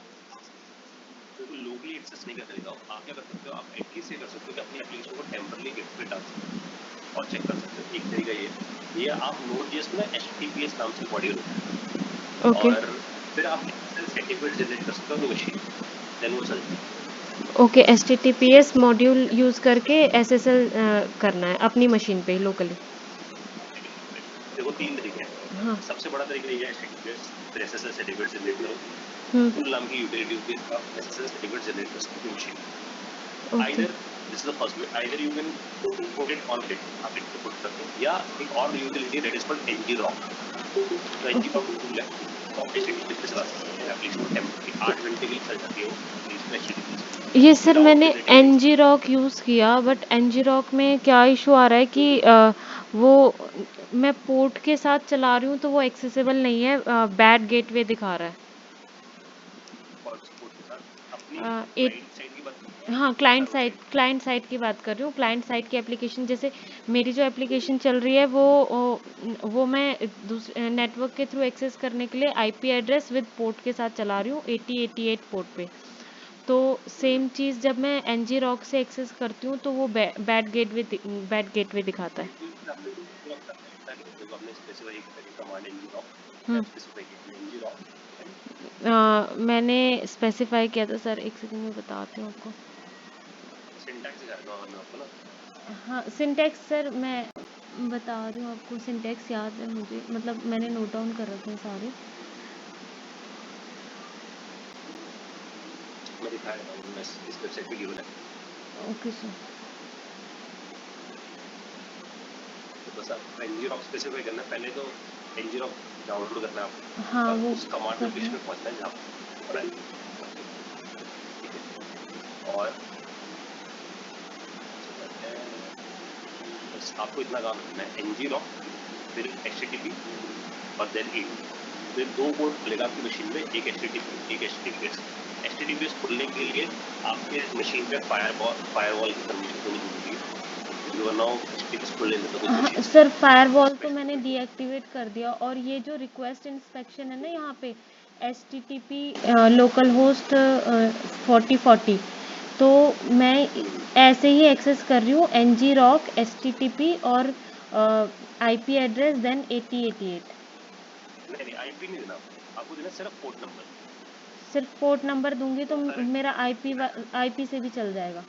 Speaker 5: लोकली एक्सेस नहीं कर सकते हो आप, क्या कर सकते हो, आप एटलीस्ट ये कर सकते हो कि अपनी एप्लीकेशन को टेम्परली गिट पे डाल सकते हो और चेक कर सकते हो। एक तरीका ये आप Node.js में HTTPS नाम से मॉड्यूल
Speaker 9: ओके
Speaker 5: और फिर आप सर्टिफिकेट जनरेट कर सकते हो अपनी मशीन, देन वो चलती है।
Speaker 9: ओके, HTTPS मॉड्यूल यूज़ करके SSL करना है अपनी मशीन पे लोकली।
Speaker 5: देखो 3 तरीके हैं।
Speaker 9: हाँ।
Speaker 5: सबसे बड़ा तरीका ये है HTTPS फिर SSL सर्टिफिकेट जनरेट करो। टूल नाम की यूटिलिटी होती है, आप SSL सर्टिफिकेट जनरेट कर सकते हो machine.
Speaker 9: Okay
Speaker 5: either this is the first way, either you can put it on it, आप इट पे पुट सकते हैं, या एक और utility that is called ngrok। तो ngrok टूल है, तो आप HTTP पे चला सकते हैं एप्लीकेशन को टेम्परेरी 8 घंटे के लिए चल जाती है वो एप्लीकेशन HTTP से
Speaker 9: ये सर
Speaker 5: विदाउट
Speaker 9: मैंने
Speaker 5: जनरेटिंग।
Speaker 9: ngrok यूज़ किया, बट ngrok में क्या इशू आ रहा है कि वो मैं पोर्ट के साथ चला रही हूँ तो वो एक्सेसिबल नहीं है, बैड गेटवे दिखा रहा है।
Speaker 5: और सपोर्ट के साथ अपनी
Speaker 9: एक
Speaker 5: क्लाइंट साइड की बात
Speaker 9: हाँ,
Speaker 5: सर्वर साइड।
Speaker 9: क्लाइंट साइड की बात कर रही हूँ। क्लाइंट साइड की एप्लीकेशन, जैसे मेरी जो एप्लीकेशन चल रही है वो मैं दूसरे नेटवर्क के थ्रू एक्सेस करने के लिए आईपी एड्रेस विद पोर्ट के साथ चला रही हूँ 8088 पोर्ट पे। तो सेम चीज़ जब मैं ngrok से एक्सेस करती हूँ तो वो बैड गेटवे दिखाता है।
Speaker 5: आपने ngrok करना है, ऐसा नहीं देखो आपने स्पेसिफाई करी कमांड ngrok,
Speaker 9: हम्म
Speaker 5: स्पेसिफाई किया ngrok
Speaker 9: मैंने स्पेसिफाई किया था सर, एक सेकंड में बताती हूँ आपको।
Speaker 5: सिंटैक्स दिखा दूंगा मैं आपको ना।
Speaker 9: हाँ, सिंटैक्स सर मैं बता रही हूँ आपको, सिंटैक्स याद है मुझे, मतलब मैंने नोट डाउन कर रखे हैं सारे।
Speaker 5: मैं दिखा देता हूँ, मैं इस वेबसाइट पे गिवन है।
Speaker 9: Okay sir.
Speaker 5: तो बस आप ngrok स्पेसिफाई करना है, पहले तो ngrok डाउनलोड करना है आपको,
Speaker 9: हाँ
Speaker 5: और
Speaker 9: वो
Speaker 5: उस कमांड
Speaker 9: कर
Speaker 5: लोकेशन
Speaker 9: रही
Speaker 5: पे पहुंचना है जहाँ पर है, ठीक है। और बस आपको इतना काम करना है, ngrok फिर http और देन 8, फिर 2 पोर्ट खुलेगा आपकी मशीन में, एक http एक https। https खुलने के लिए आपके मशीन पे फायरवॉल की परमिशन होनी जरूरी है, वरना वो https खुल नहीं देता कुछ
Speaker 9: हाँ
Speaker 5: मशीन
Speaker 9: सर,
Speaker 5: पे।
Speaker 9: फायरवॉल तो मैंने डीएक्टिवेट कर दिया, और ये जो रिक्वेस्ट इंस्पेक्शन है ना यहाँ पे http लोकल होस्ट 4040, तो मैं ऐसे ही एक्सेस कर रही हूँ ngrok http और आईपी एड्रेस देन 8088।
Speaker 5: नहीं आईपी नहीं देना आपको देना सिर्फ पोर्ट नंबर।
Speaker 9: सिर्फ पोर्ट नंबर दूंगी तो
Speaker 5: बहुत सारे
Speaker 9: मेरा आईपी से भी चल जाएगा।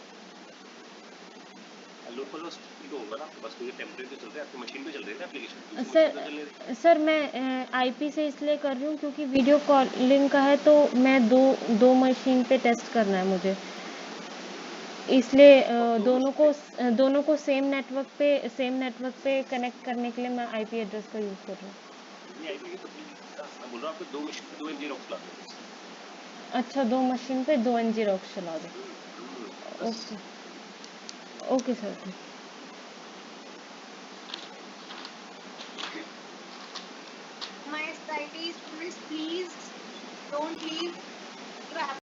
Speaker 5: लोकल होस्ट भी तो होगा ना आपके पास, कोई टेम्परेरी तो चल रहा है आपकी मशीन पे, चल रही है ना एप्लीकेशन, दूसरी मशीन पे तो चल नहीं रही।
Speaker 9: सर मैं आईपी से इसलिए कर रही हूँ क्योंकि वीडियो कॉलिंग का है, तो मैं दो मशीन पे टेस्ट करना है मुझे, इसलिए
Speaker 5: और दो मशीन पे
Speaker 9: दोनों को सेम नेटवर्क पे कनेक्ट करने के लिए मैं आईपी एड्रेस का यूज़ कर रही हूँ।
Speaker 5: नहीं आईपी की तो मैं बोल रहा हूँ आपको 2 मशीन पे 2 ngrok चला दो बस।
Speaker 9: अच्छा, 2 मशीन पे 2 ngrok चला दो।
Speaker 5: बस।
Speaker 9: Okay okay sir.
Speaker 1: My study students, please don't leave.